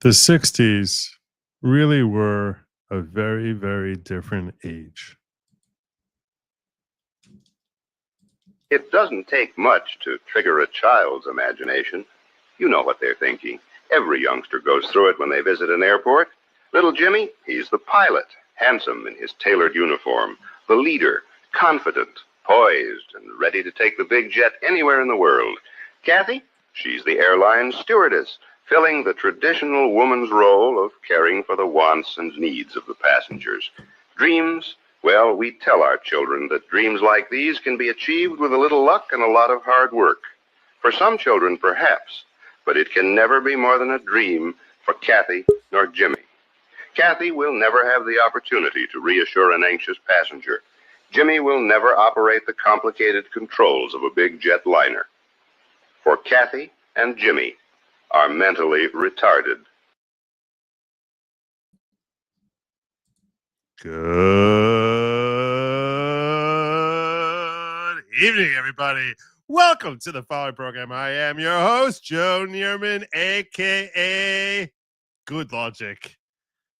The 60s really were a very, very different age. It doesn't take much to trigger a child's imagination. You know what they're thinking. Every youngster goes through it when they visit an airport. Little Jimmy, he's the pilot, handsome in his tailored uniform, the leader, confident, poised, and ready to take the big jet anywhere in the world. Kathy, she's the airline stewardess, filling the traditional woman's role of caring for the wants and needs of the passengers. Dreams, well, we tell our children that dreams like these can be achieved with a little luck and a lot of hard work. For some children, perhaps, but it can never be more than a dream for Kathy nor Jimmy. Kathy will never have the opportunity to reassure an anxious passenger. Jimmy will never operate the complicated controls of a big jet liner. For Kathy and Jimmy are mentally retarded. Good evening, everybody. Welcome to the following program. I am your host, Joe Neerman, a.k.a. Good Lawgic.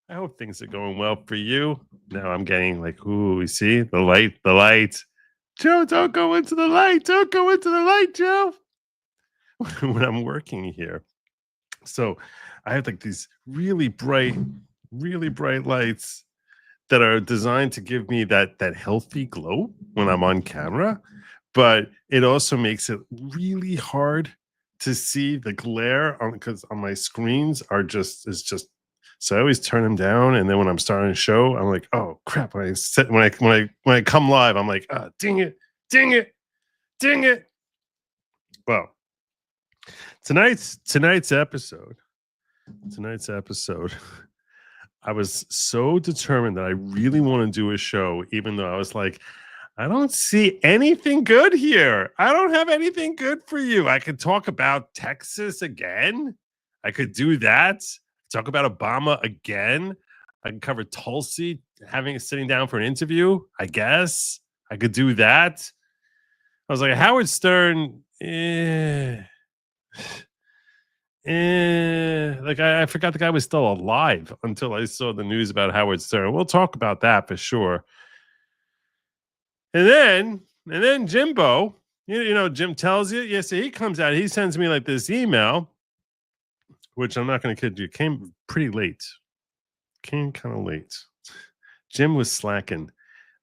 I hope things are going well for you. Now I'm getting like, ooh, you see? The light. Joe, don't go into the light. Don't go into the light, Joe. When I'm working here. So I have like these really bright lights that are designed to give me that healthy glow when I'm on camera. But it also makes it really hard to see the glare on, because on my screens is just so I always turn them down, and then when I'm starting a show, I'm like, oh crap! When I come live, I'm like, oh, ding it. Well, tonight's episode, I was so determined that I really want to do a show, even though I was like, I don't see anything good here. I don't have anything good for you. I could talk about Texas again. I could do that. Talk about Obama again. I can cover Tulsi sitting down for an interview. I guess I could do that. I was like, Howard Stern. Like I forgot the guy was still alive until I saw the news about Howard Stern. We'll talk about that for sure. And then Jimbo, you know, Jim tells you, yes, he comes out, he sends me like this email, which I'm not going to kid you, came pretty late. Came kind of late. Jim was slacking.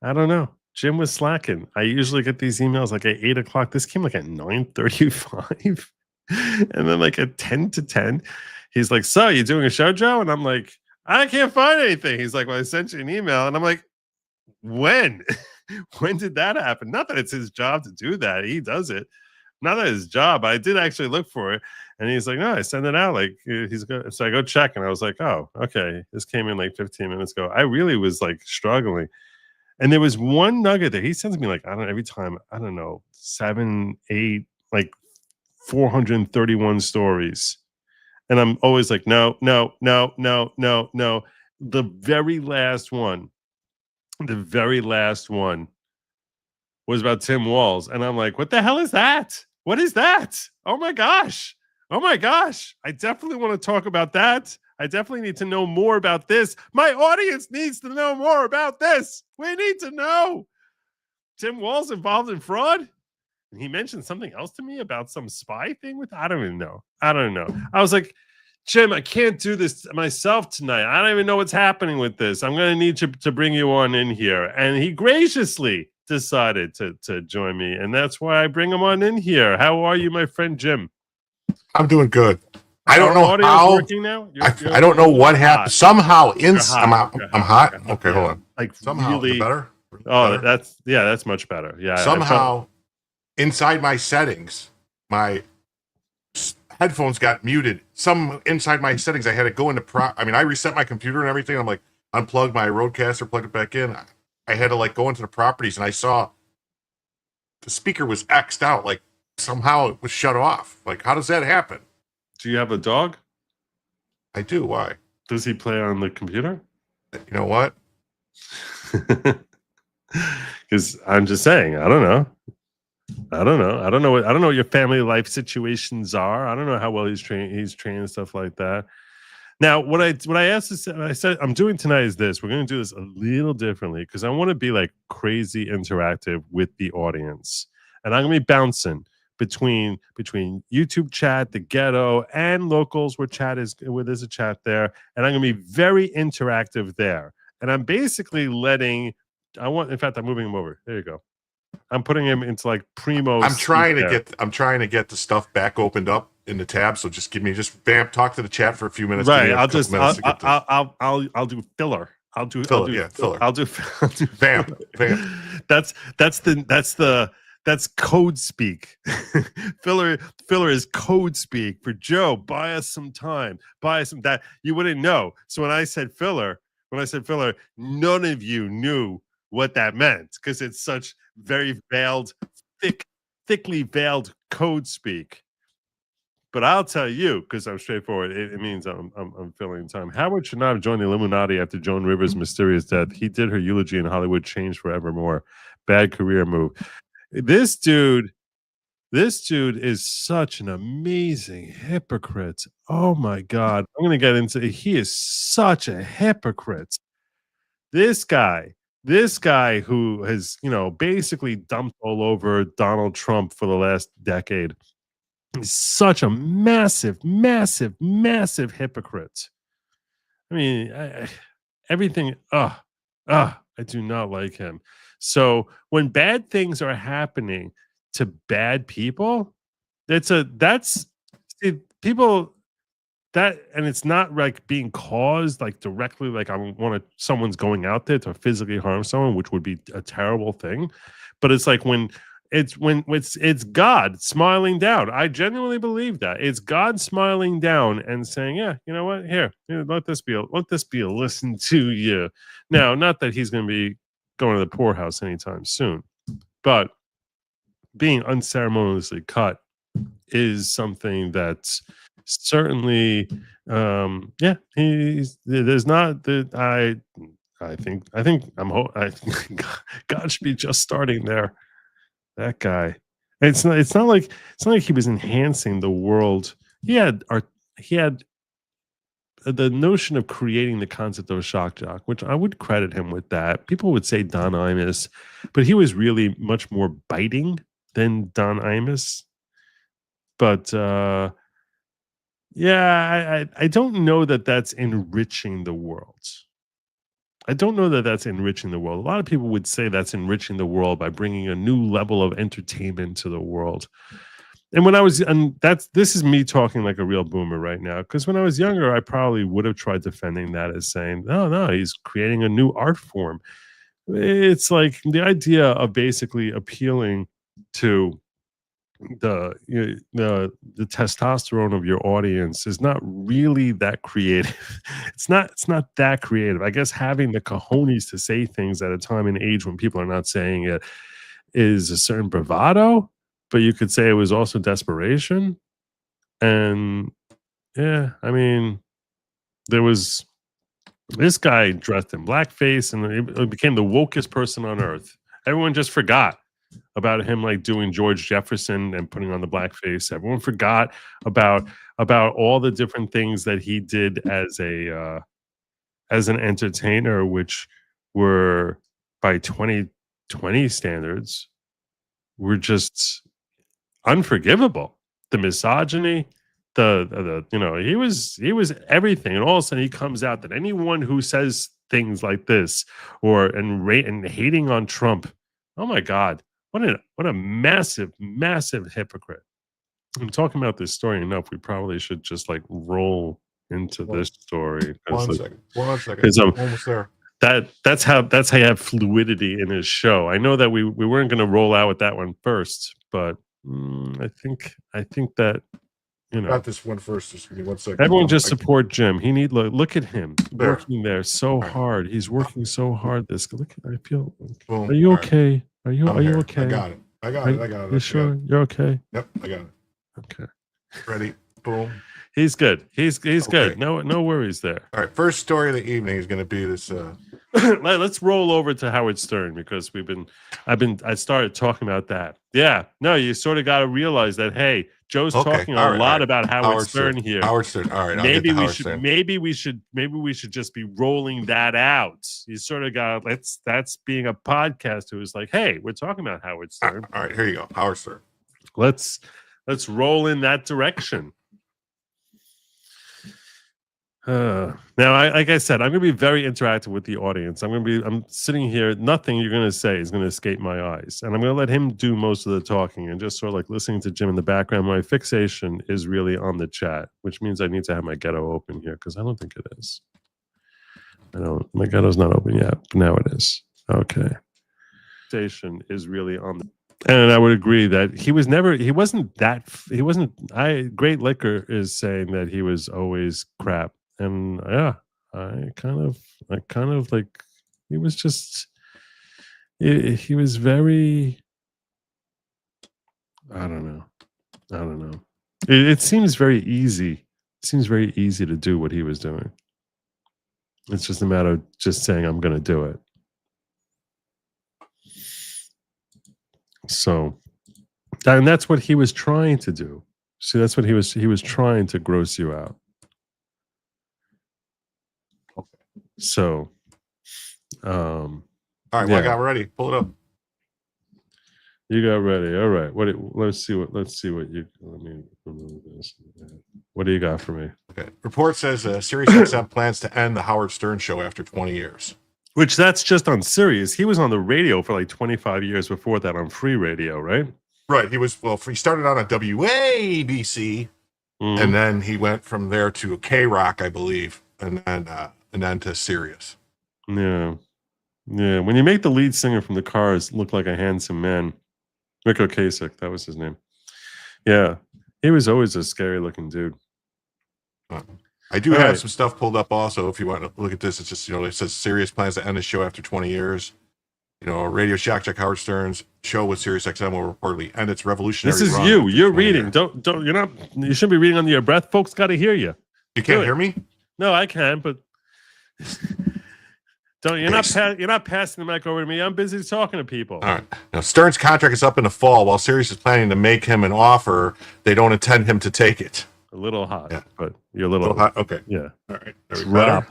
I don't know. Jim was slacking. I usually get these emails like at 8 o'clock. This came like at 9:35. And then like at 10 to 10, he's like, so you doing a show, Joe? And I'm like, I can't find anything. He's like, well, I sent you an email. And I'm like, when? When did that happen? Not that it's his job to do that. He does it. Not that his job. I did actually look for it. And he's like, no, I sent it out. Like he's good. So I go check and I was like, oh, okay. This came in like 15 minutes ago. I really was like struggling. And there was one nugget that he sends me like, I don't know, every time, I don't know, 7, 8, like 431 stories. And I'm always like, no. The very last one was about Tim Walz. And I'm like, what the hell is that? What is that? Oh my gosh. I definitely want to talk about that. I definitely need to know more about this. My audience needs to know more about this. We need to know. Tim Walz involved in fraud? And he mentioned something else to me about some spy thing with, I don't even know. I was like, Jim, I can't do this myself tonight. I don't even know what's happening with this. I'm going to need to bring you on in here. And he graciously decided to join me. And that's why I bring him on in here. How are you, my friend Jim? I'm doing good. I don't know how. Working now? I don't know what happened. Somehow, I'm hot. Okay, hold on. Like somehow, really better. Oh, better? That's much better. Yeah. Somehow, inside my settings, my headphones got muted. Inside my settings, I had to go into I reset my computer and everything. I'm like, unplugged my Rodecaster, plugged it back in. I had to like go into the properties, and I saw the speaker was X'd out. Like somehow it was shut off. Like, how does that happen? Do you have a dog? I do. Why? Does he play on the computer? You know what? Because I'm just saying, I don't know. I don't know what your family life situations are. I don't know how well he's trained and stuff like that. Now, what I asked is, I said I'm doing tonight is this. We're going to do this a little differently because I want to be like crazy interactive with the audience, and I'm going to be bouncing between YouTube chat, the ghetto, and locals where there's a chat there, and I'm going to be very interactive there. And I'm basically in fact, I'm moving him over. There you go. I'm putting him into like primo. I'm trying to get the stuff back opened up in the tab. So just vamp, talk to the chat for a few minutes. Right. I'll do filler. I'll do filler. I'll do vamp. That's code speak. filler is code speak for Joe. Buy us some time. Buy us some that you wouldn't know. So when I said filler, none of you knew what that meant because it's such very veiled, thickly veiled code speak. But I'll tell you, because I'm straightforward, it means I'm filling time. Howard should not have joined the Illuminati after Joan Rivers' mysterious death. He did her eulogy in Hollywood, changed forevermore. Bad career move. This dude is such an amazing hypocrite. Oh my God. I'm going to get into it. He is such a hypocrite. This guy who has, basically dumped all over Donald Trump for the last decade. He's such a massive, massive, massive hypocrite. I mean, everything. I do not like him. So when bad things are happening to bad people, and it's not like being caused like directly, like someone's going out there to physically harm someone, which would be a terrible thing. But it's like when it's God smiling down. I genuinely believe that it's God smiling down and saying, "Yeah, you know what? Here, let this be a listen to you." Now, not that he's going to be going to the poorhouse anytime soon, but being unceremoniously cut is something that's certainly, there's not that I think God should be just starting there. That guy. It's not like he was enhancing the world. He had the notion of creating the concept of a shock jock, which I would credit him with that. People would say Don Imus, but he was really much more biting than Don Imus. But I don't know that that's enriching the world. A lot of people would say that's enriching the world by bringing a new level of entertainment to the world. And this is me talking like a real boomer right now, because when I was younger, I probably would have tried defending that as saying, no, he's creating a new art form. It's like the idea of basically appealing to the testosterone of your audience is not really that creative. It's not that creative. I guess having the cojones to say things at a time and age when people are not saying it is a certain bravado, but you could say it was also desperation. And yeah, I mean, there was this guy dressed in blackface and it became the wokest person on earth. Everyone just forgot about him like doing George Jefferson and putting on the blackface. Everyone forgot about all the different things that he did as an entertainer, which were by 2020 standards were just unforgivable. The misogyny, he was everything, and all of a sudden he comes out that anyone who says things like this and hating on Trump, oh my God. What a massive, massive hypocrite. I'm talking about this story enough. We probably should just like roll into this story. One second. Almost there. That's how you have fluidity in his show. I know that we weren't going to roll out with that one first, but I think that got this one first. Just give me 1 second. Everyone just support Jim. He look at him working there so hard. He's working so hard. I feel. Boom. Are you okay? Are you okay? I got it. You sure you're okay? Yep, I got it. Okay. Ready? Boom. He's good. He's okay. good. No worries there. All right. First story of the evening is going to be this let's roll over to Howard Stern because I started talking about that. Yeah, no, you sort of got to realize that. Hey, Joe's talking a lot about Howard Stern here. Howard Stern. All right, maybe we should just be rolling that out. You sort of got that's being a podcast who is like, hey, we're talking about Howard Stern. All right, here you go, Howard Stern. Let's roll in that direction. Now, like I said, I'm going to be very interactive with the audience. I'm sitting here. Nothing you're going to say is going to escape my eyes. And I'm going to let him do most of the talking and just sort of like listening to Jim in the background. My fixation is really on the chat, which means I need to have my ghetto open here because I don't think it is. My ghetto's not open yet, but now it is. Okay. Fixation is really on the... And I would agree that Great Liquor is saying that he was always crap. And yeah, I kind of like, he was just, he was very, I don't know. It seems very easy. It seems very easy to do what he was doing. It's just a matter of just saying, I'm going to do it. So, and that's what he was trying to do. See, that's what he was trying to gross you out. So, all right, well, I got ready. Pull it up. You got ready. All right. Let's see what you. Let me remove this. What do you got for me? Okay. Report says SiriusXM plans to end the Howard Stern show after 20 years. Which that's just on Sirius. He was on the radio for like 25 years before that on free radio, right? Right. He started on a WABC, and then he went from there to K-Rock, I believe, and then to Sirius. Yeah. When you make the lead singer from the Cars look like a handsome man, Rick Ocasek, that was his name. Yeah, he was always a scary looking dude. I do have some stuff pulled up also. If you want to look at this, it's just, it says Sirius plans to end the show after 20 years. Radio Shock Check Howard Stern's show with SiriusXM will reportedly end its revolutionary run. This is you're reading. You shouldn't be reading under your breath. Folks got to hear you. You can't hear me? No, I can, but you're not passing the mic over to me. I'm busy talking to people. All right. Now, Stern's contract is up in the fall. While Sirius is planning to make him an offer, they don't intend him to take it. A little hot, but you're a little hot. Okay. Yeah. All right. Better?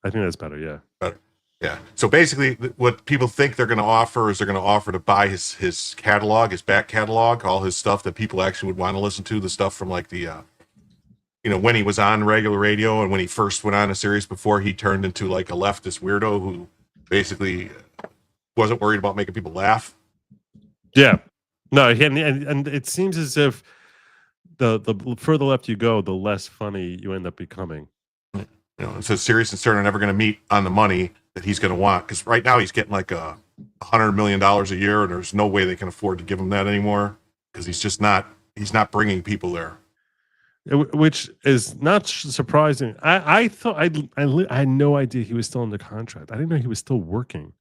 I think that's better. Yeah. Better. Yeah. So basically, what people think they're going to offer is they're going to offer to buy his catalog, his back catalog, all his stuff that people actually would want to listen to, the stuff from like the, when he was on regular radio and when he first went on a Sirius before he turned into like a leftist weirdo who basically wasn't worried about making people laugh. Yeah. No, and it seems as if the further left you go, the less funny you end up becoming. It says Sirius and Stern are never going to meet on the money that he's going to want, because right now he's getting like $100 million a year, and there's no way they can afford to give him that anymore because he's not bringing people there. Which is not surprising. I thought I had no idea he was still under contract. I didn't know he was still working.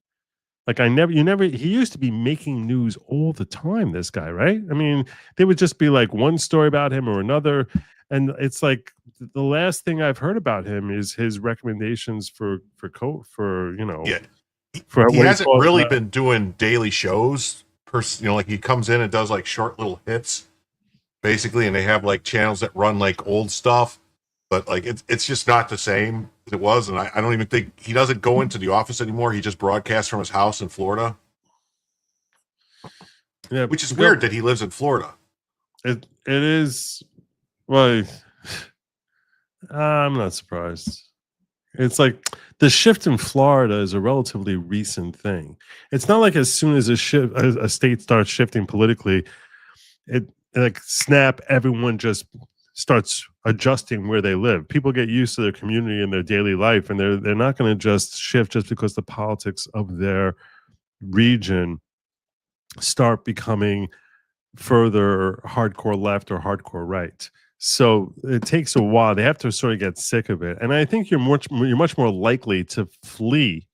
Like he used to be making news all the time, this guy, right? I mean, there would just be like one story about him or another. And it's like the last thing I've heard about him is his recommendations for Yeah. He hasn't really been doing daily shows. Like he comes in and does like short little hits, basically, and they have like channels that run like old stuff. But like it's just not the same as it was, and I don't even think he doesn't go into the office anymore. He just broadcasts from his house in Florida. Yeah, which is weird that he lives in Florida. It is. Well, I'm not surprised. It's like the shift in Florida is a relatively recent thing. It's not like as soon as a state starts shifting politically, it like snap, everyone just starts adjusting where they live. People get used to their community and their daily life, and they're not going to just shift just because the politics of their region start becoming further hardcore left or hardcore right. So it takes a while. They have to sort of get sick of it. And I think you're much more likely to flee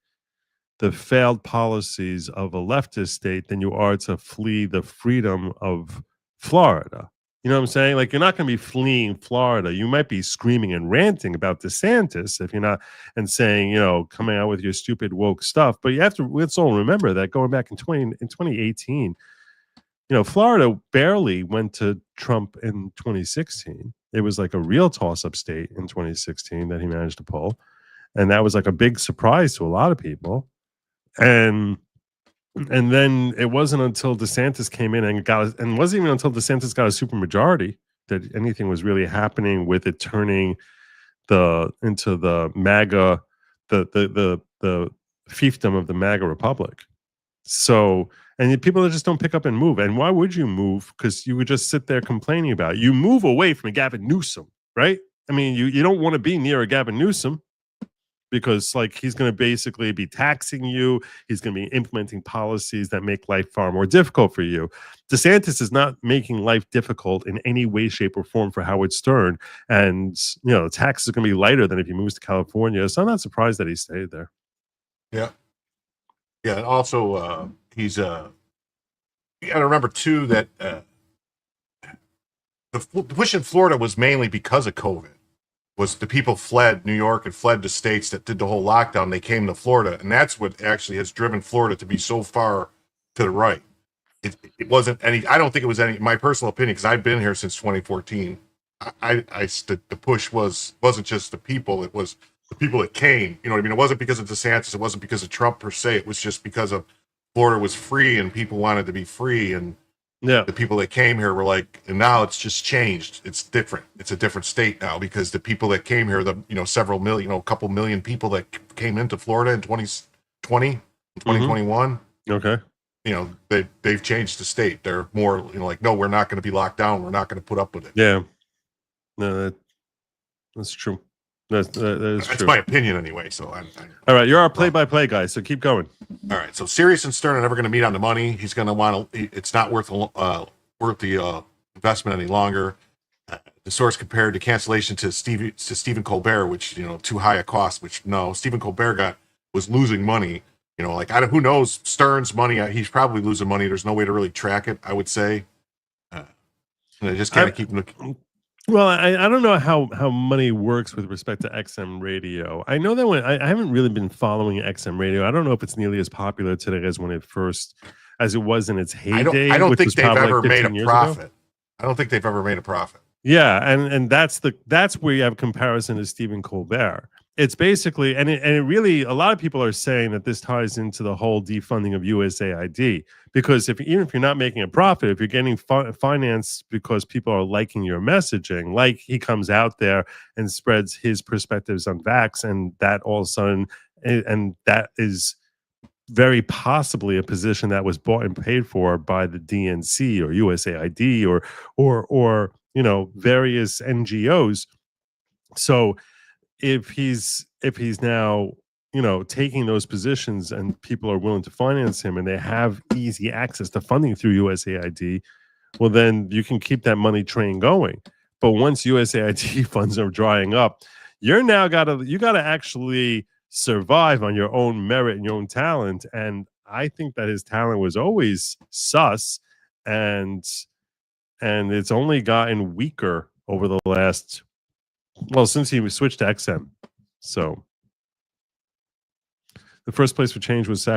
the failed policies of a leftist state than you are to flee the freedom of Florida. You know what I'm saying? Like, you're not going to be fleeing Florida. You might be screaming and ranting about DeSantis if you're not, and saying, you know, coming out with your stupid woke stuff. But you have to, let's all remember that going back in 2018, you know, Florida barely went to Trump in 2016. It was like a real toss-up state in 2016 that he managed to pull. And that was like a big surprise to a lot of people. And then it wasn't until DeSantis came in and wasn't even until DeSantis got a supermajority that anything was really happening with it turning into the MAGA, the fiefdom of the MAGA Republic. So, and people just don't pick up and move. And why would you move? Because you would just sit there complaining about it. You move away from a Gavin Newsom, right? I mean, you don't want to be near a Gavin Newsom, because like he's going to basically be taxing you. He's going to be implementing policies that make life far more difficult for you. DeSantis is not making life difficult in any way, shape, or form for Howard Stern. And, you know, the taxes are going to be lighter than if he moves to California. So I'm not surprised that he stayed there. Yeah. Yeah. And also, he's, you got to remember too that the push in Florida was mainly because of COVID. Was the people fled New York and fled to states that did the whole lockdown. They came to Florida, and that's what actually has driven Florida to be so far to the right. It wasn't any. I don't think it was any. My personal opinion, because I've been here since 2014. The push wasn't just the people. It was the people that came. You know what I mean? It wasn't because of DeSantis. It wasn't because of Trump per se. It was just because of Florida was free and people wanted to be free, and yeah, the people that came here were like, and now it's just changed. It's different. It's a different state now, because the people that came here, several million, a couple million people that came into Florida in 2020, 2021. Okay. You know, they've changed the state. They're more, like, no, we're not going to be locked down. We're not going to put up with it. Yeah. No, that's true. That is That's true. my opinion anyway. So all right, you're our play-by-play guy, so keep going. All right. So Sirius and Stern are never going to meet on the money. He's going to want to. It's not worth the investment any longer. The source compared the cancellation to Stephen Colbert, which too high a cost. Which no, Stephen Colbert was losing money. Who knows Stern's money? He's probably losing money. There's no way to really track it, I would say. They just kind of keep looking. Well, I don't know how money works with respect to XM radio. I know that I haven't really been following XM radio. I don't know if it's nearly as popular today as as it was in its heyday. I don't think they've ever made a 15 years profit. ago. I don't think they've ever made a profit. Yeah, and that's where you have comparison to Stephen Colbert. It's basically, and it really, a lot of people are saying that this ties into the whole defunding of USAID, because even if you're not making a profit, if you're getting financed because people are liking your messaging, like he comes out there and spreads his perspectives on vax, and that all of a sudden, and that is very possibly a position that was bought and paid for by the DNC or USAID or various NGOs. So if he's now taking those positions and people are willing to finance him and they have easy access to funding through USAID, well, then you can keep that money train going. But once USAID funds are drying up, you gotta actually survive on your own merit and your own talent. And I think that his talent was always sus, and it's only gotten weaker over the last, since he switched to XM. So the first place for change was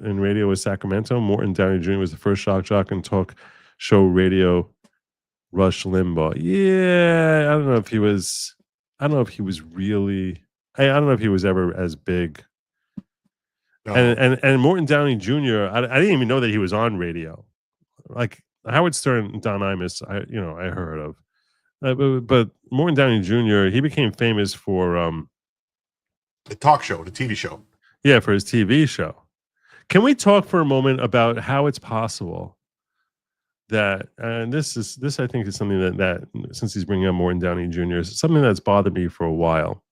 in radio was Sacramento. Morton Downey Jr. was the first shock jock and talk show radio. Rush Limbaugh. Yeah, I don't know if he was really. I don't know if he was ever as big. No. And Morton Downey Jr. I didn't even know that he was on radio. Like Howard Stern, Don Imus, I heard of. But Morton Downey Jr., he became famous for the talk show, the TV show. Yeah, for his TV show. Can we talk for a moment about how it's possible that, and this I think is something that since he's bringing up Morton Downey Jr., is something that's bothered me for a while,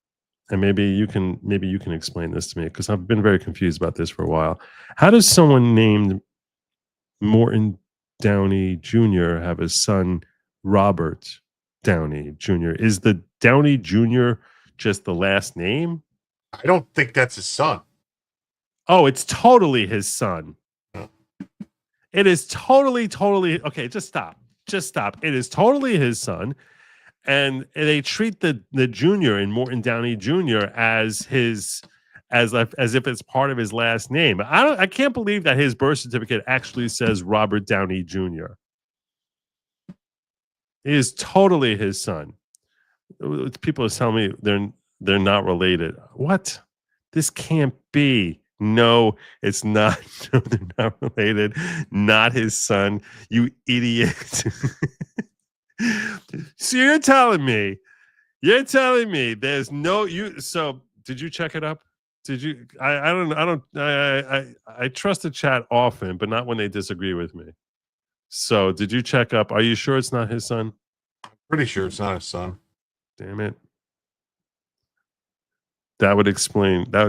and maybe you can explain this to me, because I've been very confused about this for a while. How does someone named Morton Downey Jr. have a son, Robert Downey Jr.? Is the Downey Jr. just the last name? I don't think that's his son. Oh, it's totally his son. It is totally okay. Just stop. Just stop. It is totally his son. And they treat the junior in Morton Downey Jr. as if it's part of his last name. I can't believe that his birth certificate actually says Robert Downey Jr. He is totally his son. People are telling me they're not related. What? This can't be. No, it's not. No, they're not related. Not his son. You idiot. So you're telling me there's no you. So did you check it up? Did you? I trust the chat often, but not when they disagree with me. So did you check up? Are you sure it's not his son? Pretty sure it's not his son. Damn it. That would explain a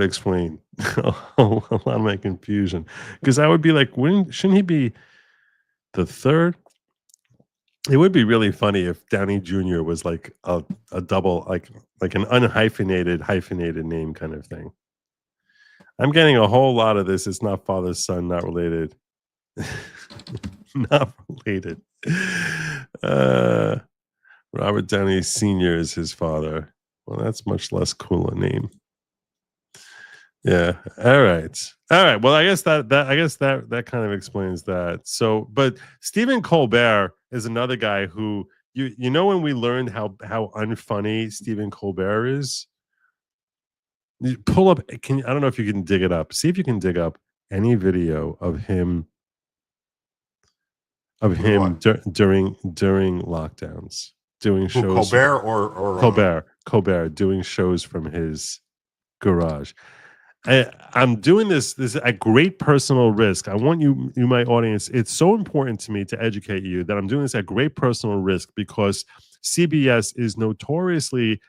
lot of my confusion. Because I would be like, shouldn't he be the third? It would be really funny if Downey Jr. was like a double, like an hyphenated name kind of thing. I'm getting a whole lot of this. It's not father's son, not related. Not related. Robert Downey Sr. is his father. Well, that's much less cool a name. Yeah. All right. Well, I guess that kind of explains that. So, but Stephen Colbert is another guy who you know when we learned how unfunny Stephen Colbert is. You pull up. I don't know if you can dig it up. See if you can dig up any video of him during lockdowns. Doing shows. Colbert or Colbert doing shows from his garage. I'm doing this at great personal risk. I want you, my audience. It's so important to me to educate you that I'm doing this at great personal risk because CBS is notoriously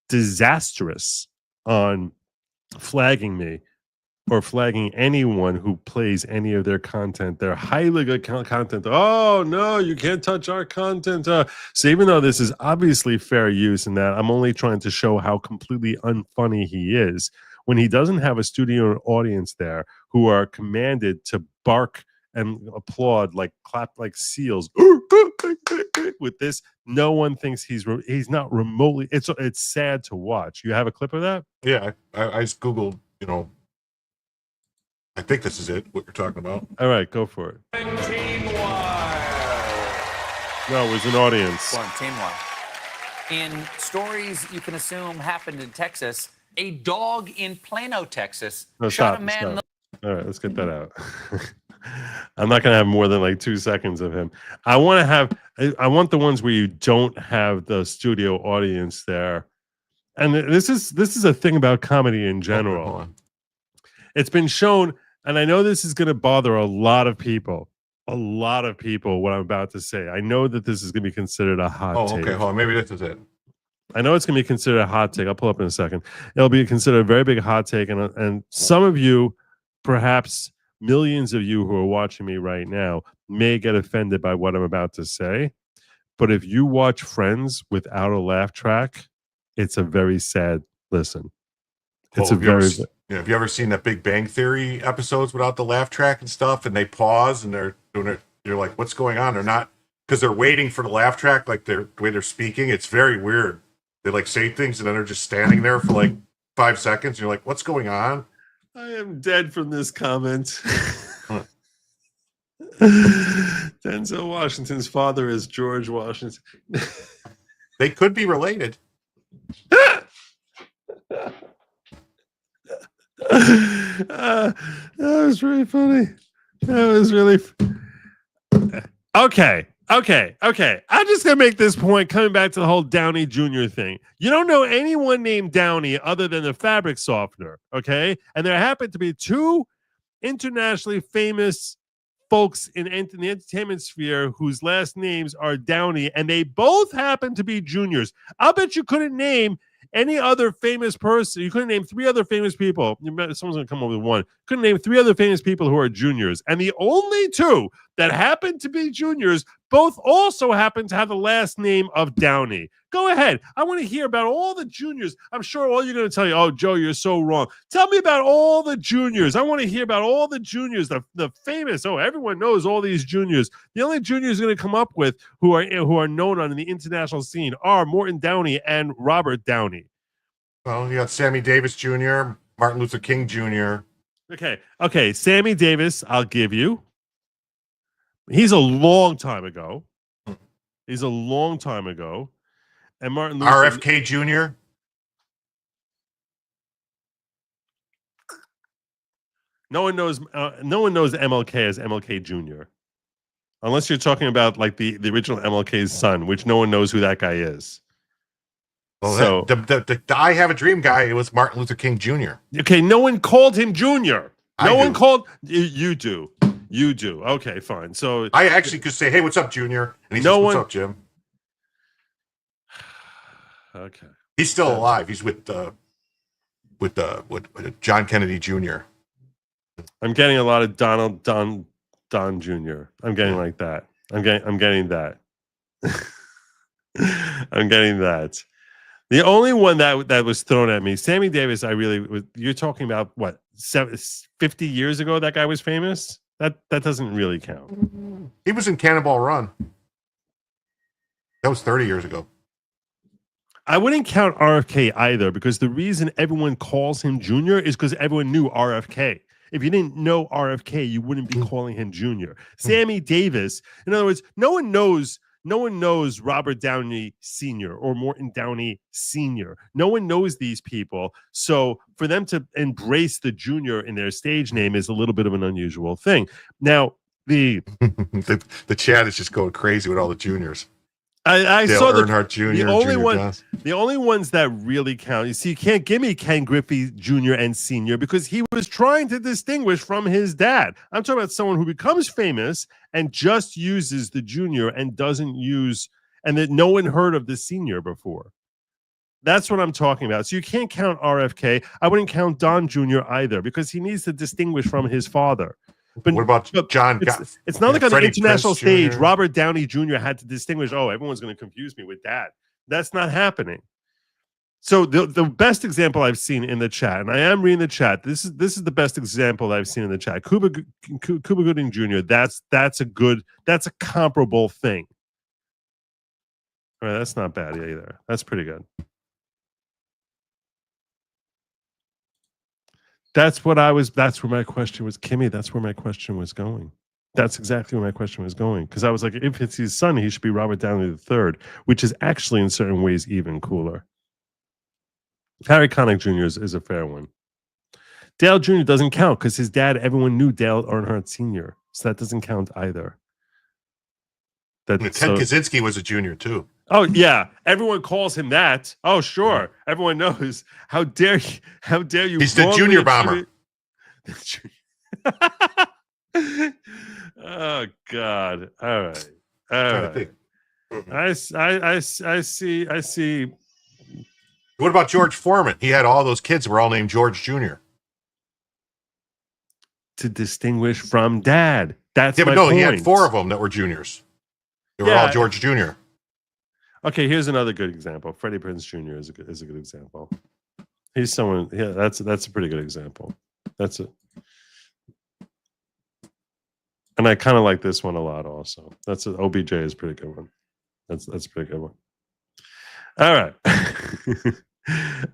disastrous on flagging me or flagging anyone who plays any of their content. They're highly good content. Oh, no, you can't touch our content. So even though this is obviously fair use in that I'm only trying to show how completely unfunny he is, when he doesn't have a studio audience there who are commanded to bark and applaud, like clap like seals with this, no one thinks he's not remotely. It's sad to watch. You have a clip of that? Yeah, I just Googled, I think this is it, what you're talking about. All right, go for it. No, it was an audience. Quarantine one. In stories you can assume happened in Texas, a dog in Plano, Texas, shot a man. All right, let's get that out. I'm not going to have more than like 2 seconds of him. I want the ones where you don't have the studio audience there. And this is a thing about comedy in general. Hold on. It's been shown, and I know this is going to bother a lot of people, what I'm about to say. I know that this is going to be considered a hot take. Okay, hold on. Maybe this is it. I know it's going to be considered a hot take. I'll pull up in a second. It'll be considered a very big hot take. And some of you, perhaps millions of you who are watching me right now, may get offended by what I'm about to say. But if you watch Friends without a laugh track, it's a very sad listen. Have you ever seen that Big Bang Theory episodes without the laugh track and stuff? And they pause and they're doing it. You're like, what's going on? They're not, because they're waiting for the laugh track, like the way they're speaking. It's very weird. They like say things and then they're just standing there for like 5 seconds. And you're like, what's going on? I am dead from this comment. Denzel Washington's father is George Washington. They could be related. That was really funny. That was really okay. I'm just gonna make this point coming back to the whole Downey Jr. thing. You don't know anyone named Downey other than the fabric softener, okay? And there happen to be two internationally famous folks in the entertainment sphere whose last names are Downey, and they both happen to be juniors. I'll bet you couldn't name any other famous person. You couldn't name 3 other famous people. Someone's going to come up with one. Couldn't name 3 other famous people who are juniors. And the only 2 that happen to be juniors both also happen to have the last name of Downey. Go ahead. I want to hear about all the juniors. I'm sure all you're going to tell you, oh, Joe, you're so wrong. Tell me about all the juniors. I want to hear about all the juniors, the famous. Oh, everyone knows all these juniors. The only juniors going to come up with who are known on the international scene are Morton Downey and Robert Downey. Well, you got Sammy Davis Jr., Martin Luther King Jr. Okay. Sammy Davis, I'll give you. He's a long time ago. And Martin Luther RFK Jr. No one knows MLK as MLK Jr. Unless you're talking about like the original MLK's son, which no one knows who that guy is. Well, so the I Have a Dream guy, it was Martin Luther King Jr. Okay, no one called him Junior. No one called you do. You do. Okay, fine. So I actually could say, "Hey, what's up, Junior?" And he says, "What's up, Jim?" Okay. He's still alive. He's with John Kennedy Jr. I'm getting a lot of Don Jr. I'm getting like that. I'm getting that. I'm getting that. The only one that was thrown at me, Sammy Davis, you're talking about what, 50 years ago that guy was famous? That doesn't really count. He was in Cannonball Run. That was 30 years ago. I wouldn't count RFK either, because the reason everyone calls him Junior is because everyone knew RFK. If you didn't know RFK, you wouldn't be calling him Junior. Sammy Davis, in other words, no one knows Robert Downey Sr. or Morton Downey Sr. No one knows these people. So for them to embrace the Junior in their stage name is a little bit of an unusual thing. Now, the chat is just going crazy with all the juniors. I Dale saw Earnhardt Jr. The only ones that really count. You see, you can't give me Ken Griffey Jr. and Sr. because he was trying to distinguish from his dad. I'm talking about someone who becomes famous and just uses the Junior and doesn't use, and that no one heard of the Senior before. That's what I'm talking about. So you can't count RFK. I wouldn't count Don Jr. either because he needs to distinguish from his father. But what about John? It's not like on the international stage, Jr. Robert Downey Jr. had to distinguish, oh, everyone's going to confuse me with dad. That's not happening. So the best example I've seen in the chat, and I am reading the chat, this is the best example I've seen in the chat. Cuba Gooding Jr., that's a comparable thing. All right, that's not bad either. That's pretty good. That's where my question was, Kimmy. That's where my question was going. That's exactly where my question was going. Because I was like, if it's his son, he should be Robert Downey III, which is actually in certain ways even cooler. Harry Connick Jr. is a fair one. Dale Jr. doesn't count because his dad, everyone knew Dale Earnhardt Sr. So that doesn't count either. Ted Kaczynski was a junior too. Oh yeah, everyone calls him that. Oh sure, everyone knows. How dare you? He's the junior bomber. Oh God! All right. I see. What about George Foreman? He had all those kids who were all named George Jr. To distinguish from dad. That's yeah, but my no, point. he had 4 of them that were juniors. They were all George Jr. Okay, here's another good example. Freddie Prinze Jr. is a good example. He's someone. Yeah, that's a pretty good example. And I kind of like this one a lot. Also, OBJ is a pretty good one. That's a pretty good one. All right,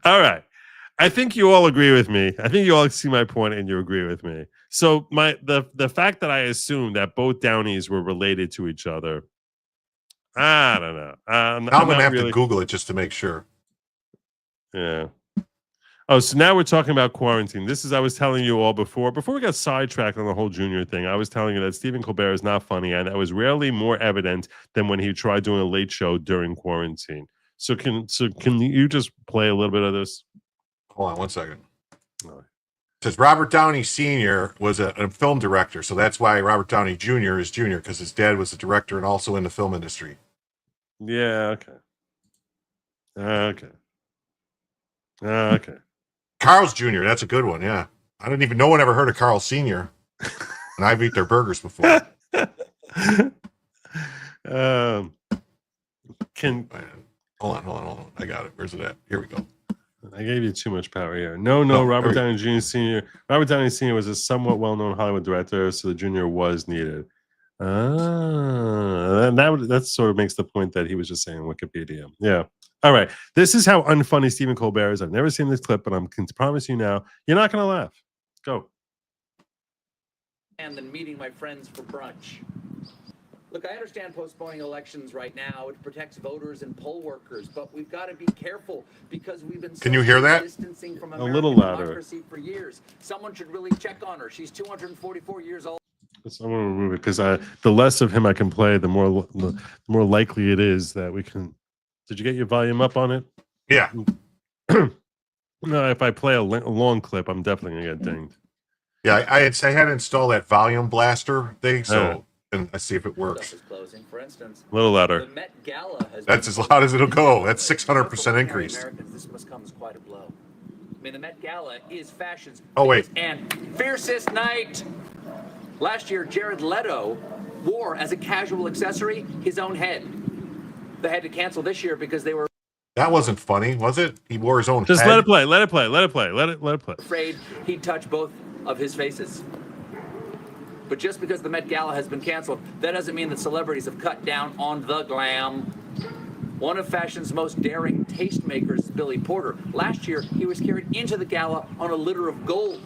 all right. I think you all agree with me. I think you all see my point and you agree with me. So the fact that I assumed that both Downeys were related to each other. I don't know. I'm going to have to Google it just to make sure. Yeah. Oh, so now we're talking about quarantine. I was telling you all before we got sidetracked on the whole Junior thing. I was telling you that Stephen Colbert is not funny, and that was rarely more evident than when he tried doing a late show during quarantine. So can you just play a little bit of this? Hold on 1 second. All right. It says Robert Downey Sr. was a film director, so that's why Robert Downey Jr. is Junior, because his dad was a director and also in the film industry. Yeah, okay. Carl's Jr., that's a good one, yeah. I didn't even know one ever heard of Carl Sr. And I've eaten their burgers before. Can Hold on. I got it. Where's it at? Here we go. I gave you too much power here. No, Robert Downey Jr. Sr. Robert Downey Sr. was a somewhat well-known Hollywood director, so the junior was needed. And that sort of makes the point that he was just saying Wikipedia. Yeah. All right. This is how unfunny Stephen Colbert is. I've never seen this clip, but I can promise you now, you're not going to laugh. Go. And then meeting my friends for brunch. Look, I understand postponing elections right now. It protects voters and poll workers, but we've got to be careful because we've been Can you hear that? distancing from A American little louder. democracy for years. Someone should really check on her. She's 244 years old. So I'm going to remove it because the less of him I can play, the more likely it is that we can. Did you get your volume up on it? Yeah. No, if I play a long clip, I'm definitely going to get dinged. Yeah, I had installed that volume blaster thing, so and I see if it works. Closing, for instance, A little louder. the Met Gala has That's as loud as it'll go. That's 600% increase. Americans, this must come as quite a blow. I mean, the Met Gala is fashion's and fiercest night. Last year, Jared Leto wore as a casual accessory his own head. They had to cancel this year because they were That wasn't funny, was it? He wore his own Just head. let it play. Let it play. Let it play. Let it play. afraid he'd touch both of his faces. But just because the Met Gala has been canceled, that doesn't mean that celebrities have cut down on the glam. One of fashion's most daring tastemakers is Billy Porter. Last year, he was carried into the gala on a litter of gold.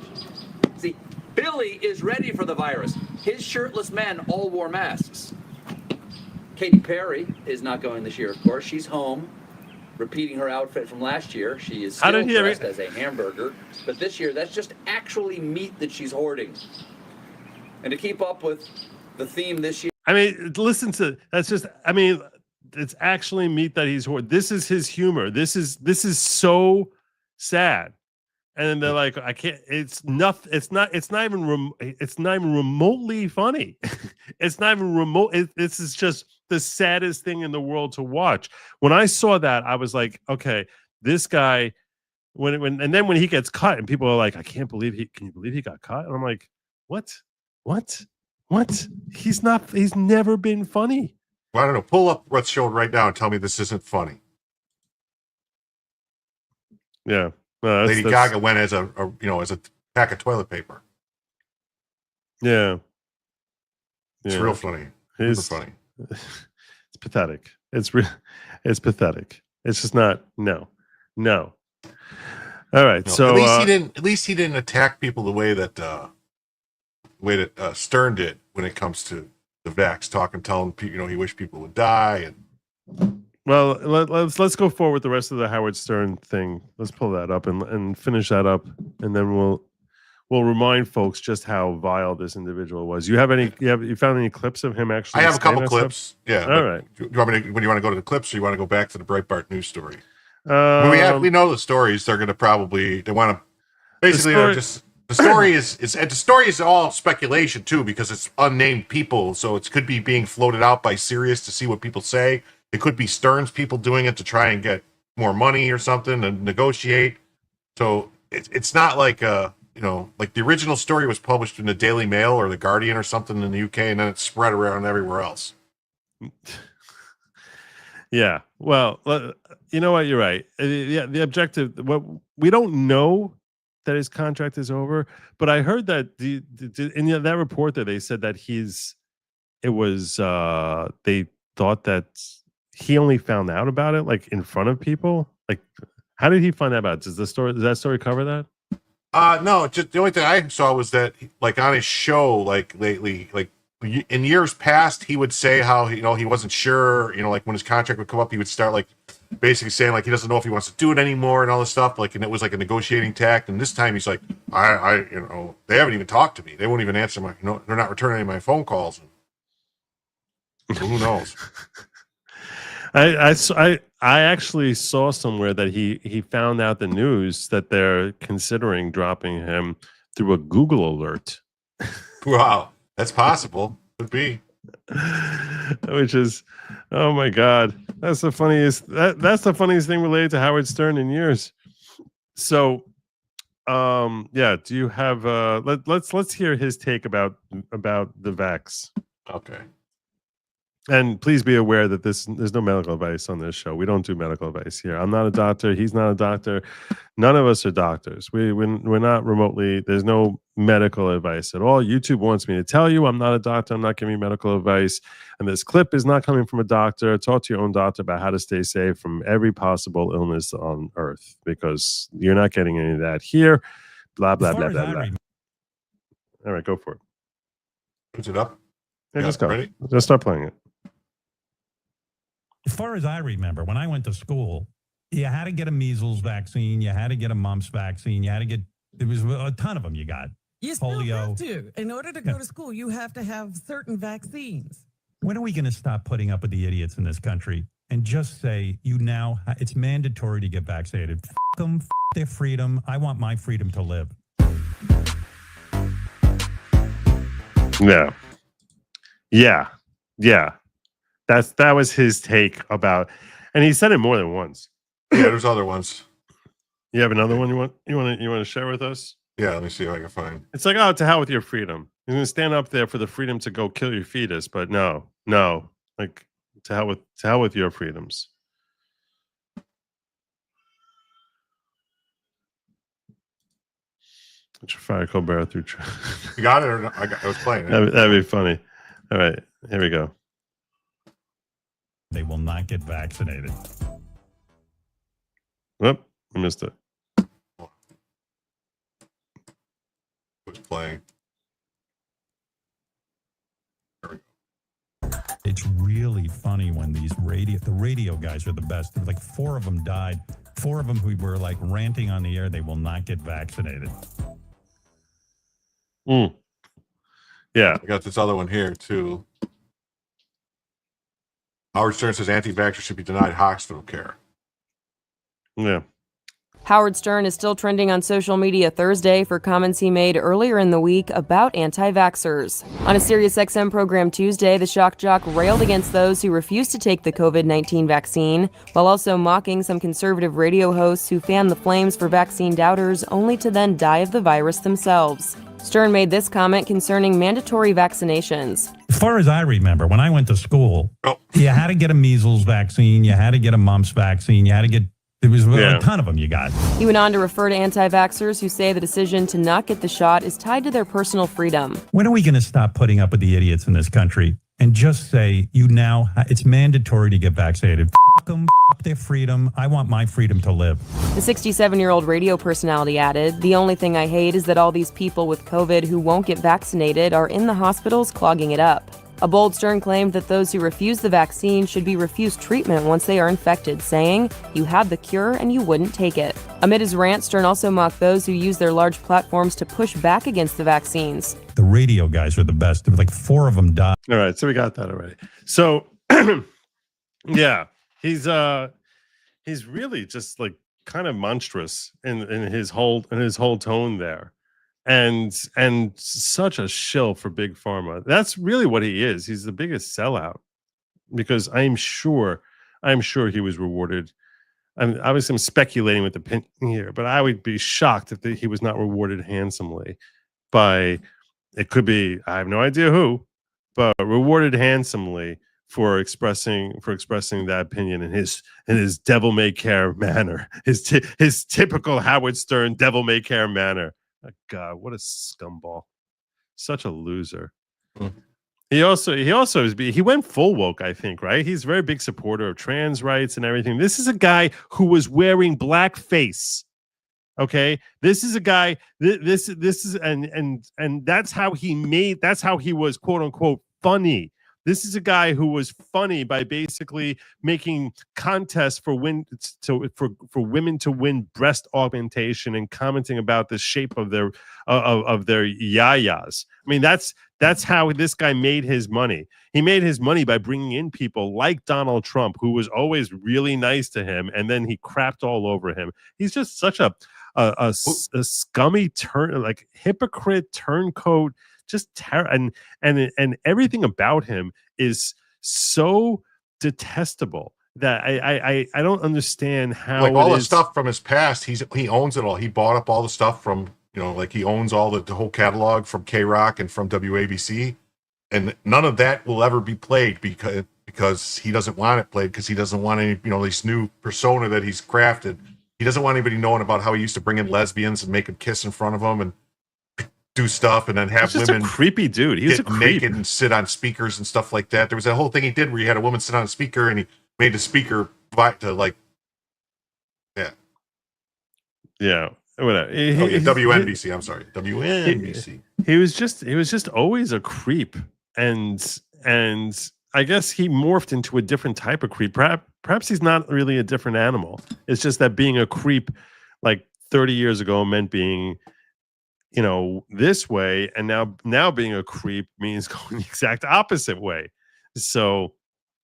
See, Billy is ready for the virus. His shirtless men all wore masks. Katy Perry is not going this year, of course. She's home, repeating her outfit from last year. She is still dressed as a hamburger, but this year, that's just actually meat that she's hoarding. And to keep up with the theme this year. I mean, listen to that's just. I mean, it's actually meat that he's hoarding. This is his humor. This is so sad. And then they're like, I can't. It's not. It's not even. It's not even remotely funny. It's not even remote. This is just the saddest thing in the world to watch. When I saw that, I was like, okay, this guy. And then when he gets cut, and people are like, I can't believe he. Can you believe he got cut? And I'm like, what? He's not. He's never been funny. Well, I don't know. Pull up what's shown right now and tell me this isn't funny. Yeah. Lady Gaga went as a pack of toilet paper. Yeah. It's real funny. Super funny. It's pathetic. It's pathetic. It's just not. No. All right. No, so at least he didn't attack people the way that Stern did when it comes to the vax, telling people, he wished people would die. And well, let's go forward with the rest of the Howard Stern thing. Let's pull that up and finish that up, and then we'll remind folks just how vile this individual was. You found any clips of him actually? I have a couple clips. Yeah. All right. Do you want me to? When you want to go to the clips, or you want to go back to the Breitbart news story? We know the stories. They're going to probably want to basically the story is all speculation too, because it's unnamed people, so it could be being floated out by Sirius to see what people say. It could be Stern's people doing it to try and get more money or something and negotiate. So it's not like like the original story was published in the Daily Mail or the Guardian or something in the UK, and then it's spread around everywhere else. Yeah. Well, you know what? You're right. Yeah. The objective. What we don't know that his contract is over, but I heard that in that report that they said that they thought that he only found out about it like in front of people. Like, how did he find out about it? Does that story cover that? No, just the only thing I saw was that like on his show, like lately, like in years past, he would say how he wasn't sure, like when his contract would come up, he would start like basically saying like he doesn't know if he wants to do it anymore and all this stuff, like, and it was like a negotiating tact. And this time he's like, I they haven't even talked to me. They won't even answer my, they're not returning any of my phone calls. And who knows? I actually saw somewhere that he found out the news that they're considering dropping him through a Google alert. Wow, that's possible. Could be. Which is, oh my God, that's the funniest. That's the funniest thing related to Howard Stern in years. So, yeah. Do you have? Let's hear his take about the vax. Okay. And please be aware that there's no medical advice on this show. We don't do medical advice here. I'm not a doctor. He's not a doctor. None of us are doctors. We're not remotely. There's no medical advice at all. YouTube wants me to tell you I'm not a doctor. I'm not giving you medical advice. And this clip is not coming from a doctor. Talk to your own doctor about how to stay safe from every possible illness on earth, because you're not getting any of that here. Blah, blah, blah, blah, blah. All right, go for it. Puts it up. Yeah, just go. Ready? Just start playing it. As far as I remember, when I went to school, you had to get a measles vaccine, you had to get a mumps vaccine, you had to get, there was a ton of them you got. You still Polio. have to. In order to go to school, you have to have certain vaccines. When are we going to stop putting up with the idiots in this country and just say, it's mandatory to get vaccinated? F them, f their freedom. I want my freedom to live. Yeah. Yeah. Yeah. That was his take about, and he said it more than once. Yeah, there's other ones. You have another one you want to share with us? Yeah, let me see if I can find. It's like, oh, to hell with your freedom. You're gonna stand up there for the freedom to go kill your fetus, but no, like to hell with your freedoms. Put your fire Colbert through. You got it or not? I was playing it. That'd be funny. All right, here we go. They will not get vaccinated. Whoop, I missed it. It's playing. It's really funny when the radio guys are the best. Like 4 of them died. 4 of them who were like ranting on the air, they will not get vaccinated. Yeah. I got this other one here too. Howard Stern says anti-vaxxers should be denied hospital care. Yeah. Howard Stern is still trending on social media Thursday for comments he made earlier in the week about anti-vaxxers. On a SiriusXM program Tuesday, the shock jock railed against those who refuse to take the COVID-19 vaccine, while also mocking some conservative radio hosts who fan the flames for vaccine doubters only to then die of the virus themselves. Stern made this comment concerning mandatory vaccinations. As far as I remember, when I went to school, you had to get a measles vaccine, you had to get a mumps vaccine, you had to get, there was a ton of them you got. He went on to refer to anti-vaxxers who say the decision to not get the shot is tied to their personal freedom. When are we going to stop putting up with the idiots in this country and just say, it's mandatory to get vaccinated? F them, f their freedom. I want my freedom to live. The 67-year-old radio personality added, "The only thing I hate is that all these people with COVID who won't get vaccinated are in the hospitals clogging it up." A bold Stern claimed that those who refuse the vaccine should be refused treatment once they are infected, saying, "You have the cure and you wouldn't take it." Amid his rant, Stern also mocked those who use their large platforms to push back against the vaccines. The radio guys are the best. There were like 4 of them died. All right, so we got that already. So, yeah, he's really just like kind of monstrous in his whole tone there. And such a shill for big pharma. That's really what he is. He's the biggest sellout, because I'm sure he was rewarded. I'm speculating with the pin here, but I would be shocked if he was not rewarded handsomely by, it could be, I have no idea who, but rewarded handsomely for expressing that opinion in his devil may care manner, his typical Howard Stern devil may care manner. Oh, God, what a scumball! Such a loser. He went full woke, I think, right? He's a very big supporter of trans rights and everything. This is a guy who was wearing blackface. Okay, this is a guy. This is and that's how he was, quote unquote, funny. This is a guy who was funny by basically making contests for women to win breast augmentation and commenting about the shape of their yayas. I mean, that's how this guy made his money. He made his money by bringing in people like Donald Trump, who was always really nice to him, and then he crapped all over him. He's just such a scummy hypocrite turncoat. Just and everything about him is so detestable that I don't understand how, like, all the stuff from his past, he owns it all. He bought up all the stuff from, like, he owns all the whole catalog from K-Rock and from WABC, and none of that will ever be played because because he doesn't want it played, because he doesn't want any, this new persona that he's crafted. He doesn't want anybody knowing about how he used to bring in lesbians and make them kiss in front of him and do stuff, and then have He's just women a creepy dude. He's a get creep. naked and sit on speakers and stuff like that. There was that whole thing he did where he had a woman sit on a speaker and he made the speaker to like, Yeah, whatever. WNBC. I'm sorry, WNBC. He was just always a creep, and I guess he morphed into a different type of creep. Perhaps he's not really a different animal. It's just that being a creep like 30 years ago meant being, this way, and now being a creep means going the exact opposite way. So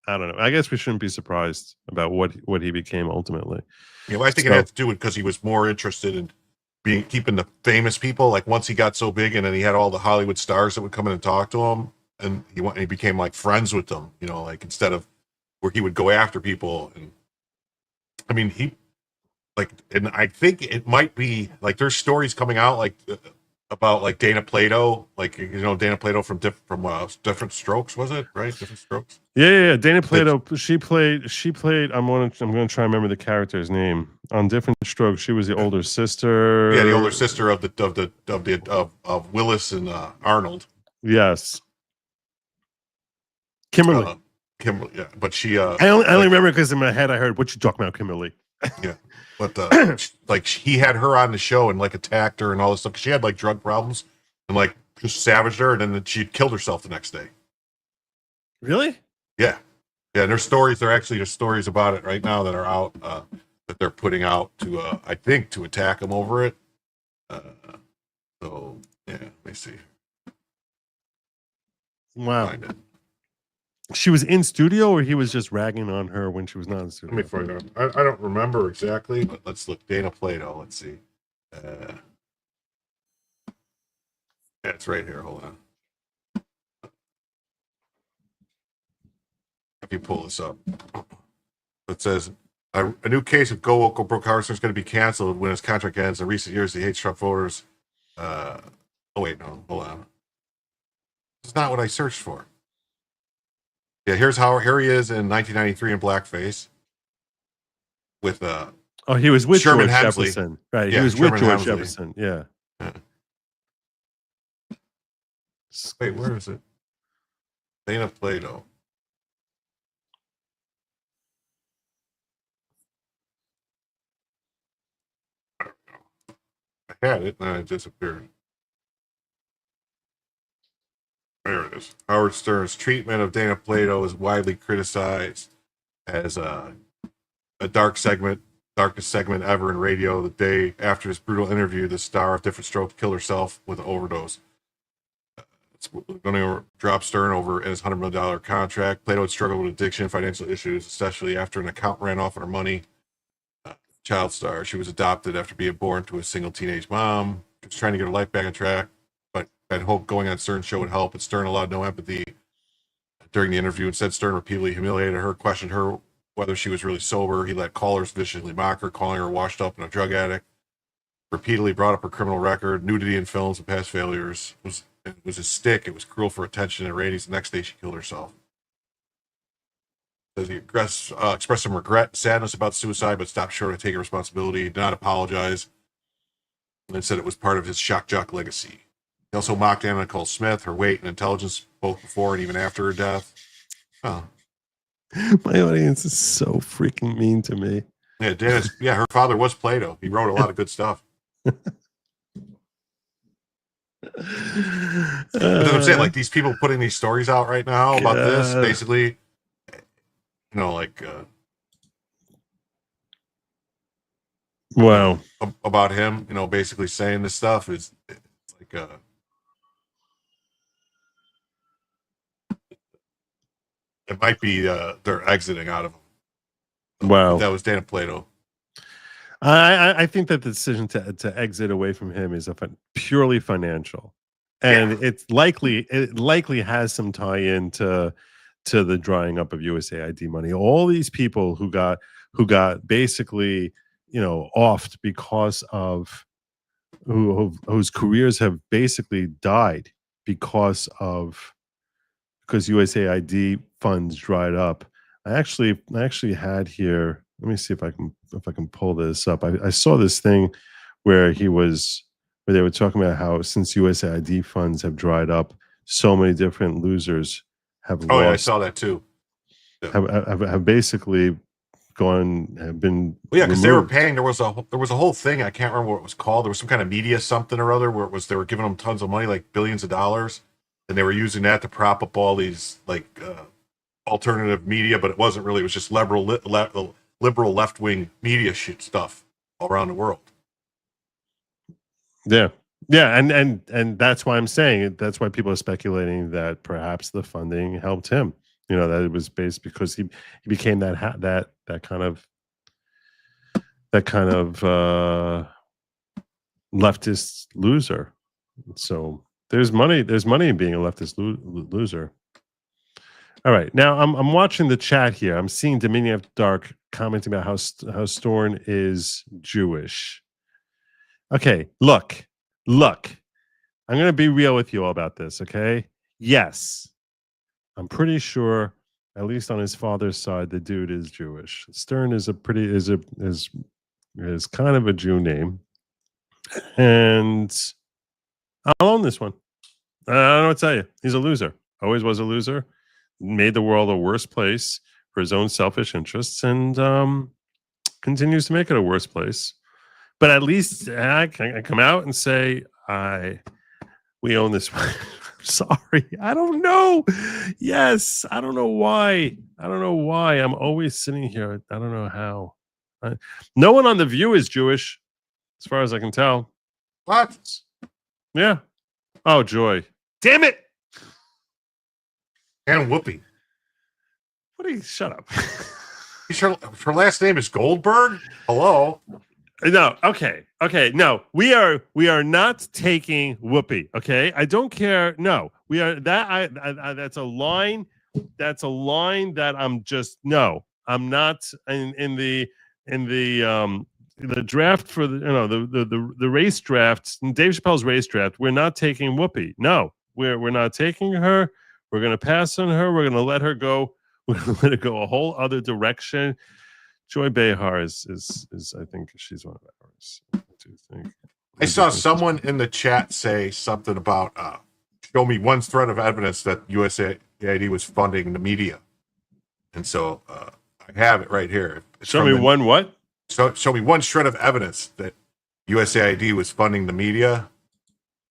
I don't know. I guess we shouldn't be surprised about what he became ultimately. I think it had to do with because he was more interested in keeping the famous people. Like once he got so big, and then he had all the Hollywood stars that would come in and talk to him, and he became like friends with them. Like instead of where he would go after people. And I mean, and I think it might be like there's stories coming out like about like Dana Plato, like Dana Plato from Different Strokes, was it right? Different Strokes. Yeah. Dana Plato. She played. I'm going to try and remember the character's name on Different Strokes. She was the older sister. Yeah, the older sister of Willis and Arnold. Yes. Kimberly. Kimberly. Yeah, but she. I only remember because in my head I heard what you talking about, Kimberly. Yeah. But like he had her on the show and like attacked her and all this stuff. She had like drug problems and like just savaged her, and then she killed herself the next day. Really? Yeah. And there's stories. There's stories about it right now that are out that they're putting out to I think to attack him over it. So yeah, let me see. Wow. She was in studio, or he was just ragging on her when she was not in studio? Let me find out. I don't remember exactly, but let's look. Dana Plato. Let's see. Yeah, it's right here. Hold on. If you pull this up, it says a new case of Go Woke, Go Broke Harrison is going to be canceled when his contract ends. In recent years, he hates Trump voters. Oh wait, no, hold on. It's not what I searched for. Yeah, here he is in 1993 in blackface with he was with Sherman George Hemsley. Jefferson, right? Yeah, He was Sherman with George Hemsley. Jefferson. Yeah. Wait, where is it? Dana Plato. I don't know. I had it and then it disappeared. There it is. Howard Stern's treatment of Dana Plato is widely criticized as a darkest segment ever in radio. The day after his brutal interview, the star of Different Strokes killed herself with an overdose. It's going to drop Stern over his $100 million contract. Plato had struggled with addiction and financial issues, especially after an account ran off on her money. Child star. She was adopted after being born to a single teenage mom. She was trying to get her life back on track, but had hoped going on Stern's show would help, but Stern allowed no empathy during the interview. Instead, Stern repeatedly humiliated her, questioned her whether she was really sober. He let callers viciously mock her, calling her washed up and a drug addict. Repeatedly brought up her criminal record, nudity in films, and past failures. It was a stick. It was cruel for attention and ratings. The next day, she killed herself. Says he expressed some regret and sadness about suicide, but stopped short of taking responsibility. He did not apologize, and said it was part of his shock jock legacy. He also mocked Anna Nicole Smith, her weight and intelligence, both before and even after her death. Oh. My audience is so freaking mean to me. Yeah, her father was Plato. He wrote a lot of good stuff. But that's what I'm saying, like these people putting these stories out right now about this, basically, wow, about him, basically saying this stuff is like it might be they're exiting out of him. Wow, that was Dana Plato. I think that the decision to exit away from him is purely financial, and it likely has some tie-in to the drying up of USAID money. All these people who got basically offed because of whose careers have basically died because USAID funds dried up. I actually had here. Let me see if I can pull this up. I saw this thing where they were talking about how since USAID funds have dried up, so many different losers have lost. Oh yeah, I saw that too. Yeah. Have basically have been. Well, yeah, because they were paying. There was a whole thing. I can't remember what it was called. There was some kind of media something or other where they were giving them tons of money, like billions of dollars, and they were using that to prop up all these like alternative media, but it wasn't really. It was just liberal left wing media shit stuff all around the world. Yeah. Yeah, and that's why I'm saying it. That's why people are speculating that perhaps the funding helped him. That it was based because he became that kind of leftist loser. So there's money in being a leftist loser. All right, now I'm watching the chat here. I'm seeing Dominion After Dark commenting about how Storn is Jewish. Okay, look. I'm going to be real with you all about this, okay? Yes, I'm pretty sure, at least on his father's side, the dude is Jewish. Stern is kind of a Jew name, and I'll own this one. I don't know what to tell you. He's a loser. Always was a loser. Made the world a worse place for his own selfish interests, and continues to make it a worse place. But at least I can come out and say, we own this one. Sorry. I don't know. Yes. I don't know why. I'm always sitting here. I don't know how. No one on The View is Jewish, as far as I can tell. What? Yeah. Oh, joy. Damn it. And Whoopi. What are you? Shut up. Her last name is Goldberg? Hello. No, okay. No, we are not taking Whoopi. Okay, I don't care. No, we are that. That's a line. That's a line that I'm just no. I'm not in the draft for the race draft. Dave Chappelle's race draft. We're not taking Whoopi. No, we're not taking her. We're going to pass on her. We're going to let her go. We're going to let it go a whole other direction. Joy Behar is I think she's one of ours. I saw someone in the chat say something about show me one thread of evidence that USAID was funding the media, and so I have it right here. Show me one what? Show me one shred of evidence that USAID was funding the media.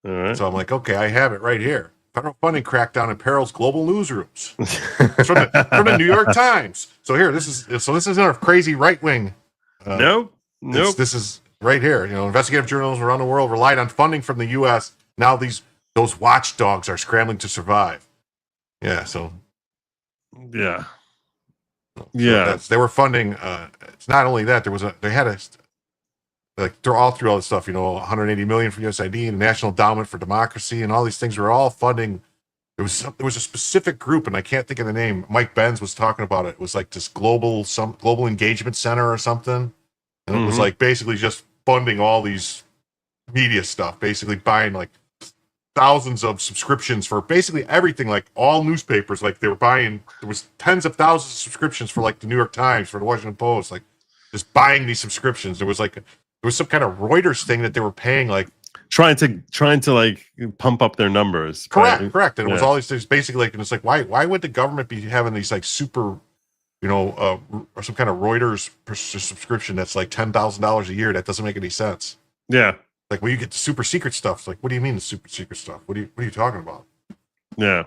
All right. So I'm like, okay, I have it right here. Federal funding crackdown imperils global newsrooms. It's from the New York Times. So here, this is our crazy right wing. Nope. This is right here. Investigative journalism around the world relied on funding from the U.S. Now those watchdogs are scrambling to survive. Yeah. So. Yeah. They were funding. It's not only that. They're all through all this stuff, 180 million for USAID, the National Endowment for Democracy, and all these things were all funding. There was a specific group, and I can't think of the name. Mike Benz was talking about it. It was like this global engagement center or something, and it was like basically just funding all these media stuff, basically buying like thousands of subscriptions for basically everything, like all newspapers. Like they were buying, there was tens of thousands of subscriptions for like the New York Times, for the Washington Post, like just buying these subscriptions. There was some kind of Reuters thing that they were paying, like trying to like pump up their numbers. Correct. And it was all these things basically like, and it's like, why would the government be having these like super, or some kind of Reuters subscription that's like $10,000 a year? That doesn't make any sense. Yeah. Like when you get the super secret stuff, it's like, what do you mean the super secret stuff? What are you talking about? Yeah.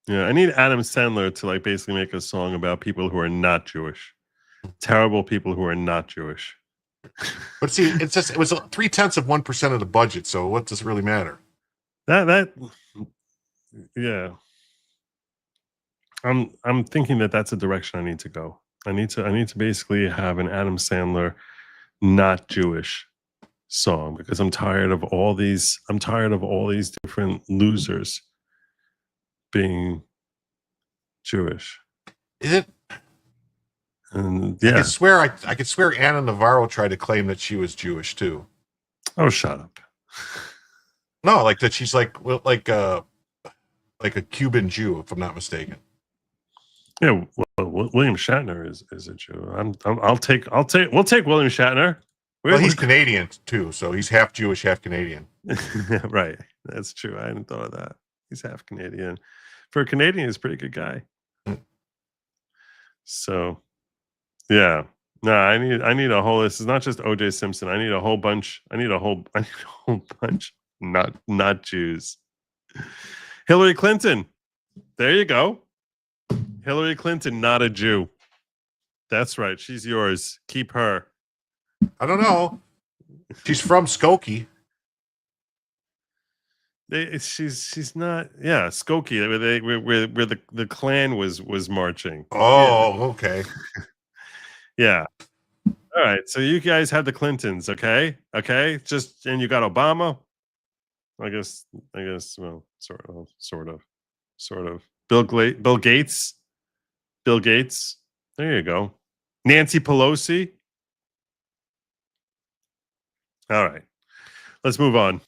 I need Adam Sandler to like basically make a song about people who are not Jewish, terrible people who are not Jewish. But see, it was 0.3% of the budget. So what does it really matter? Yeah. I'm thinking that's a direction I need to go. I need to basically have an Adam Sandler not Jewish song, because I'm tired of all these different losers being Jewish. Is it? And yeah, I could swear Anna Navarro tried to claim that she was Jewish too. Oh, shut up. No, like that she's like a Cuban Jew, if I'm not mistaken. Yeah, well, William Shatner is a Jew. We'll take William Shatner. Well, he's Canadian too, so he's half Jewish, half Canadian. Right. That's true. I hadn't thought of that. He's half Canadian. For a Canadian, he's a pretty good guy. So, yeah. No, I need a whole. This is not just O.J. Simpson. I need a whole bunch. I need a whole bunch. Not Jews. Hillary Clinton. There you go. Hillary Clinton, not a Jew. That's right. She's yours. Keep her. I don't know. She's from Skokie. She's not. Yeah, Skokie. Where the Klan was marching. Oh, yeah. Okay. Yeah. All right. So you guys have the Clintons, okay? Okay. And you got Obama. I guess. Well, sort of. Bill Gates. Bill Gates. There you go. Nancy Pelosi. All right. Let's move on.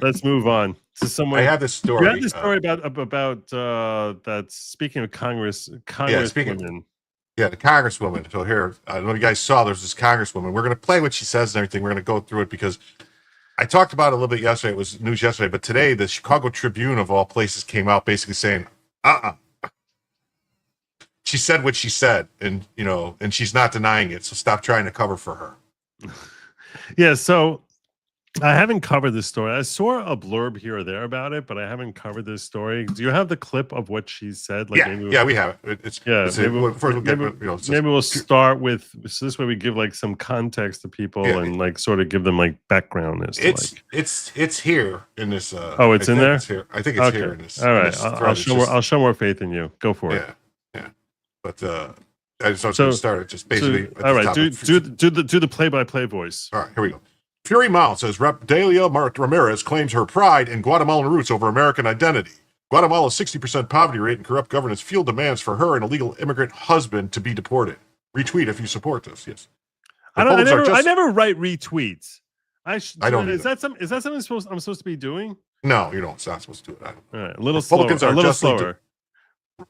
Let's move on to someone. I have this story. You have this story about that. Speaking of Congresswoman. Yeah, the Congresswoman. So here, I don't know if you guys saw. There's this Congresswoman. We're going to play what she says and everything. We're going to go through it because I talked about it a little bit yesterday. It was news yesterday, but today the Chicago Tribune of all places came out basically saying, She said what she said, and and she's not denying it. So stop trying to cover for her. Yeah. So I haven't covered this story. I saw a blurb here or there about it, but I haven't covered this story. Do you have the clip of what she said? Like, yeah, we have it. Maybe we'll start with, so this way we give like some context to people and like sort of give them like background as to it's here in this. It's in there. It's here. I think it's here in this. All right, I'll show more faith in you. Go for it. Yeah. But I just want to start it. Just basically. All right, do the play-by-play voice. All right, here we go. Fury Mount says Rep. Delia Ramirez claims her pride in Guatemalan roots over American identity. Guatemala's 60% poverty rate and corrupt governance fuel demands for her and illegal immigrant husband to be deported. Retweet if you support this. Yes. I never write retweets. I don't. Is that something I'm supposed to be doing? No, you don't. It's not supposed to do it. All right, a little slower.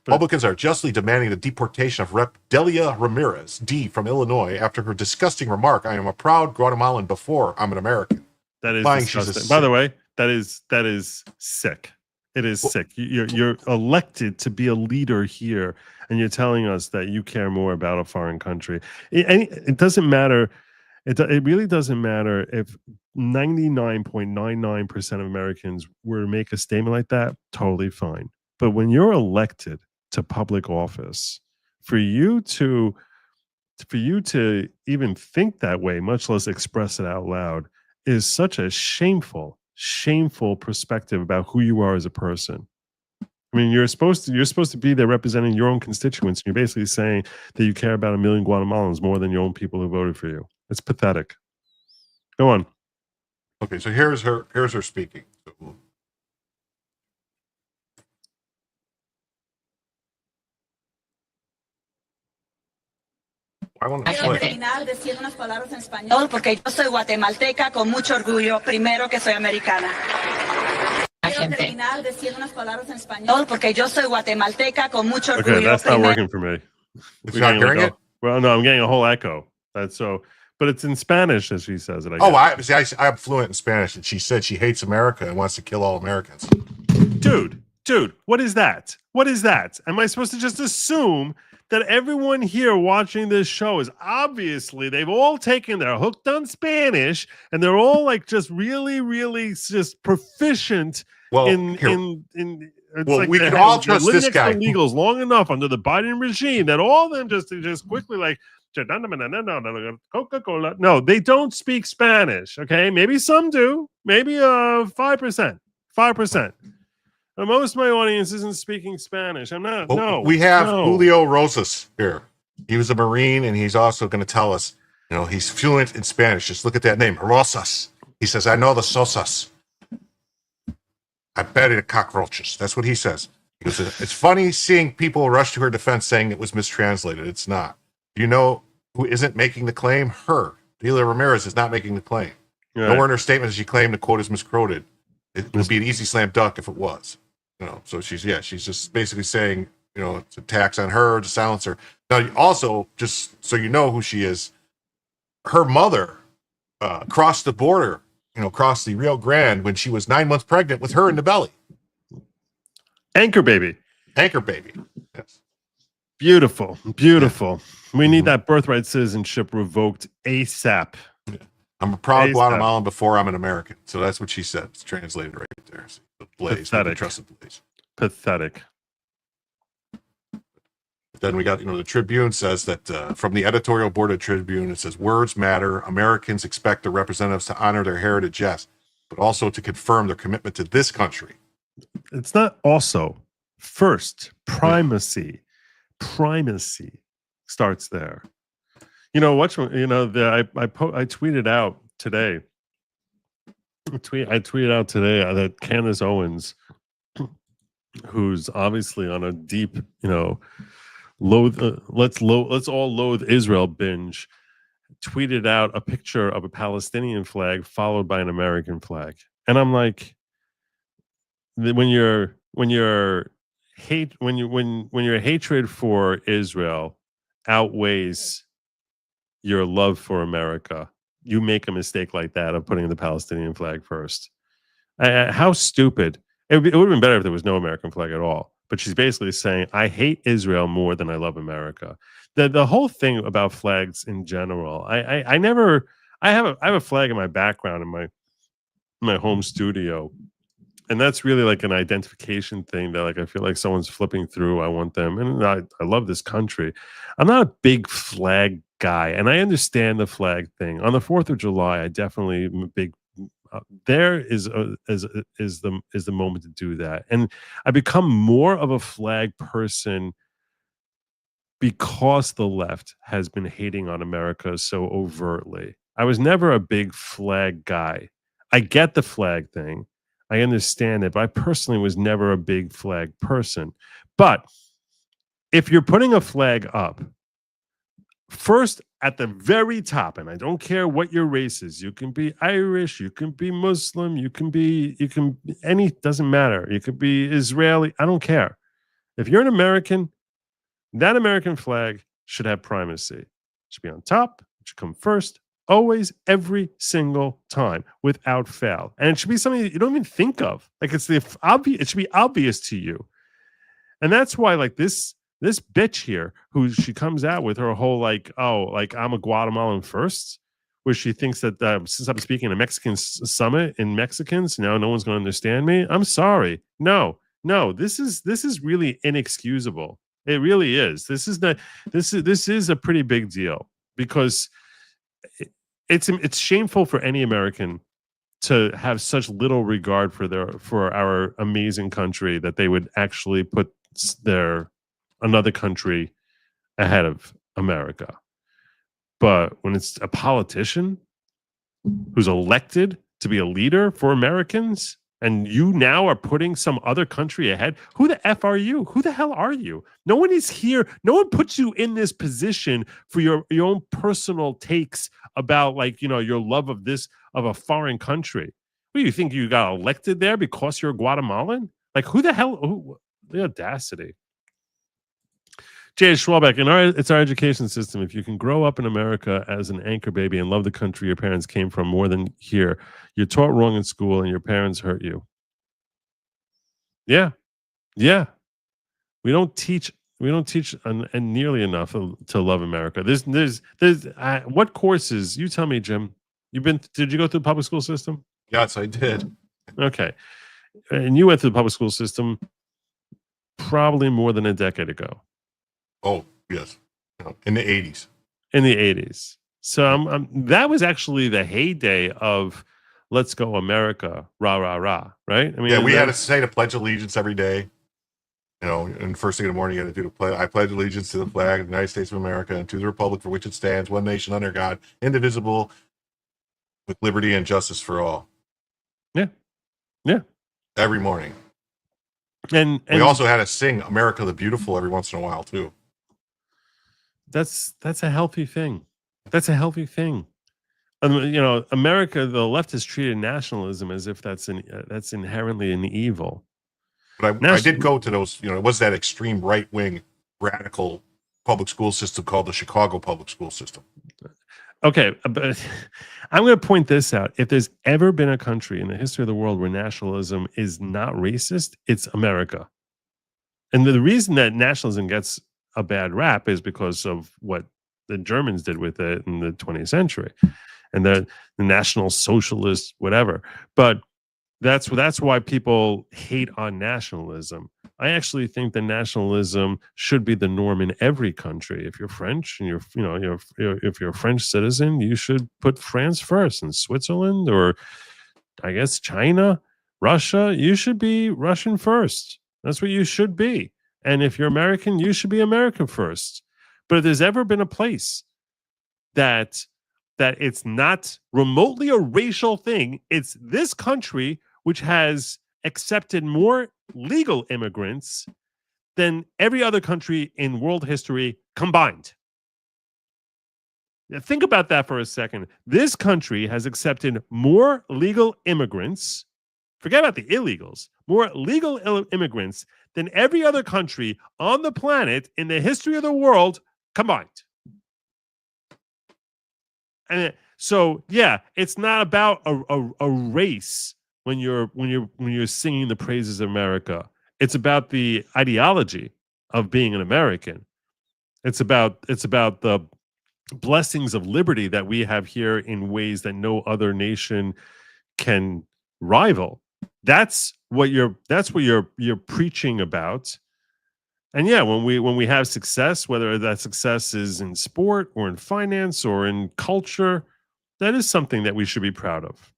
Republicans are justly demanding the deportation of Rep. Delia Ramirez, D, from Illinois, after her disgusting remark, "I am a proud Guatemalan before I'm an American." That is disgusting. By the way, that is sick. It is sick. You're elected to be a leader here, and you're telling us that you care more about a foreign country. It doesn't matter. It really doesn't matter if 99.99% of Americans were to make a statement like that. Totally fine. But when you're elected to public office, for you to even think that way, much less express it out loud, is such a shameful perspective about who you are as a person. I mean, you're supposed to be there representing your own constituents, and you're basically saying that you care about 1 million Guatemalans more than your own people who voted for you. It's pathetic. Go on. Okay, so here's her speaking. Quiero terminar diciendo unas palabras en español porque yo soy guatemalteca con mucho orgullo, primero que soy americana. Quiero terminar diciendo unas palabras en español porque yo soy guatemalteca con mucho orgullo. Okay, that's not working for me. It's not hearing it? Well, no, I'm getting a whole echo. That's so, but it's in Spanish as she says it. I'm fluent in Spanish, and she said she hates America and wants to kill all Americans. Dude, what is that? What is that? Am I supposed to just assume that everyone here watching this show is obviously they've all taken their hooked on Spanish and they're all like just really, really just proficient in well, we can all trust this guy. Illegals long enough under the Biden regime that all of them just quickly like Coca-Cola. No, they don't speak Spanish. Okay, maybe some do. Maybe 5%. But most of my audience isn't speaking Spanish. I'm not. Well, no. We have Julio Rosas here. He was a Marine, and he's also going to tell us, he's fluent in Spanish. Just look at that name, Rosas. He says, I know the Sosas. I bury the cockroaches. That's what he says. He goes, it's funny seeing people rush to her defense saying it was mistranslated. It's not. Do you know who isn't making the claim? Her. Delia Ramirez is not making the claim. Right. Nowhere in her statement does she claim the quote is misquoted. It would be an easy slam dunk if it was. So she's just basically saying it's a tax on her to silence her. Now, also, just so you know who she is, her mother crossed the border, crossed the Rio Grande when she was 9 months pregnant with her in the belly. Anchor baby. Yes. Beautiful. We need that birthright citizenship revoked ASAP. Yeah. I'm a proud Guatemalan before I'm an American. So that's what she said. It's translated right there. So the Blaze. Pathetic. Trusted Blaze. Pathetic. Then we got, the Tribune says that from the editorial board of Tribune, it says words matter. Americans expect their representatives to honor their heritage, yes, but also to confirm their commitment to this country. It's not also. First, primacy starts there. I tweeted out today. I tweeted out today that Candace Owens, who's obviously on a deep, let's all loathe Israel binge, tweeted out a picture of a Palestinian flag followed by an American flag, and I'm like, when your hatred for Israel outweighs your love for America, you make a mistake like that of putting the Palestinian flag first. How stupid. It would have been better if there was no American flag at all. But she's basically saying, I hate Israel more than I love America. The whole thing about flags in general, I have a flag in my background in my home studio. And that's really like an identification thing that, like, I feel like someone's flipping through. I want them. And I love this country. I'm not a big flag guy. And I understand the flag thing. On the 4th of July, I definitely am a big there is the moment to do that. And I become more of a flag person because the left has been hating on America so overtly. I was never a big flag guy. I get the flag thing. I understand it, but I personally was never a big flag person. But if you're putting a flag up, first at the very top, and I don't care what your race is, you can be Irish, you can be Muslim, doesn't matter. You could be Israeli, I don't care. If you're an American, that American flag should have primacy. It should be on top, it should come first, always, every single time, without fail. And it should be something that you don't even think of. Like, it should be obvious to you. And that's why, like, this bitch here, who she comes out with her whole I'm a Guatemalan first, where she thinks that since I'm speaking at a Mexican summit in Mexicans, now no one's going to understand me. I'm sorry. No, this is really inexcusable. It really is. This is a pretty big deal, because it's shameful for any American to have such little regard for our amazing country that they would actually put another country ahead of America. But when it's a politician who's elected to be a leader for Americans, and you now are putting some other country ahead, who the F are you? Who the hell are you? No one is here. No one puts you in this position for your own personal takes about, your love of a foreign country. What, do you think you got elected there because you're Guatemalan? Like, who the hell? The audacity. Jay Schwalbeck, it's our education system. If you can grow up in America as an anchor baby and love the country your parents came from more than here, you're taught wrong in school and your parents hurt you. Yeah. We don't teach nearly enough to love America. There's what courses? You tell me, Jim. Did you go through the public school system? Yes, I did. Okay. And you went through the public school system probably more than a decade ago. Oh, yes. In the 80s. In the 80s. So that was actually the heyday of let's go America, rah, rah, rah, right? I mean, we had to say the Pledge of Allegiance every day. And first thing in the morning, you had to do the pledge. I pledge allegiance to the flag of the United States of America and to the republic for which it stands, one nation under God, indivisible, with liberty and justice for all. Yeah. Every morning. And we also had to sing America the Beautiful every once in a while, too. That's a healthy thing. America, the left has treated nationalism as if that's inherently an evil. But I did go to those, it was that extreme right-wing radical public school system called the Chicago public school system. Okay, but I'm going to point this out. If there's ever been a country in the history of the world where nationalism is not racist, it's America. And the reason that nationalism gets a bad rap is because of what the Germans did with it in the 20th century and the National Socialist, whatever. But that's why people hate on nationalism. I actually think that nationalism should be the norm in every country. If you're French and if you're a French citizen, you should put France first. And Switzerland, or I guess China, Russia, you should be Russian first. That's what you should be. And if you're American, you should be American first. But if there's ever been a place that it's not remotely a racial thing, it's this country which has accepted more legal immigrants than every other country in world history combined. Now, think about that for a second. This country has accepted more legal immigrants, forget about the illegals, more legal immigrants than every other country on the planet in the history of the world combined. And so, yeah, it's not about a race when you're singing the praises of America. It's about the ideology of being an American. It's about the blessings of liberty that we have here in ways that no other nation can rival. That's what you're preaching about. And yeah, when we have success, whether that success is in sport or in finance or in culture, that is something that we should be proud of.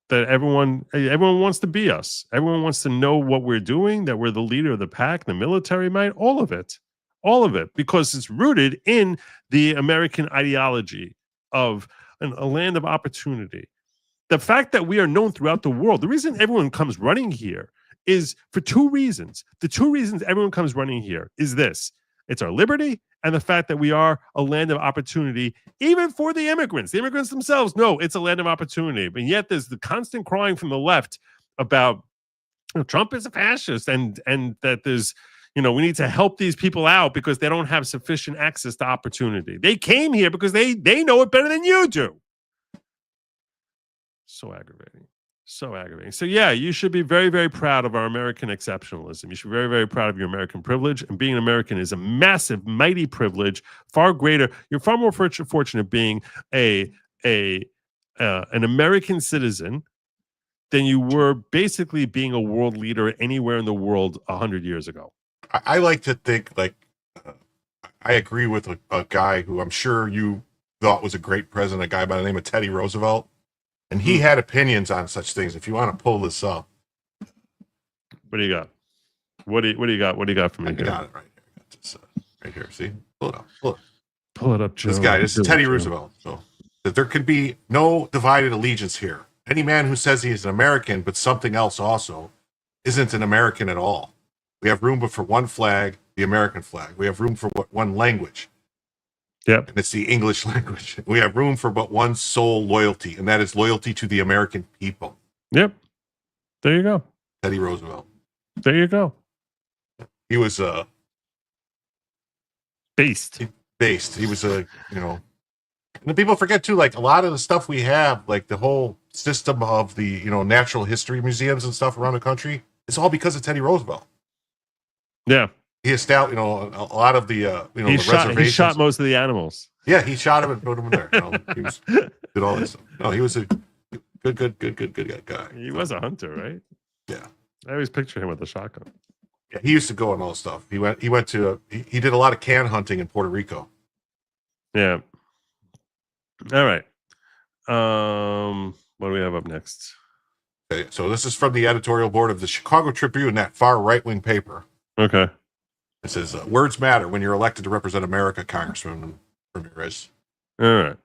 That everyone wants to be us. Everyone wants to know what we're doing, that we're the leader of the pack, the military might, all of it, because it's rooted in the American ideology of a land of opportunity. The fact that we are known throughout the world, the reason everyone comes running here is for two reasons. The two reasons everyone comes running here is this. It's our liberty and the fact that we are a land of opportunity, even for the immigrants. The immigrants themselves know it's a land of opportunity. But yet there's the constant crying from the left about Trump is a fascist and that there's, we need to help these people out because they don't have sufficient access to opportunity. They came here because they know it better than you do. So aggravating. So aggravating. So yeah, you should be very, very proud of our American exceptionalism. You should be very, very proud of your American privilege. And being an American is a massive, mighty privilege, far greater. You're far more fortunate being an American citizen than you were basically being a world leader anywhere in the world 100 years ago. I like to think I agree with a guy who I'm sure you thought was a great president, a guy by the name of Teddy Roosevelt. And he had opinions on such things. If you want to pull this up. What do you got? What do you got? What do you got for me? I got it right here. I got this, right here. See? Pull it up. Pull it up, Joe. This is Teddy Roosevelt. So that there can be no divided allegiance here. Any man who says he is an American, but something else also, isn't an American at all. We have room but for one flag, the American flag. We have room for one language. Yep. And it's the English language. We have room for but one sole loyalty, and that is loyalty to the American people. Yep. There you go. Teddy Roosevelt. There you go. He was based. He was and the people forget too, like a lot of the stuff we have, like the whole system of the, natural history museums and stuff around the country, it's all because of Teddy Roosevelt. Yeah. He established, a lot of the, the reservations. He shot most of the animals. Yeah, he shot him and put him in there. He did all this stuff. No, he was a good guy. He was a hunter, right? Yeah. I always picture him with a shotgun. Yeah, he used to go on all this stuff. He went to, he did a lot of can hunting in Puerto Rico. Yeah. All right. What do we have up next? Okay, so this is from the editorial board of the Chicago Tribune, that far right-wing paper. Okay. It says, words matter when you're elected to represent America, Congressman Ramirez. All right.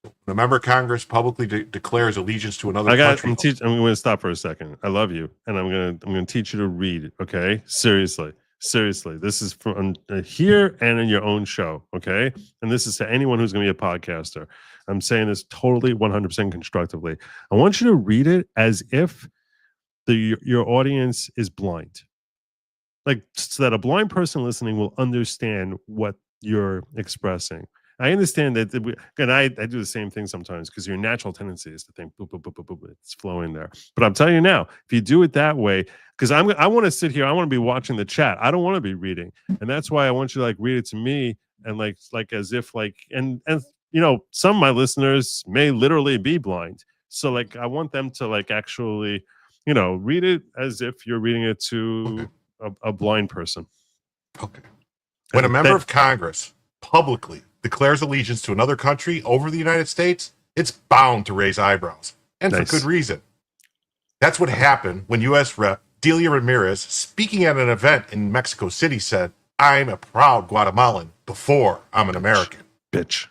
When a member of Congress publicly declares allegiance to another country. I'm going to stop for a second. I love you, and I'm going to teach you to read. Okay, seriously. This is from here and in your own show. Okay, and this is to anyone who's going to be a podcaster. I'm saying this totally 100% constructively. I want you to read it as if your audience is blind. like so that a blind person listening will understand what you're expressing. I understand that, and I do the same thing sometimes because your natural tendency is to think, boop, boop, boop, boop, boop, it's flowing there. But I'm telling you now, if you do it that way, because I want to sit here, I want to be watching the chat. I don't want to be reading, and that's why I want you to like read it to me and like as if like and you know, some of my listeners may literally be blind, so like I want them to like actually, you know, read it as if you're reading it to a blind person. Okay. When a member of Congress publicly declares allegiance to another country over the United States, it's bound to raise eyebrows, and for good reason. That's what happened when U.S. Rep. Delia Ramirez, speaking at an event in Mexico City, said, "I'm a proud Guatemalan before I'm an American." Bitch.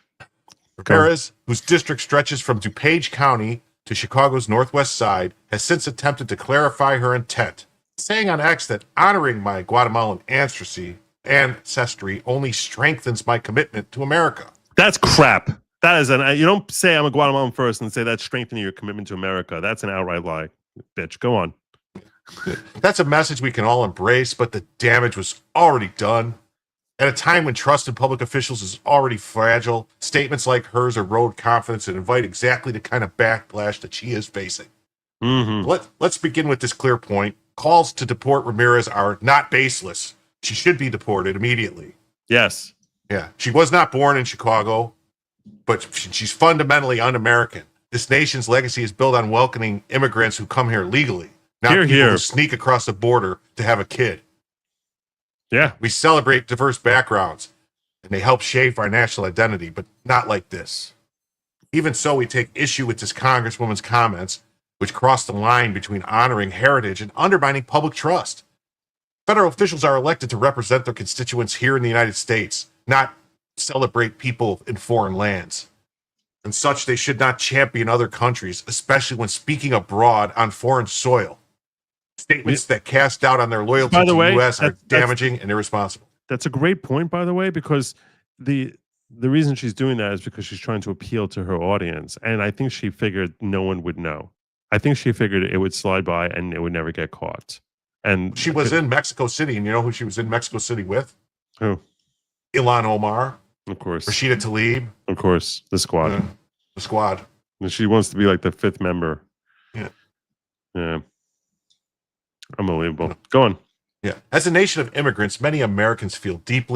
Ramirez, whose district stretches from DuPage County to Chicago's northwest side, has since attempted to clarify her intent, saying on X that honoring my Guatemalan ancestry only strengthens my commitment to America. That's crap. That is you don't say I'm a Guatemalan first and say that's strengthening your commitment to America. That's an outright lie, bitch. Go on. That's a message we can all embrace, but the damage was already done. At a time when trust in public officials is already fragile, statements like hers erode confidence and invite exactly the kind of backlash that she is facing. Let's begin with this clear point. Calls to deport Ramirez are not baseless. She should be deported immediately. Yes. Yeah. She was not born in Chicago, but she's fundamentally un-American. This nation's legacy is built on welcoming immigrants who come here legally, not people who sneak across the border to have a kid. Yeah. We celebrate diverse backgrounds, and they help shape our national identity, but not like this. Even so, we take issue with this congresswoman's comments, which cross the line between honoring heritage and undermining public trust. Federal officials are elected to represent their constituents here in the United States, not celebrate people in foreign lands. And such, they should not champion other countries, especially when speaking abroad on foreign soil. Statements that cast doubt on their loyalty to the U.S. are damaging and irresponsible. That's a great point, by the way, because the reason she's doing that is because she's trying to appeal to her audience. And I think she figured no one would know. I think she figured it would slide by and it would never get caught. And she was in Mexico City, and you know who she was in Mexico City with? Who? Ilhan Omar. Of course. Rashida Tlaib. Of course. The squad. The squad. And she wants to be like the fifth member. Yeah. Yeah. Unbelievable. Go on. Yeah. As a nation of immigrants, many Americans feel deep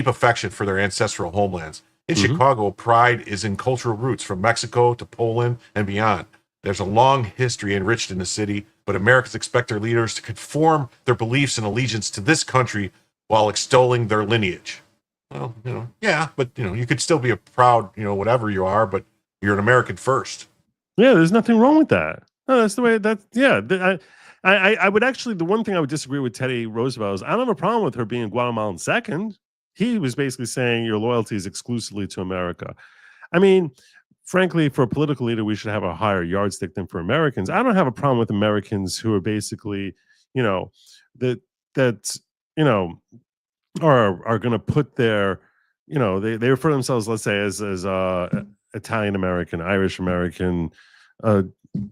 affection for their ancestral homelands. In Chicago, pride is in cultural roots from Mexico to Poland and beyond. There's a long history enriched in the city, but Americans expect their leaders to conform their beliefs and allegiance to this country while extolling their lineage. Well, you know, yeah, but you know, you could still be a proud, you know, whatever you are, but you're an American first. Yeah, there's nothing wrong with that. No, that's the way I would actually, the one thing I would disagree with Teddy Roosevelt is I don't have a problem with her being Guatemalan second. He was basically saying your loyalty is exclusively to America. I mean, frankly, for a political leader, we should have a higher yardstick than for Americans. I don't have a problem with Americans who are basically, you know, that you know, are going to put their, you know, they refer to themselves, let's say, as Italian American, Irish American,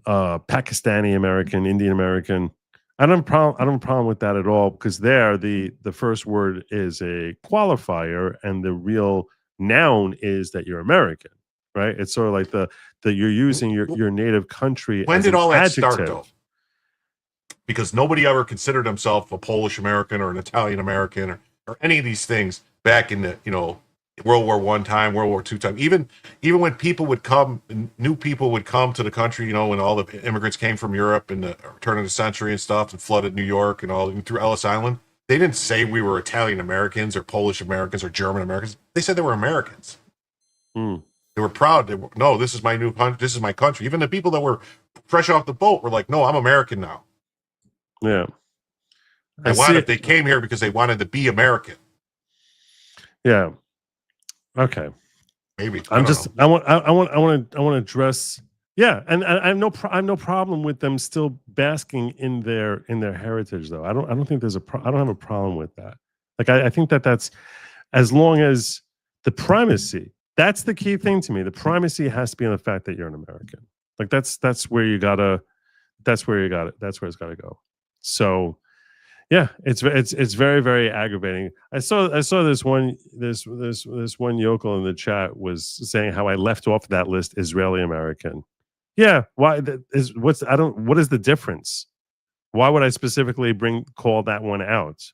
Pakistani American, Indian American. I don't have a problem with that at all, because there the first word is a qualifier and the real noun is that you're American, right? It's sort of like the you're using your native country. When as did all that adjective. start, though? Because nobody ever considered himself a Polish American or an Italian American or any of these things back in the, you know, World War I time, World War II time. Even when people would come, new people would come to the country, you know, when all the immigrants came from Europe in the turn of the century and stuff and flooded New York and all through Ellis Island, they didn't say we were Italian Americans or Polish Americans or German Americans. They said they were Americans. They were proud. No, this is my new country. This is my country. Even the people that were fresh off the boat were like, no, I'm American now. Yeah. They came here because they wanted to be American. Yeah. Okay. Maybe. I want to address. Yeah, and I have no problem with them still basking in their heritage, though. I don't think there's I don't have a problem with that. Like I think that's, as long as the primacy, that's the key thing to me. The primacy has to be on the fact that you're an American. Like that's where it's gotta go. So, Yeah, it's very, very aggravating. I saw this one yokel in the chat was saying how I left off that list Israeli American. Yeah, why what is the difference? Why would I specifically call that one out?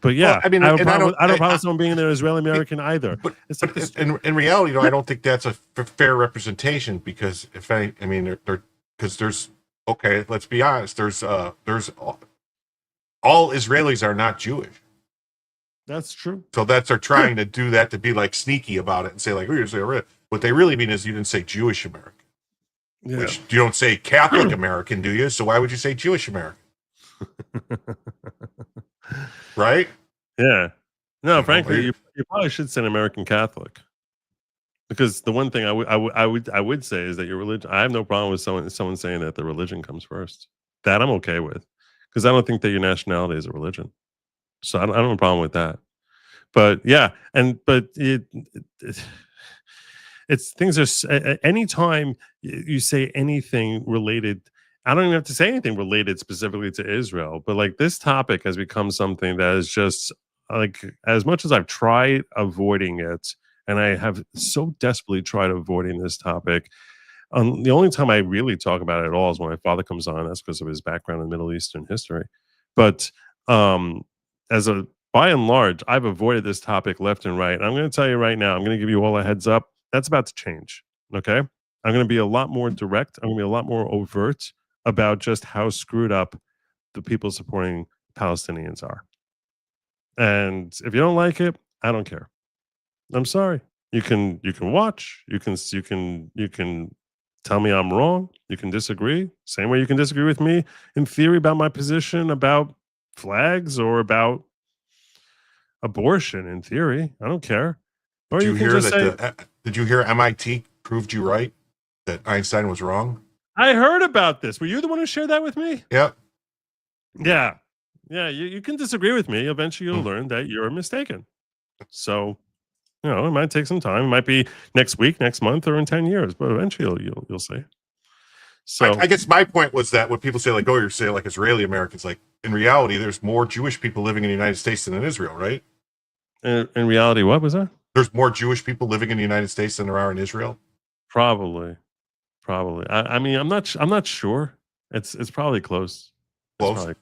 But yeah, Well, I mean, I don't and I don't- problem with someone being an Israeli American either. But, It's but like this, in reality, I don't think that's a fair representation because I mean, because there's okay, let's be honest. There's all Israelis are not Jewish, that's true. so they're trying to do that to be like sneaky about it and say like, oh, you're Israeli. What they really mean is you didn't say Jewish American, Yeah. which you don't say Catholic American, do you? So why would you say Jewish American? Right? Yeah. No, know, frankly, like- you probably should say an American Catholic. Because the one thing I would say is that your religion. I have no problem with someone saying that the religion comes first. That I'm okay with, because I don't think that your nationality is a religion. So I don't have a problem with that. But yeah, it's things are anytime you say anything related. I don't even have to say anything related specifically to Israel, but like this topic has become something that is just like, as much as I've tried avoiding it, and I have so desperately tried avoiding this topic. The only time I really talk about it at all is when my father comes on. That's because of his background in Middle Eastern history. But by and large, I've avoided this topic left and right. And I'm going to tell you right now, I'm going to give you all a heads up. That's about to change. Okay. I'm going to be a lot more direct. I'm going to be a lot more overt about just how screwed up the people supporting Palestinians are. And if you don't like it, I don't care. I'm sorry. You can watch. You can tell me I'm wrong. You can disagree. Same way you can disagree with me in theory about my position about flags or about abortion in theory. I don't care. Or Did you you can hear just say, that? Did you hear MIT proved you right that Einstein was wrong? I heard about this. Were you the one who shared that with me? Yep. Yeah. Yeah. You can disagree with me. Eventually you'll learn that you're mistaken. So, it might take some time. It might be next week, next month, or in 10 years, but eventually you'll see. So I guess my point was that when people say like, oh, you're saying like Israeli Americans, like in reality, there's more Jewish people living in the United States than in Israel, right? in reality, what was that? There's more Jewish people living in the United States than there are in Israel. Probably. I mean, I'm not sure. It's probably close. Close.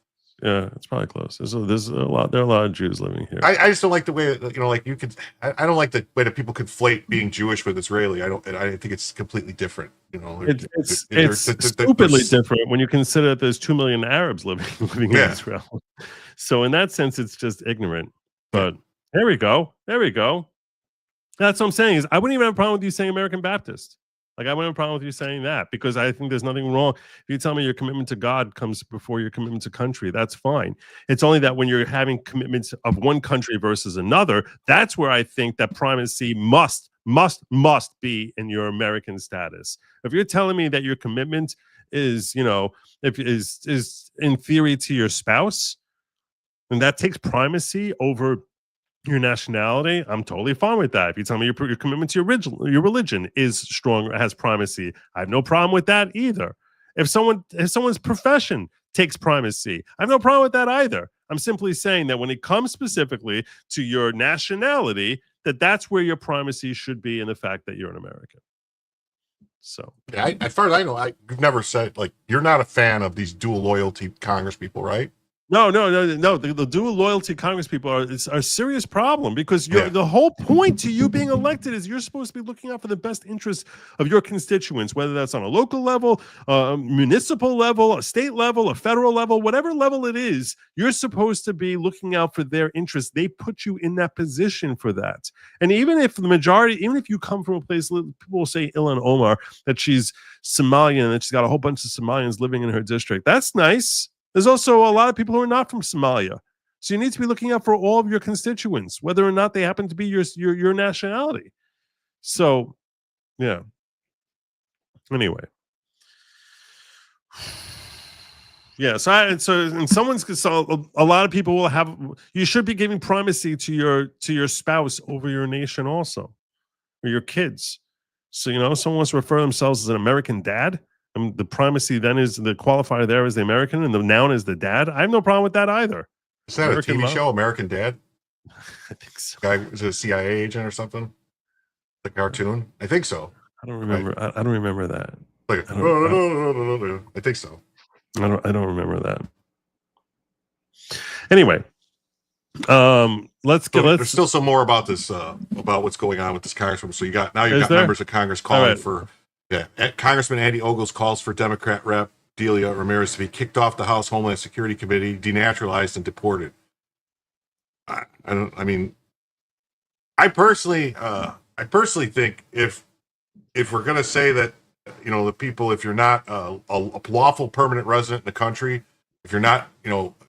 It's probably close. There's a lot. There are a lot of Jews living here. I just don't like the way that, like you could. I don't like the way that people conflate being Jewish with Israeli. I think it's completely different. It's stupidly different when you consider that there's 2 million Arabs living in Israel. So in that sense, it's just ignorant. But there we go. That's what I'm saying. Is I wouldn't even have a problem with you saying American Baptist. Like, I wouldn't have a problem with you saying that, because I think there's nothing wrong. If you tell me your commitment to God comes before your commitment to country, that's fine. It's only that when you're having commitments of one country versus another, that's where I think that primacy must be in your American status. If you're telling me that your commitment is, is in theory to your spouse, and that takes primacy over your nationality, I'm totally fine with that. If you tell me your commitment to your religion is strong, has primacy, I have no problem with that either. If someone's profession takes primacy, I have no problem with that either. I'm simply saying that when it comes specifically to your nationality, that's where your primacy should be in the fact that you're an American. So, as far as I know, you've never said like you're not a fan of these dual loyalty Congress people, right? No. The dual loyalty Congress people are a serious problem, because the whole point to you being elected is you're supposed to be looking out for the best interests of your constituents, whether that's on a local level, a municipal level, a state level, a federal level, whatever level it is. You're supposed to be looking out for their interests. They put you in that position for that. And even if you come from a place, people will say Ilhan Omar, that she's Somalian and that she's got a whole bunch of Somalians living in her district. That's nice. There's also a lot of people who are not from Somalia. So you need to be looking out for all of your constituents, whether or not they happen to be your nationality. So, yeah. Anyway. Yeah, so a lot of people will have, you should be giving primacy to your spouse over your nation also, or your kids. So, someone wants to refer themselves as an American dad. The primacy then is the qualifier there is the American, and the noun is the dad. I have no problem with that either. Is that American a TV Mom? show, American Dad? I think so. Guy was a CIA agent or something. The cartoon, I think so. I don't remember. I don't remember that. Like, I think so. I don't remember that. Anyway, let's get. There's still some more about this, about what's going on with this congresswoman. So you got members of Congress calling for, Congressman Andy Ogles calls for Democrat Rep Delia Ramirez to be kicked off the House Homeland Security Committee, denaturalized, and deported. I personally think if we're going to say that, the people, if you're not a lawful permanent resident in the country, if you're not,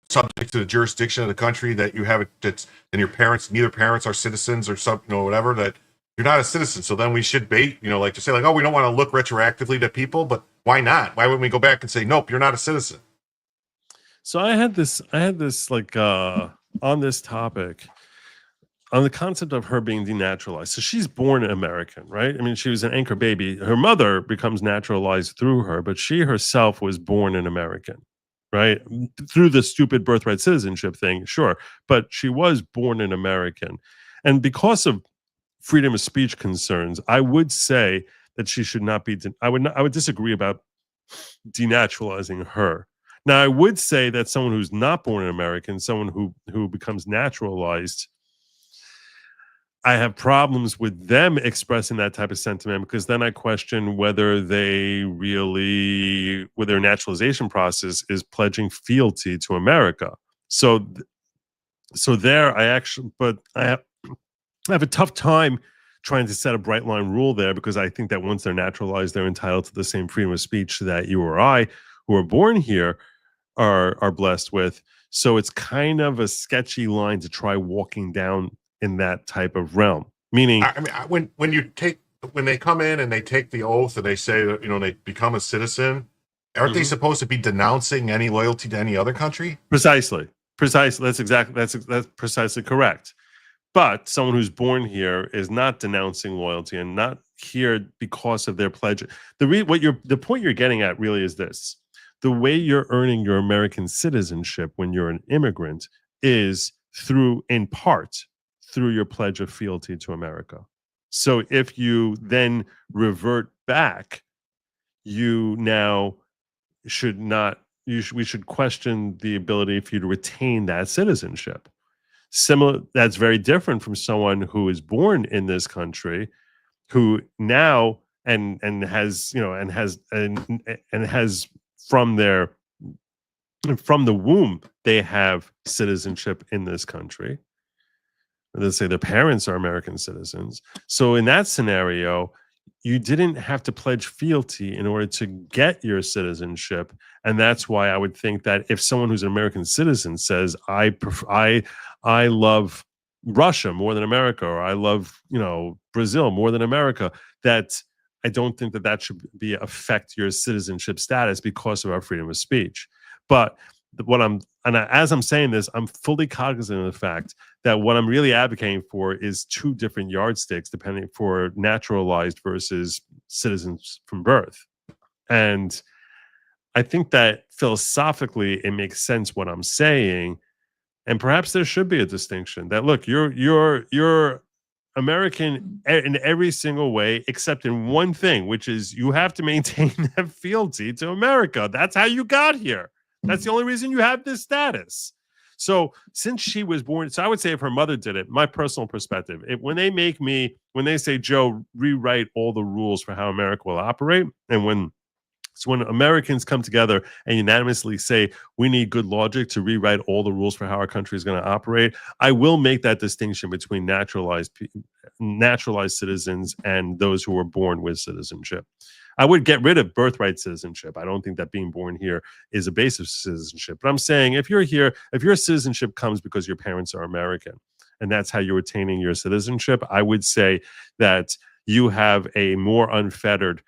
subject to the jurisdiction of the country that you have, and neither parents are citizens or whatever, that you're not a citizen. So then we should to say like, oh, we don't want to look retroactively to people, but why not? Why wouldn't we go back and say, nope, you're not a citizen? So I had this like on this topic, on the concept of her being denaturalized. So she's born American, right? I mean, she was an anchor baby. Her mother becomes naturalized through her, but she herself was born an American, right? Through the stupid birthright citizenship thing, sure. But she was born an American. And because of freedom of speech concerns, I would say that she should not be, I would disagree about denaturalizing her. Now, I would say that someone who's not born an American, someone who becomes naturalized, I have problems with them expressing that type of sentiment, because then I question whether they really, with their naturalization process, is pledging fealty to America. So there, I have a tough time trying to set a bright line rule there, because I think that once they're naturalized, they're entitled to the same freedom of speech that you or I, who are born here, are blessed with. So it's kind of a sketchy line to try walking down in that type of realm. Meaning, when they come in and they take the oath and they say that they become a citizen, aren't they supposed to be denouncing any loyalty to any other country? Precisely. That's precisely correct. But someone who's born here is not denouncing loyalty and not here because of their pledge. The point you're getting at really is this: the way you're earning your American citizenship when you're an immigrant is in part through your pledge of fealty to America. So if you then revert back, we should question the ability for you to retain that citizenship. That's very different from someone who is born in this country, who now and has from the womb, they have citizenship in this country. Let's say their parents are American citizens. So in that scenario, you didn't have to pledge fealty in order to get your citizenship. And that's why I would think that if someone who's an American citizen says, I love Russia more than America, or I love, Brazil more than America, that I don't think that should affect your citizenship status because of our freedom of speech. But as I'm saying this, I'm fully cognizant of the fact that what I'm really advocating for is two different yardsticks, depending for naturalized versus citizens from birth. And I think that philosophically it makes sense what I'm saying, and perhaps there should be a distinction that, look, you're American in every single way except in one thing, which is you have to maintain that fealty to America. That's how you got here. That's the only reason you have this status. So since she was born, so I would say if her mother did it, my personal perspective, when they say, Joe, rewrite all the rules for how America will operate, and when Americans come together and unanimously say we need good logic to rewrite all the rules for how our country is going to operate, I will make that distinction between naturalized citizens and those who were born with citizenship. I would get rid of birthright citizenship. I don't think that being born here is a base of citizenship. But I'm saying if you're here, if your citizenship comes because your parents are American, and that's how you're attaining your citizenship, I would say that you have a more unfettered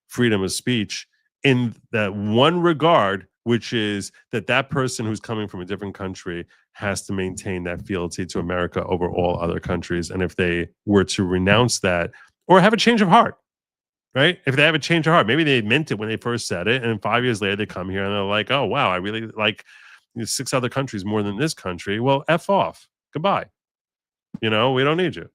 freedom of speech in that one regard, which is that person who's coming from a different country has to maintain that fealty to America over all other countries. And if they were to renounce that or have a change of heart, right? If they have a change of heart, maybe they meant it when they first said it, and 5 years later they come here and they're like, oh, wow, I really like 6 other countries more than this country. Well, F off. Goodbye. We don't need you.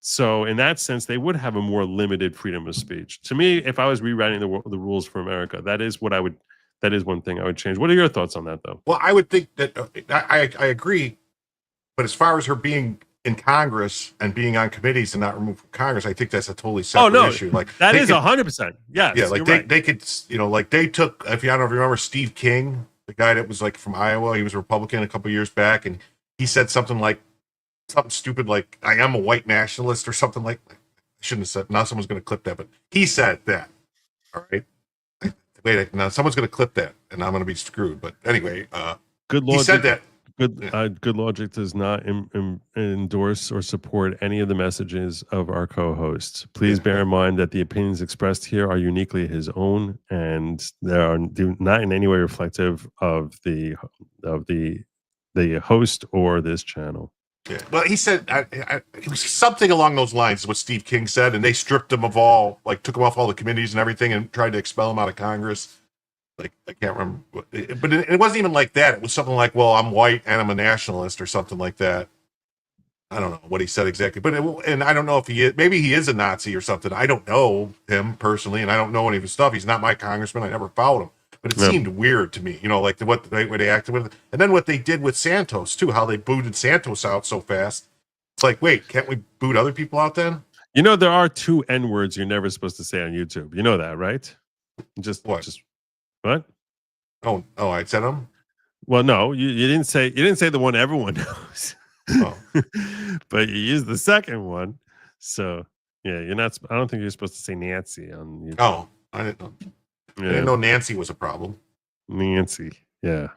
So in that sense, they would have a more limited freedom of speech. To me, if I was rewriting the rules for America, that is one thing I would change. What are your thoughts on that, though? Well, I would think that I agree. But as far as her being in Congress and being on committees and not removed from Congress, I think that's a totally separate issue. Like that is 100%. Yes. Yeah. Like they could, like they took, if you don't remember Steve King, the guy that was like from Iowa, he was a Republican a couple years back. And he said something stupid, like I am a white nationalist or something like I shouldn't have said, now someone's going to clip that, but he said that. All right. Wait, now someone's going to clip that and I'm going to be screwed. But anyway, good Lord. He said that. Good Logic does not endorse or support any of the messages of our co-hosts. Please bear in mind that the opinions expressed here are uniquely his own, and they are not in any way reflective of the host or this channel. Yeah. Well, he said it was something along those lines. Is what Steve King said, and they stripped him of all, took him off all the committees and everything, and tried to expel him out of Congress. I can't remember, but it wasn't even like that. It was something like, well, I'm white and I'm a nationalist or something like that. I don't know what he said exactly, but and I don't know if maybe he is a Nazi or something. I don't know him personally, and I don't know any of his stuff. He's not my congressman. I never followed him, but it seemed weird to me, like the way they acted with it. And then what they did with Santos too, how they booted Santos out so fast. It's like, wait, can't we boot other people out then? There are 2 N-words you're never supposed to say on YouTube. You know that, right? What? Oh, I said them? Well, no, you didn't say the one everyone knows. Oh. But you used the second one. So yeah, you're not. I don't think you're supposed to say Nancy on YouTube. Oh, I didn't know. Yeah. I didn't know Nancy was a problem. Nancy, yeah.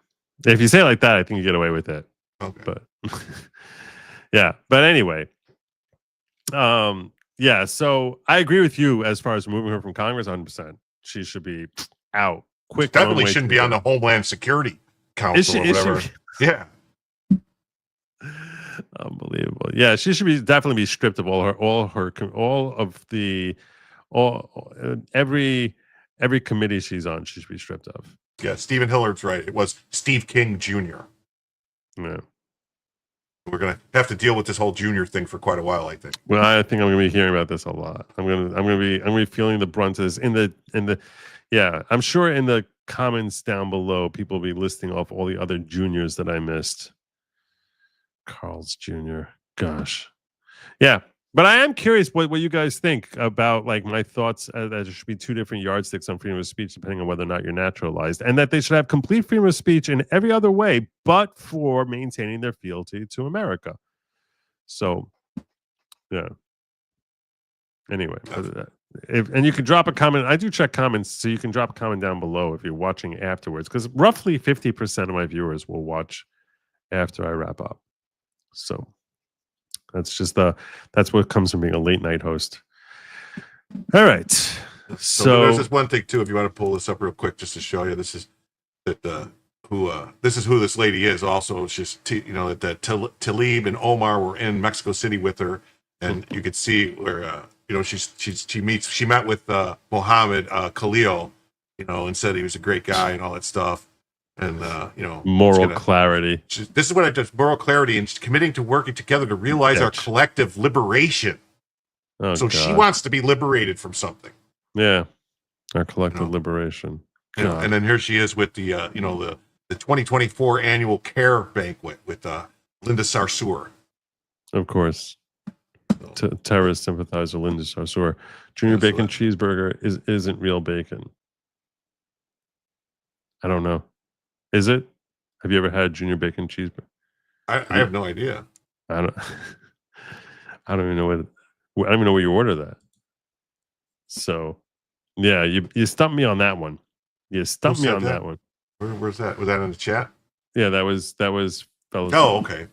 If you say it like that, I think you get away with it. Okay. But yeah. But anyway, yeah. So I agree with you as far as removing her from Congress. 100%. She should be out. Quick, definitely shouldn't be on the Homeland Security Council or whatever. Yeah, unbelievable. Yeah, she should definitely be stripped of every committee she's on. She should be stripped of. Yeah, Stephen Hillard's right. It was Steve King Jr. Yeah, we're gonna have to deal with this whole junior thing for quite a while, I think. Well, I think I'm gonna be hearing about this a lot. I'm gonna be feeling the brunt of this in the. Yeah, I'm sure in the comments down below, people will be listing off all the other juniors that I missed. Carl's Jr. Gosh. Yeah, but I am curious what you guys think about my thoughts that there should be 2 different yardsticks on freedom of speech, depending on whether or not you're naturalized, and that they should have complete freedom of speech in every other way, but for maintaining their fealty to America. So, yeah. Anyway, and you can drop a comment. I do check comments, so you can drop a comment down below if you're watching afterwards, because roughly 50% of my viewers will watch after I wrap up. So that's what comes from being a late night host. All right. So there's this one thing too. If you want to pull this up real quick, just to show you, this is who this lady is. Also, it's just that Talib and Omar were in Mexico City with her, and you could see where. She met with Mohammed Khalil, and said he was a great guy and all that stuff. And, moral clarity. This is what I just moral clarity and committing to working together to realize our collective liberation. Oh, so God. she wants to be liberated from something. Yeah. Our collective liberation. Yeah. And then here she is with the 2024 annual care banquet with Linda Sarsour. Of course. Terrorist sympathizer Linda Sarsour. Junior bacon cheeseburger isn't real bacon. I don't know. Is it? Have you ever had junior bacon cheeseburger? I have no idea. I don't even know I don't even know where you order that. So, yeah, you stumped me on that one. You stumped me on that one. Where's that? Was that in the chat? Yeah, that was fellas. Oh, okay.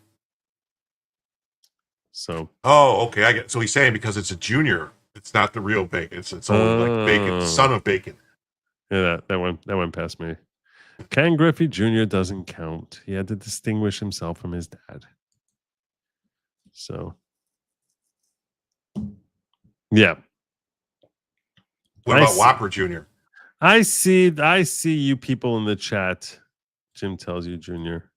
So. Oh, okay. I get. So he's saying because it's a junior, it's not the real bacon. It's only like bacon, son of bacon. Yeah, that went past me. Ken Griffey Jr. doesn't count. He had to distinguish himself from his dad. So, yeah. What about Whopper Jr.? I see you people in the chat Jim tells you, Junior.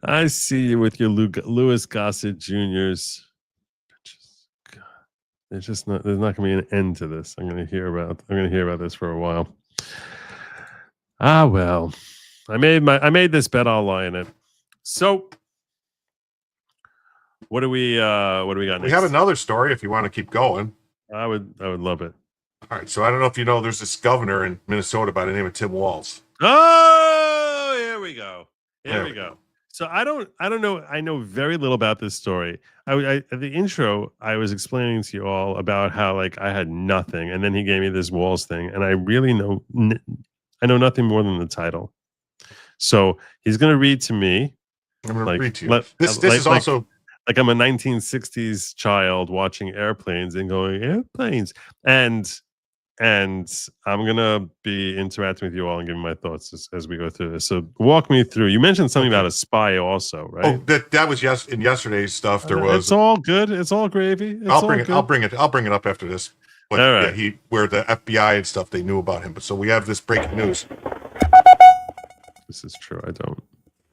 I see you with your Louis Gossett Juniors. There's not going to be an end to this. I'm going to hear about this for a while. Well, I made this bet. I'll lie in it. So, what do we got next? We have another story if you want to keep going. I would love it. All right, so I don't know if you know, there's this governor in Minnesota by the name of Tim Walz. Oh, here we go. Here we go. So I don't know. I know very little about this story. At the intro, I was explaining to you all about how like I had nothing, and then he gave me this Walz thing, and I really know nothing more than the title. So he's going to read to me. I'm going to read to you. This is also like I'm a 1960s child watching airplanes and going airplanes, and I'm going to be interacting with you all and giving my thoughts as we go through this. So walk me through. You mentioned something about a spy also, right? Oh, that was in yesterday's stuff. There was. It's all good. It's all gravy. I'll bring it up after this. But all right. Yeah, where the FBI and stuff, they knew about him. But so we have this breaking news. This is true. I don't.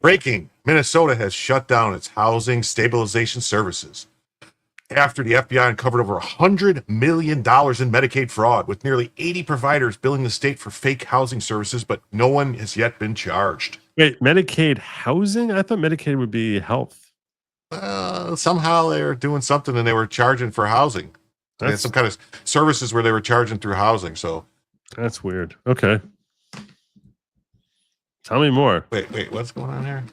Breaking. Minnesota has shut down its housing stabilization services after the FBI uncovered over $100 million in Medicaid fraud, with nearly 80 providers billing the state for fake housing services, but no one has yet been charged. Wait, Medicaid housing? I thought Medicaid would be health. Somehow they were doing something and they were charging for housing. They had some kind of services where they were charging through housing. So that's weird. Okay. Tell me more. Wait, what's going on here?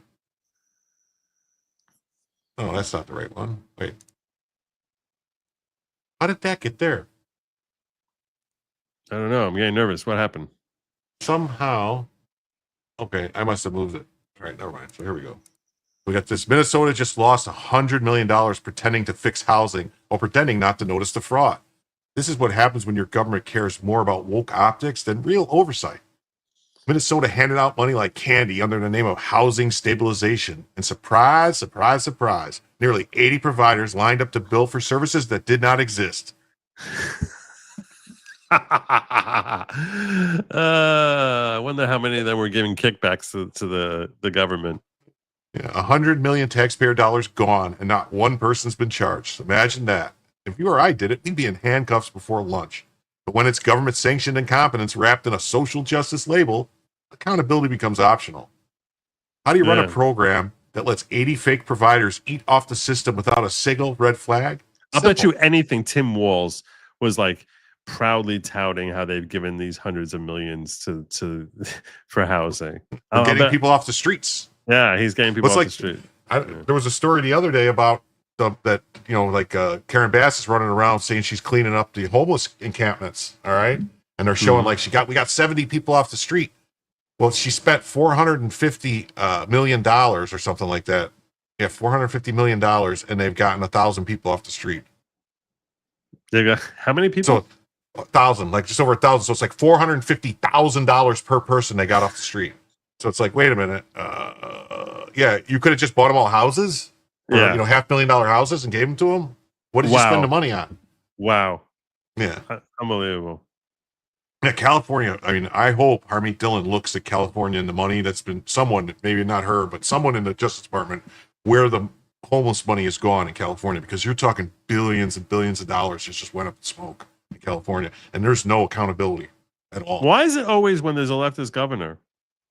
Oh, that's not the right one. Wait. How did that get there? I don't know. I'm getting nervous. What happened? Somehow. Okay, I must have moved it. All right, never mind. So here we go. We got this. Minnesota just lost $100 million pretending to fix housing while pretending not to notice the fraud. This is what happens when your government cares more about woke optics than real oversight. Minnesota handed out money like candy under the name of housing stabilization. And surprise, surprise, surprise, nearly 80 providers lined up to bill for services that did not exist. I wonder how many of them were giving kickbacks to the government. Yeah, 100 million taxpayer dollars gone, and not one person's been charged. Imagine that. If you or I did it, we'd be in handcuffs before lunch. But when it's government-sanctioned incompetence wrapped in a social justice label, accountability becomes optional. How do you run a program that lets 80 fake providers eat off the system without a single red flag? I'll bet you anything Tim Walz was like proudly touting how they've given these hundreds of millions to for housing. Getting people off the streets. Yeah, he's getting people off the street. There was a story the other day about Karen Bass is running around saying she's cleaning up the homeless encampments. All right. And they're showing we got 70 people off the street. Well, she spent $450 million or something like that. Yeah, $450 million, and they've gotten 1,000 people off the street. They got how many people? So 1,000, like just over 1,000. So it's like $450,000 per person they got off the street. So it's like, wait a minute. You could have just bought them all houses. Or, $500,000 houses and gave them to them. What did you spend the money on? Wow. Yeah. Unbelievable. Yeah, California. I mean, I hope Harmeet Dillon looks at California and the money that's been someone, maybe not her, but someone in the Justice Department, where the homeless money is gone in California, because you're talking billions and billions of dollars just went up in smoke in California, and there's no accountability at all. Why is it always when there's a leftist governor?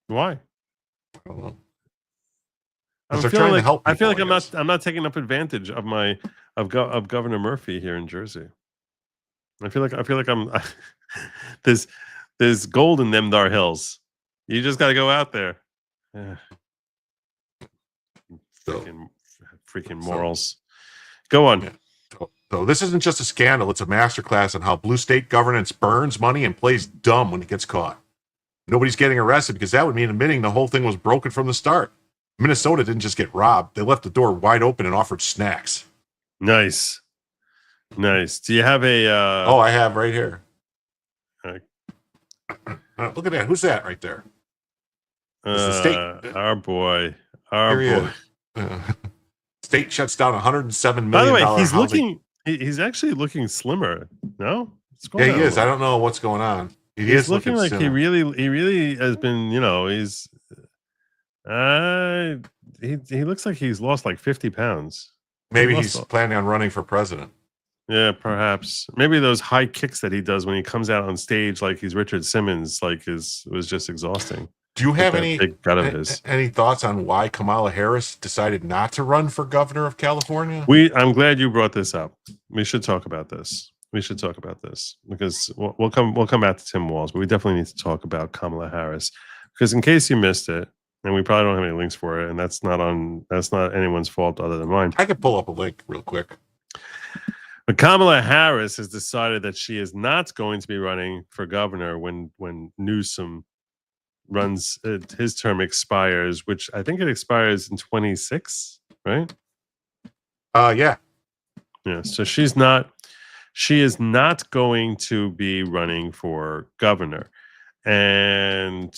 Why? I don't know. I feel like I'm not taking up advantage of Governor Murphy here in Jersey. I feel like I'm there's gold in them dar hills. You just got to go out there. Freaking morals. Go on. Yeah. So this isn't just a scandal; it's a masterclass on how blue state governance burns money and plays dumb when it gets caught. Nobody's getting arrested because that would mean admitting the whole thing was broken from the start. Minnesota didn't just get robbed; they left the door wide open and offered snacks. Nice. Do you have a? I have right here. Look at that. Who's that right there? Our boy. State shuts down $107 million. By the way, he's actually looking slimmer. No? He is. I don't know what's going on. He's looking like similar. he really has been, he's he looks like he's lost like 50 pounds. Maybe he's planning on running for president. Yeah, perhaps. Maybe those high kicks that he does when he comes out on stage like he's Richard Simmons, was just exhausting. Do you have any thoughts on why Kamala Harris decided not to run for governor of California? I'm glad you brought this up. We should talk about this. Because we'll come back to Tim Walz, but we definitely need to talk about Kamala Harris, because in case you missed it, and we probably don't have any links for it, and that's not anyone's fault other than mine. I could pull up a link real quick. But Kamala Harris has decided that she is not going to be running for governor when Newsom runs, his term expires, which I think it expires in 26, right? Yeah. So she is not going to be running for governor, and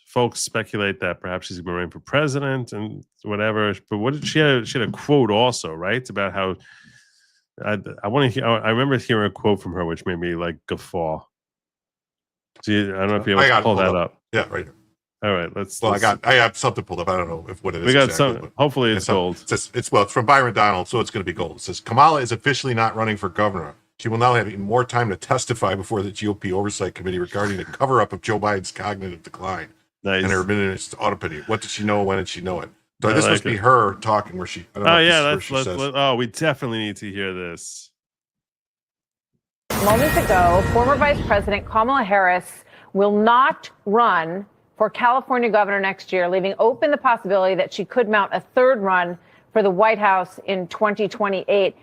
folks speculate that perhaps she's going to be running for president and whatever. But what did she had a quote also, right, about how I want to hear. I remember hearing a quote from her which made me like guffaw. I don't know if you able to pull that up. Yeah, right here. All right, let's. I have something pulled up. I don't know what it is. We got some. Hopefully, it's gold. It's from Byron Donald, so it's going to be gold. It says Kamala is officially not running for governor. She will now have even more time to testify before the GOP Oversight Committee regarding the cover-up of Joe Biden's cognitive decline and her administrative autopsy. What did she know? When did she know it? So this must be her talking where she. I don't know we definitely need to hear this. Moments ago, former Vice President Kamala Harris will not run for California governor next year, leaving open the possibility that she could mount a third run for the White House in 2028.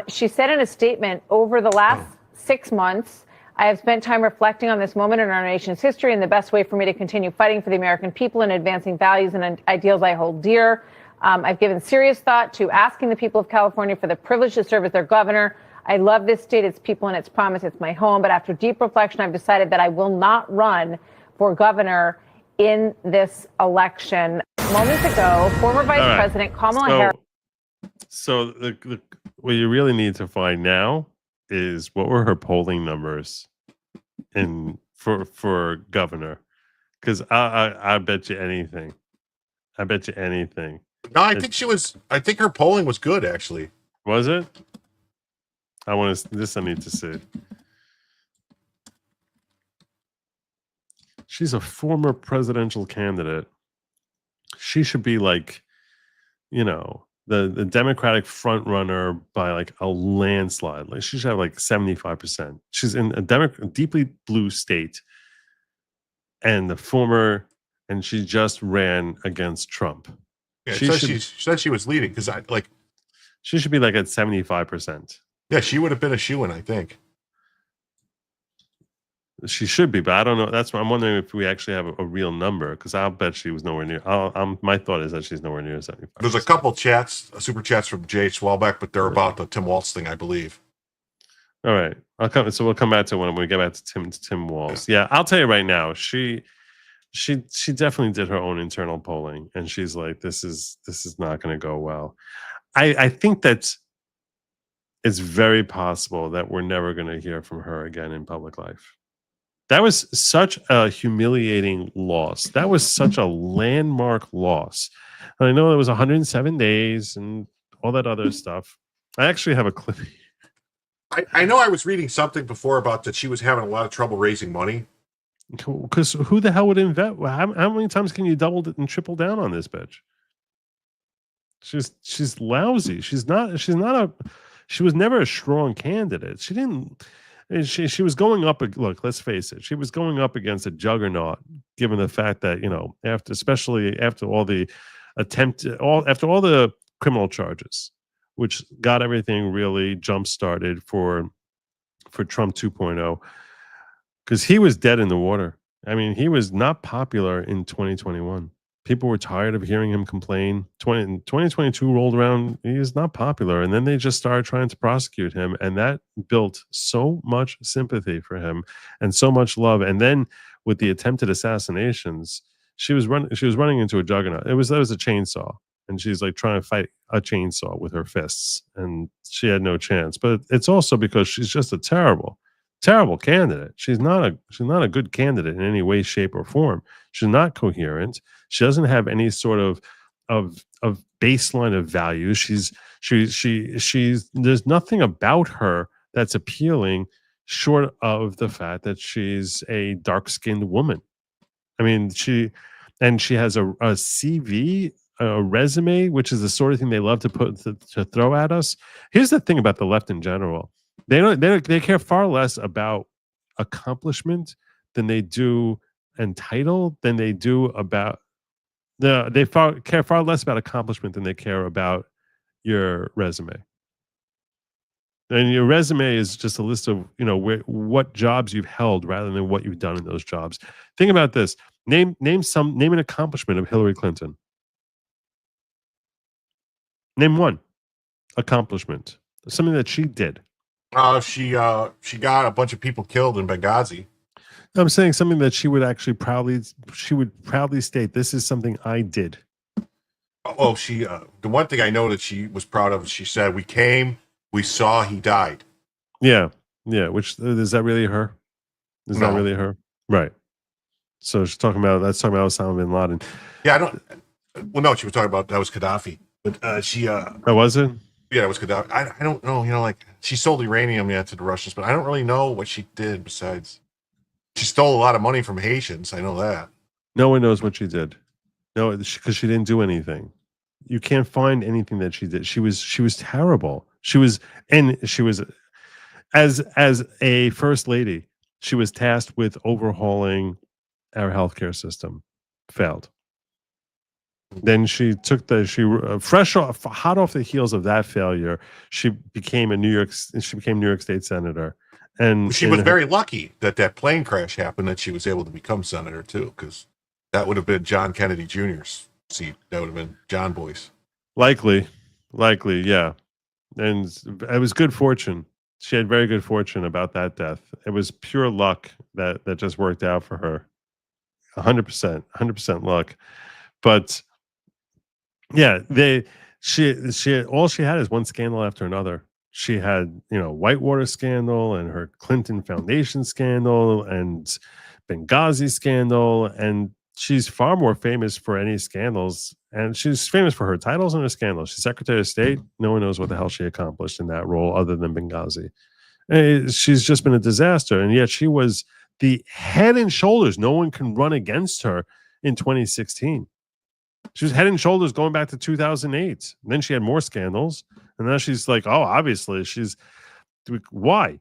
She said in a statement, over the last 6 months, I have spent time reflecting on this moment in our nation's history and the best way for me to continue fighting for the American people and advancing values and ideals I hold dear. I've given serious thought to asking the people of California for the privilege to serve as their governor. I love this state, its people, and its promise. It's my home. But after deep reflection, I've decided that I will not run for governor in this election. Moments ago, former Vice President Kamala Harris. So what you really need to find now is what were her polling numbers for governor, because I bet you anything. No, I think her polling was good, actually. Was it? I need to see. She's a former presidential candidate. She should be like, the Democratic front runner by like a landslide. Like she should have like 75%. She's in a deeply blue state, and she just ran against Trump. Yeah, she said she was leading because she should be like at 75%. Yeah, she would have been a shoo-in, I think. She should be, but I don't know. That's why I'm wondering if we actually have a real number, because I'll bet she was nowhere near. My thought is that she's nowhere near 75%. There's a couple super chats from Jay Swalbeck, but they're about the Tim Walz thing, I believe. All right, we'll come back to when we get back to Tim Walz. Yeah, I'll tell you right now, she definitely did her own internal polling, and she's like, this is not going to go well. I think that it's very possible that we're never going to hear from her again in public life. That was such a humiliating loss. That was such a landmark loss. And I know it was 107 days and all that other stuff. I actually have a clip. I know I was reading something before about that she was having a lot of trouble raising money. Because who the hell would invest? How many times can you double and triple down on this bitch? She's lousy. She was never a strong candidate. She didn't. She was going up. Look, let's face it. She was going up against a juggernaut. Given the fact that especially after all the after all the criminal charges, which got everything really jump started for Trump 2.0, because he was dead in the water. I mean, he was not popular in 2021. People were tired of hearing him complain. 2022 rolled around. He is not popular. And then they just started trying to prosecute him. And that built so much sympathy for him and so much love. And then with the attempted assassinations, she was running into a juggernaut. That was a chainsaw. And she's like trying to fight a chainsaw with her fists. And she had no chance. But it's also because she's just a terrible, Terrible candidate. She's not a good candidate in any way, shape, or form. She's not coherent. She doesn't have any sort of baseline of values. She's there's nothing about her that's appealing short of the fact that she's a dark-skinned woman. I mean, she has a CV, a resume, which is the sort of thing they love to throw at us. Here's the thing about the left in general. They care far less about accomplishment than they do and title than they do about care far less about accomplishment than they care about your resume. And your resume is just a list of what jobs you've held rather than what you've done in those jobs. Think about this. Name an accomplishment of Hillary Clinton. Name one accomplishment, something that she did. She got a bunch of people killed in Benghazi. I'm saying something that she would proudly state, this is something I did. Oh, the one thing I know that she was proud of, she said, we came, we saw, he died. Yeah. Which is that really her? Is that really her? Right. So she's talking about Osama bin Laden. Yeah, no, she was talking about that was Gaddafi. But she that was it? Yeah, it was Gaddafi. I don't know, like she sold uranium to the Russians, but I don't really know what she did besides she stole a lot of money from Haitians. I know that. No one knows what she did. No, because she didn't do anything. You can't find anything that she did. She was terrible. She was as a first lady, she was tasked with overhauling our healthcare system. Failed. Then she took hot off the heels of that failure, she became New York State senator. And she was very lucky that plane crash happened, that she was able to become senator too, because that would have been John Kennedy Jr.'s seat. That would have been John Boyce. Likely, yeah. And it was good fortune. She had very good fortune about that death. It was pure luck that just worked out for her. 100% luck. But yeah, all she had is one scandal after another. She had, Whitewater scandal and her Clinton Foundation scandal and Benghazi scandal, and she's far more famous for any scandals, and she's famous for her titles and her scandals. She's Secretary of State. No one knows what the hell she accomplished in that role other than Benghazi. She's just been a disaster, and yet she was the head and shoulders. No one can run against her in 2016. She was head and shoulders going back to 2008. And then she had more scandals, and now she's like, oh, obviously she's why?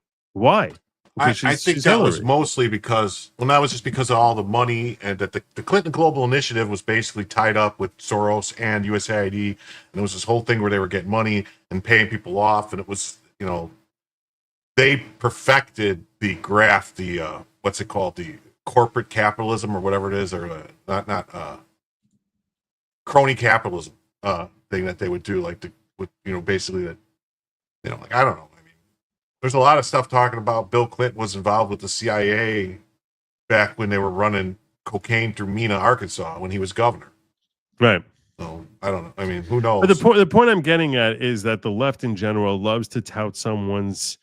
I think that was mostly because, that was just because of all the money, and that the Clinton Global Initiative was basically tied up with Soros and USAID, and there was this whole thing where they were getting money and paying people off, and it was, they perfected the graft, the what's it called, the corporate capitalism or whatever it is, or not crony capitalism thing that they would do, basically that, I don't know. There's a lot of stuff talking about Bill Clinton was involved with the CIA back when they were running cocaine through Mena, Arkansas, when he was governor. Right. So I don't know. I mean, who knows? But the point I'm getting at is that the left in general loves to tout someone's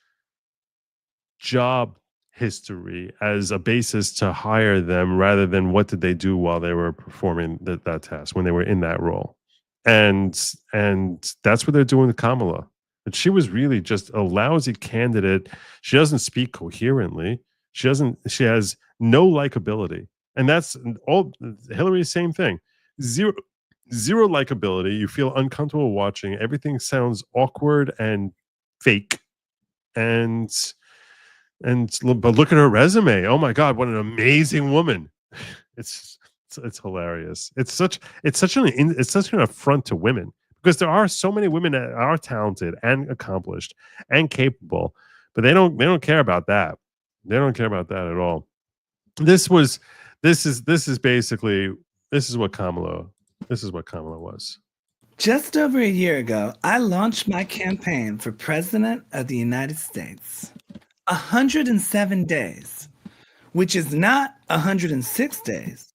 job history as a basis to hire them, rather than what did they do while they were performing that task, when they were in that role. And that's what they're doing with Kamala. But she was really just a lousy candidate. She doesn't speak coherently. She has no likability. And that's all Hillary's same thing. Zero likability. You feel uncomfortable watching. Everything sounds awkward and fake. But look at her resume. Oh my God, what an amazing woman. It's hilarious. It's such an affront to women. Because there are so many women that are talented and accomplished and capable, but they don't care about that. They don't care about that at all. This is what Kamala was. Just over a year ago, I launched my campaign for President of the United States. 107 days, which is not 106 days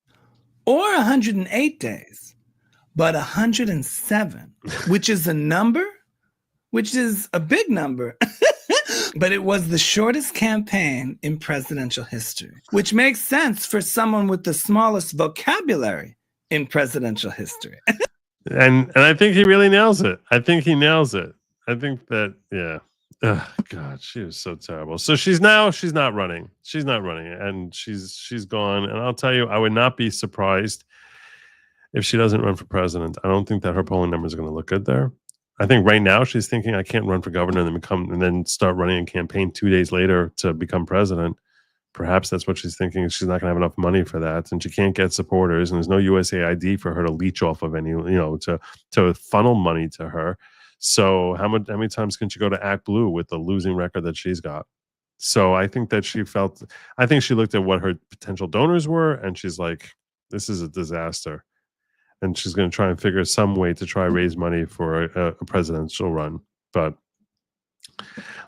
or 108 days. But 107, which is a big number, But it was the shortest campaign in presidential history, which makes sense for someone with the smallest vocabulary in presidential history. And I think he really nails it. I think he nails it. I think that, yeah. Oh, God, she was so terrible. So she's not running. She's not running, and she's gone. And I'll tell you, I would not be surprised if she doesn't run for president. I don't think that her polling numbers are going to look good there. I think right now she's thinking, I can't run for governor and then start running a campaign 2 days later to become president. Perhaps that's what she's thinking. She's not going to have enough money for that, and she can't get supporters, and there's no USAID for her to leech off of any, to funnel money to her. So how many times can she go to Act Blue with the losing record that she's got? So I think that she looked at what her potential donors were, and she's like, this is a disaster. And she's going to try and figure some way to try raise money for a presidential run. But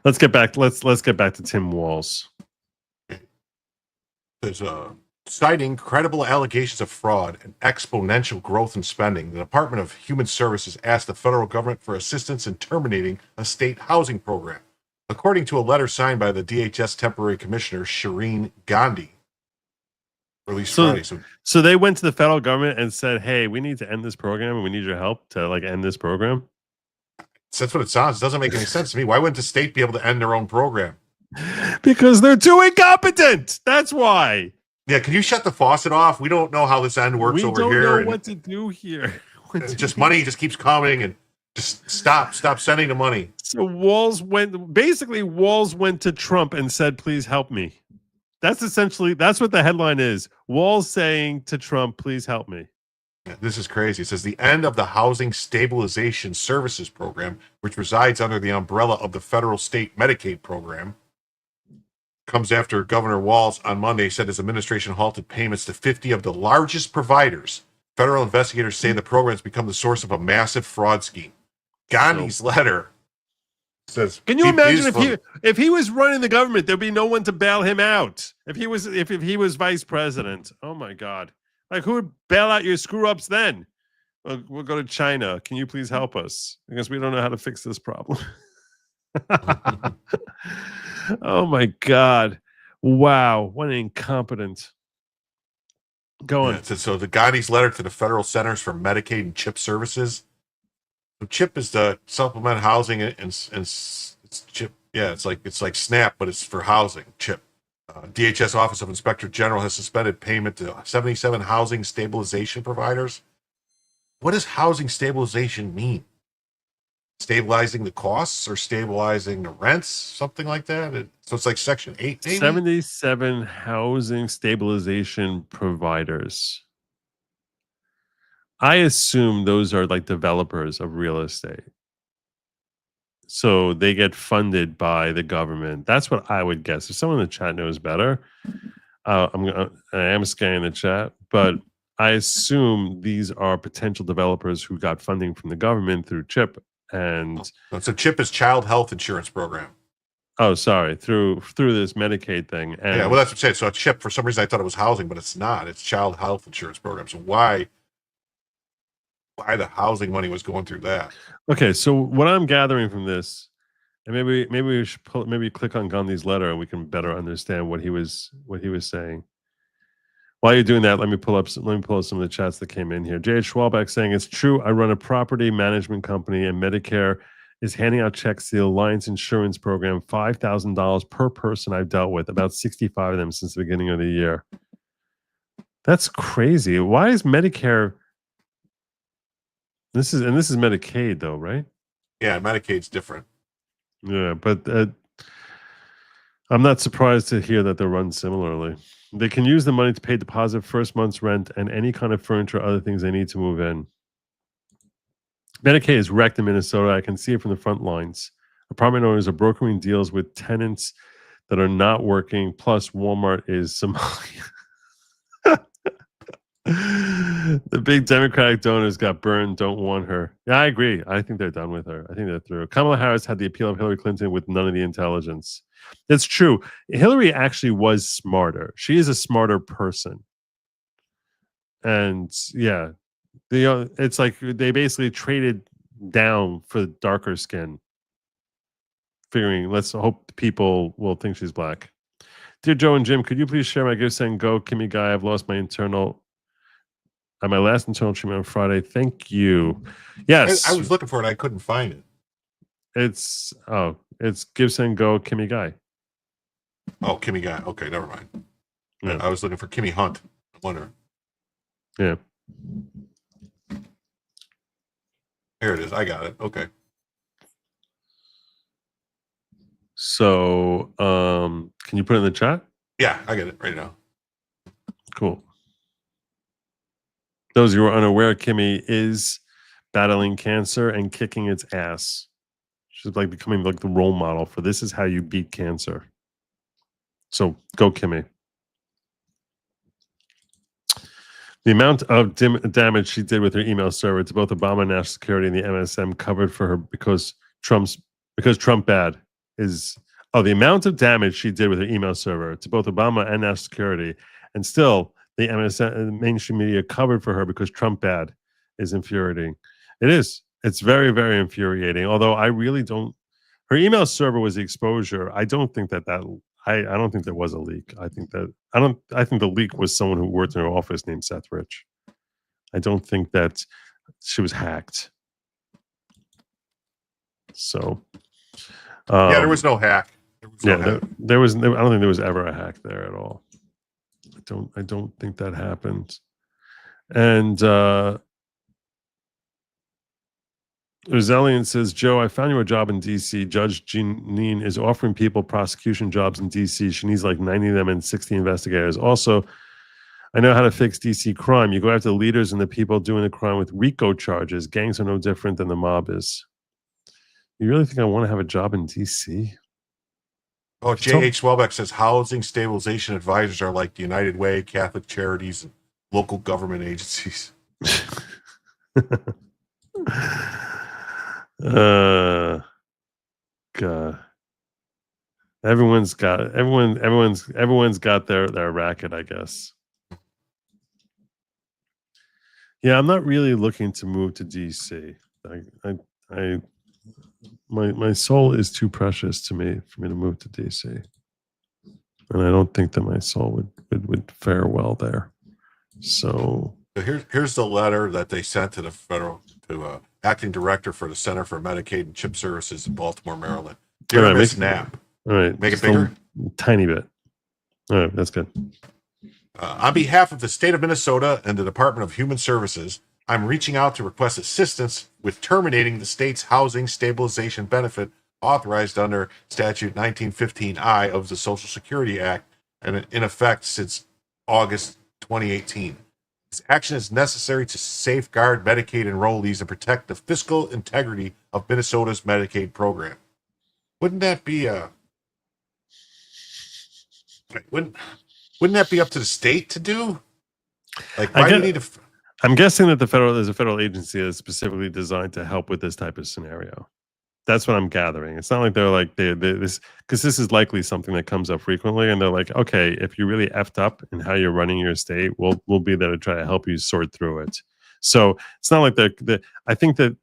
let's get back to Tim Walz. There's citing credible allegations of fraud and exponential growth in spending. The Department of Human Services asked the federal government for assistance in terminating a state housing program, according to a letter signed by the DHS temporary commissioner Shireen Gandhi. Released Friday. So they went to the federal government and said, "Hey, we need to end this program, and we need your help to end this program." That's what it sounds. It doesn't make any sense to me. Why wouldn't the state be able to end their own program? Because they're too incompetent. That's why. Yeah, can you shut the faucet off? We don't know how this end works over here. We don't know what to do here. Money just keeps coming, and just stop sending the money. So Walz went to Trump and said, "Please help me." That's what the headline is. Walz saying to Trump, "Please help me." Yeah, this is crazy. It says the end of the Housing Stabilization Services Program, which resides under the umbrella of the federal state Medicaid program, comes after Governor Walz on Monday said his administration halted payments to 50 of the largest providers. Federal investigators say the program has become the source of a massive fraud scheme. Gandhi's letter says, "Can you imagine if he was running the government, there'd be no one to bail him out? If he was vice president, oh my God, like who would bail out your screw ups then? We'll go to China. Can you please help us? Because we don't know how to fix this problem." Oh my God. Wow. What an incompetent. Go on. Yeah, so the Gandhi's letter to the Federal Centers for Medicaid and CHIP Services. So CHIP is the supplement housing and it's CHIP. Yeah, it's like SNAP, but it's for housing. CHIP. DHS Office of Inspector General has suspended payment to 77 housing stabilization providers. What does housing stabilization mean? Stabilizing the costs or stabilizing the rents, something like that. So it's like Section 8, maybe? 77 housing stabilization providers. I assume those are like developers of real estate. So they get funded by the government. That's what I would guess. If someone in the chat knows better, I am scanning the chat, but I assume these are potential developers who got funding from the government through CHIP. And so CHIP is Child Health Insurance Program. Oh, sorry, through this Medicaid thing. And yeah, well, that's what I'm saying. So CHIP, for some reason, I thought it was housing, but it's not. It's Child Health Insurance Program. So why the housing money was going through that? Okay, so what I'm gathering from this, and maybe we should click on Gandhi's letter and we can better understand what he was saying. While you're doing that, let me pull up some of the chats that came in here. J.H. Schwalbeck saying, "It's true. I run a property management company, and Medicare is handing out checks to the Alliance Insurance Program, $5,000 per person I've dealt with, about 65 of them since the beginning of the year." That's crazy. Why is Medicare? This is Medicaid, though, right? Yeah, Medicaid's different. Yeah, but I'm not surprised to hear that they're run similarly. They can use the money to pay deposit, first month's rent, and any kind of furniture or other things they need to move in. Medicaid is wrecked in Minnesota. I can see it from the front lines. Apartment owners are brokering deals with tenants that are not working. Plus, Walmart is Somalia. The big Democratic donors got burned. Don't want her. Yeah, I agree. I think they're done with her. I think they're through. Kamala Harris had the appeal of Hillary Clinton with none of the intelligence. That's true. Hillary actually was smarter. She is a smarter person. And yeah, it's like they basically traded down for darker skin. figuring, let's hope people will think she's black. Dear Joe and Jim, could you please share my Give Send Go Kimmy Guy? I've lost my my last internal treatment on Friday. Thank you. Yes. I was looking for it. I couldn't find it. It's Give Send Go Kimmy Guy. Oh, Kimmy Guy. Okay, never mind. Yeah. I was looking for Kimmy Hunt. I wonder. Yeah. Here it is. I got it. Okay. So, can you put it in the chat? Yeah, I get it right now. Cool. Those who are unaware, Kimmy is battling cancer and kicking its ass. She's like becoming like the role model for this is how you beat cancer. So go, Kimmy. The amount of damage she did with her email server to both Obama National Security and the MSM covered for her because Trump bad is the amount of damage she did with her email server to both Obama and National Security, and still the MSM mainstream media covered for her because Trump bad is infuriating. It is. It's very, very infuriating. Although I really don't. Her email server was the exposure. I don't think that I don't think there was a leak. I think the leak was someone who worked in her office named Seth Rich. I don't think that she was hacked. So there was no hack. There was. I don't think there was ever a hack there at all. I don't think that happened. And Rosellian says, Joe, I found you a job in D.C. Judge Jeanine is offering people prosecution jobs in D.C. She needs like 90 of them and 60 investigators. Also, I know how to fix D.C. crime. You go after the leaders and the people doing the crime with RICO charges. Gangs are no different than the mob is. You really think I want to have a job in D.C.? Oh, J.H. Welbeck says housing stabilization advisors are like the United Way, Catholic Charities, and local government agencies. God. Everyone's got their racket, I guess. Yeah, I'm not really looking to move to DC. My soul is too precious to me for me to move to DC, and I don't think that my soul would fare well there. So here's the letter that they sent to acting director for the Center for Medicaid and CHIP Services in Baltimore, Maryland. Dear Miss Knapp. All right, make it bigger, tiny bit. All right, that's good. On behalf of the state of Minnesota and the Department of Human Services, I'm reaching out to request assistance with terminating the state's housing stabilization benefit authorized under Statute 1915I of the Social Security Act and in effect since August 2018. This action is necessary to safeguard Medicaid enrollees and protect the fiscal integrity of Minnesota's Medicaid program. Wouldn't that be wouldn't that be up to the state to do? Like, why do you need to? I'm guessing that there's a federal agency that's specifically designed to help with this type of scenario. That's what I'm gathering. It's not like they're like this, because this is likely something that comes up frequently, and they're like, okay, if you're really effed up in how you're running your state, we'll be there to try to help you sort through it. So it's not like I think that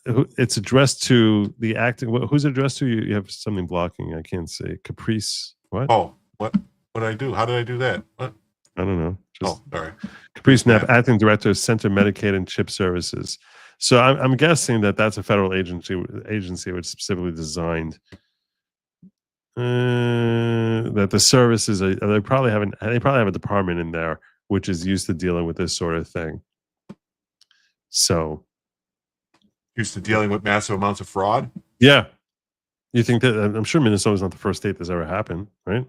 it's addressed to the acting. Who's it addressed to? You have something blocking. I can't see. Caprice. What? Oh, what did I do? How did I do that? What? I don't know. All right. Caprice Knapp, acting director of Center Medicaid and CHIP Services. So I'm guessing that that's a federal agency which specifically designed that the services they probably have a department in there which is used to dealing with this sort of thing. So used to dealing with massive amounts of fraud. Yeah, you think that? I'm sure Minnesota's not the first state that's ever happened, right?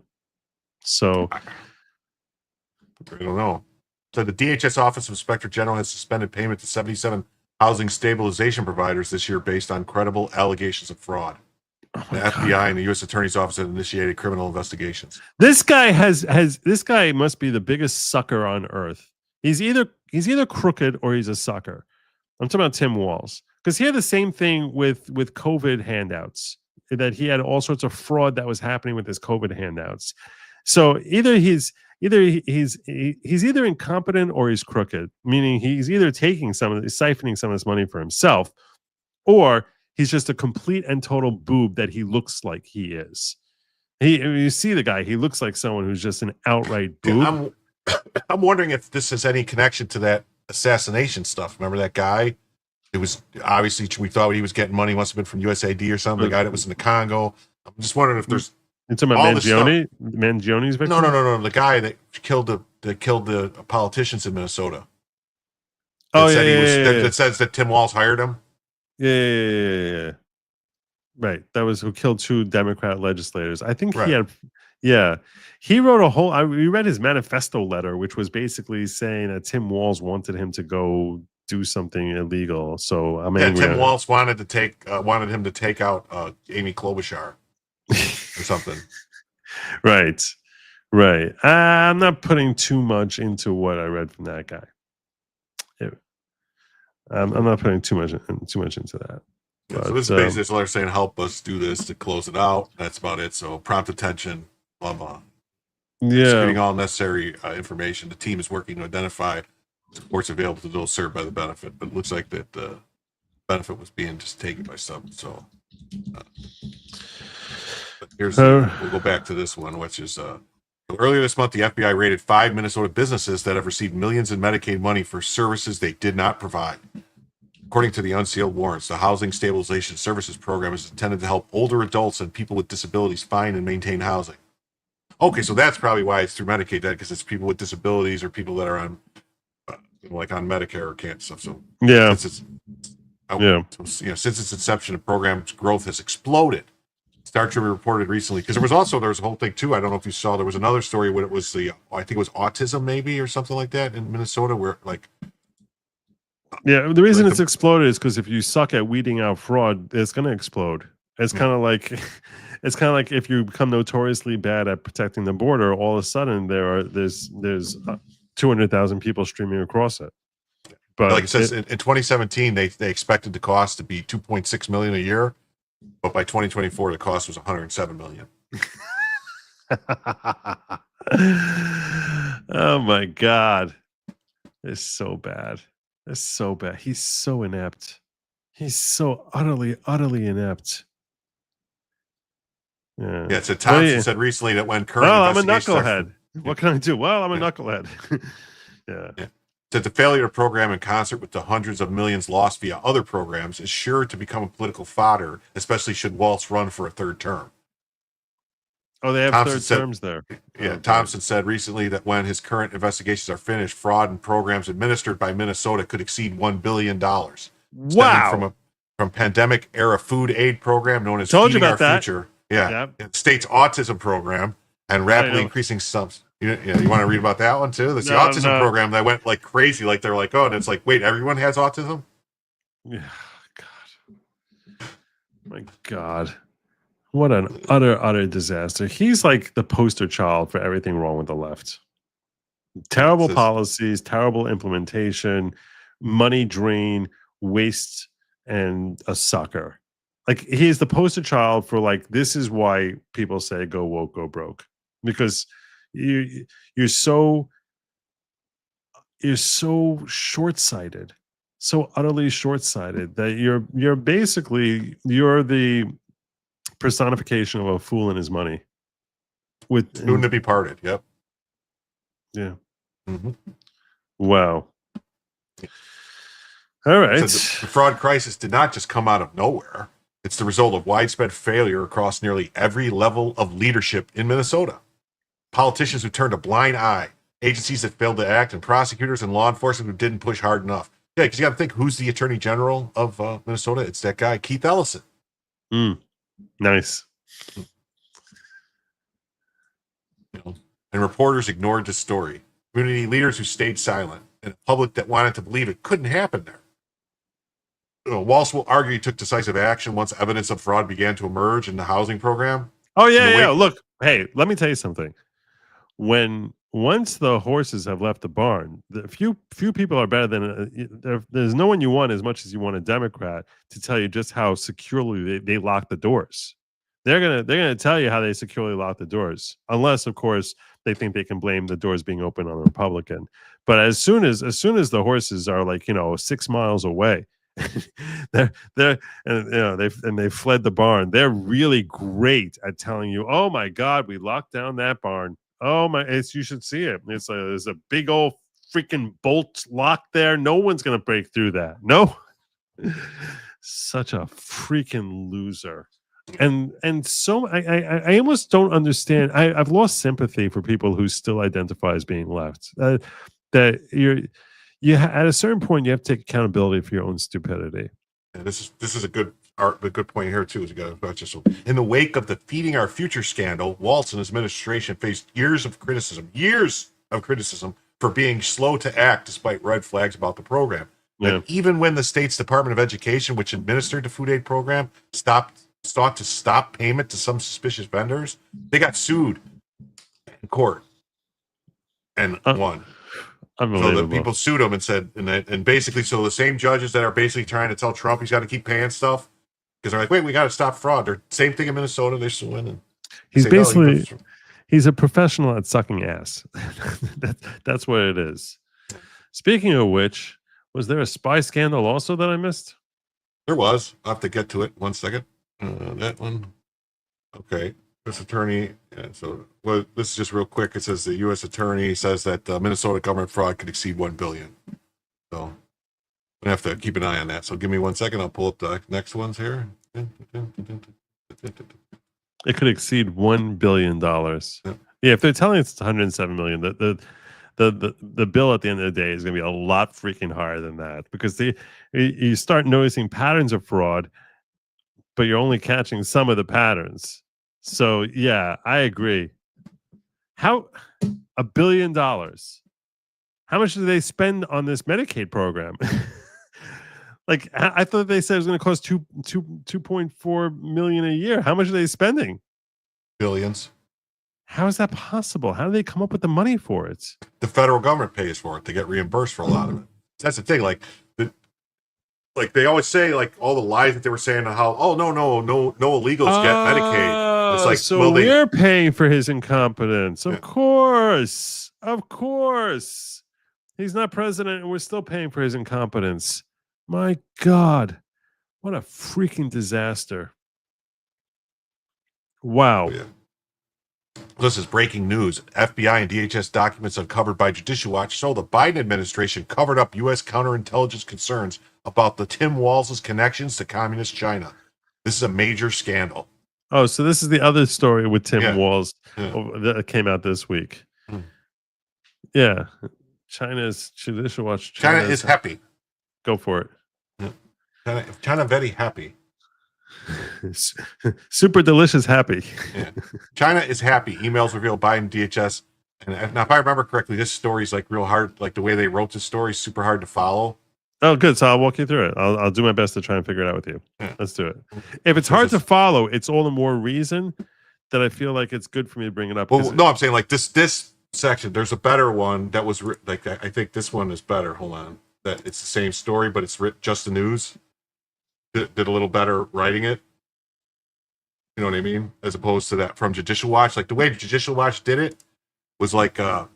So I don't know. So the DHS Office of Inspector General has suspended payment to 77 housing stabilization providers this year based on credible allegations of fraud. The FBI and the U.S. Attorney's Office have initiated criminal investigations. This guy this guy must be the biggest sucker on earth. He's either crooked or he's a sucker. I'm talking about Tim Walz, because he had the same thing with COVID handouts, that he had all sorts of fraud that was happening with his COVID handouts. So either he's either incompetent or he's crooked, meaning he's either taking siphoning some of this money for himself, or He's just a complete and total boob that he looks like he is. You see the guy, he looks like someone who's just an outright boob. I'm wondering if this has any connection to that assassination stuff. Remember that guy? It was obviously, we thought he was getting money, must have been from USAID or something. The guy that was in the Congo. I'm just wondering if there's. It's about Mangione? Mangione's victim? No. The guy that killed the politicians in Minnesota. Oh, That says that Tim Walz hired him. Yeah. Right. That was who killed 2 Democrat legislators. I think Right. he had, yeah. He wrote a whole, we read his manifesto letter, which was basically saying that Tim Walz wanted him to go do something illegal. So I'm angry. Tim Walz wanted him to take out Amy Klobuchar or something. Right. I'm not putting too much into what I read from that guy. I'm not putting too much into that. Yeah, But, so this is basically this letter saying, help us do this to close it out. That's about it. So prompt attention, blah, blah. Getting all necessary information. The team is working to identify supports available to those served by the benefit. But it looks like that the benefit was being just taken by some. So but here's we'll go back to this one, which is earlier this month, the FBI raided 5 Minnesota businesses that have received millions in Medicaid money for services they did not provide. According to the unsealed warrants, the Housing Stabilization Services Program is intended to help older adults and people with disabilities find and maintain housing. Okay, so that's probably why it's through Medicaid, because it's people with disabilities or people that are on, like on Medicare or can't stuff. So since its inception, the program's growth has exploded. Star Tribune reported recently, because there was a whole thing too. I don't know if you saw, there was another story when it was I think it was autism maybe or something like that in Minnesota, where like. Yeah, the reason it's exploded is because if you suck at weeding out fraud, it's going to explode. It's kind of like if you become notoriously bad at protecting the border, all of a sudden there's 200,000 people streaming across it. But like it says in 2017, they expected the cost to be $2.6 million a year, but by 2024 the cost was $107 million. Oh my God, it's so bad. It's so bad. He's so inept. He's so utterly inept. Yeah. Yeah. So Thompson said recently that when current I'm a knucklehead. What can I do? Well, I'm a knucklehead. Yeah. That the failure to program in concert with the hundreds of millions lost via other programs is sure to become a political fodder, especially should Walz run for a third term. Oh, they have Thompson third terms there. Yeah, Thompson said recently that when his current investigations are finished, fraud and programs administered by Minnesota could exceed $1 billion. Wow. From pandemic era food aid program known as Told you Feeding about Our that. Future. Yeah. State's autism program and rapidly increasing sums. You want to read about that one too? That's the autism program that went like crazy. Like they're like, oh, and it's like, wait, everyone has autism? Yeah. God. My God. What an utter disaster. He's like the poster child for everything wrong with the left. Terrible policies, terrible implementation, money drain, waste, and a sucker. Like he's the poster child for like, this is why people say go woke, go broke. Because you're so short-sighted, so utterly short-sighted that you're basically the personification of a fool and his money. Soon to be parted. Yep. Yeah. Mm-hmm. Wow. All right. So the fraud crisis did not just come out of nowhere. It's the result of widespread failure across nearly every level of leadership in Minnesota. Politicians who turned a blind eye, agencies that failed to act, and prosecutors and law enforcement who didn't push hard enough. Yeah, because you got to think, who's the Attorney General of Minnesota? It's that guy, Keith Ellison. Nice. And reporters ignored the story. Community leaders who stayed silent, and a public that wanted to believe it couldn't happen there. Walz will argue he took decisive action once evidence of fraud began to emerge in the housing program. Oh, yeah. Look, hey, let me tell you something. Once the horses have left the barn, the few people are better than there's no one you want as much as you want a Democrat to tell you just how securely they lock the doors. They're gonna tell you how they securely lock the doors, unless of course they think they can blame the doors being open on a Republican. But as soon as the horses are like 6 miles away they're and they fled the barn. They're really great at telling you, oh my God, we locked down that barn. Oh my, you should see it. There's a big old freaking bolt lock there. No one's gonna break through that. No. Such a freaking loser. And so I almost don't understand. I've lost sympathy for people who still identify as being left. That at a certain point you have to take accountability for your own stupidity. And this is a good point here too. In the wake of the Feeding Our Future scandal, Walz and his administration faced years of criticism for being slow to act despite red flags about the program. Yeah. And even when the state's Department of Education, which administered the food aid program, sought to stop payment to some suspicious vendors, they got sued in court and won. Unbelievable. So the people sued them and said, and basically, so the same judges that are basically trying to tell Trump he's got to keep paying stuff because they're like, wait, we got to stop fraud. They're same thing in Minnesota. They're suing. And he's basically he's a professional at sucking ass. That's what it is. Speaking of which, was there a spy scandal also that I missed? There was. I'll have to get to it. 1 second. That one. Okay. U.S. attorney. Yeah, so, well, this is just real quick. It says the U.S. attorney says that Minnesota government fraud could exceed $1 billion. So I have to keep an eye on that. So give me 1 second. I'll pull up the next ones here. It could exceed $1 billion. Yeah, if they're telling us it's 107 million, the bill at the end of the day is going to be a lot freaking higher than that because you start noticing patterns of fraud, but you're only catching some of the patterns. So yeah, I agree. How $1 billion? How much do they spend on this Medicaid program? Like I thought they said it was going to cost 2.4 million a year. How much are they spending? Billions. How is that possible? How do they come up with the money for it? The federal government pays for it. They get reimbursed for a lot of it. That's the thing. Like they always say, like all the lies that they were saying, how no illegals get Medicaid. It's like, so well, we're paying for his incompetence. Of course. He's not president, and we're still paying for his incompetence. My God, what a freaking disaster! Wow. Yeah. This is breaking news. FBI and DHS documents uncovered by Judicial Watch show the Biden administration covered up U.S. counterintelligence concerns about the Tim Walz's connections to communist China. This is a major scandal. Oh, so this is the other story with Tim Walz that came out this week. Yeah. China's Judicial Watch. China is happy. Go for it. China very happy. Super delicious happy. Yeah. China is happy. Emails reveal Biden DHS. And now, if I remember correctly, this story is like real hard. Like the way they wrote this story is super hard to follow. Oh, good. So I'll walk you through it. I'll do my best to try and figure it out with you. Let's do it. If it's hard to follow, it's all the more reason that I feel like it's good for me to bring it up. Well, no, I'm saying like this section. There's a better one that was like I think this one is better. Hold on, that it's the same story, but it's just the news. Did a little better writing it. You know what I mean? As opposed to that from Judicial Watch. Like the way Judicial Watch did it was like the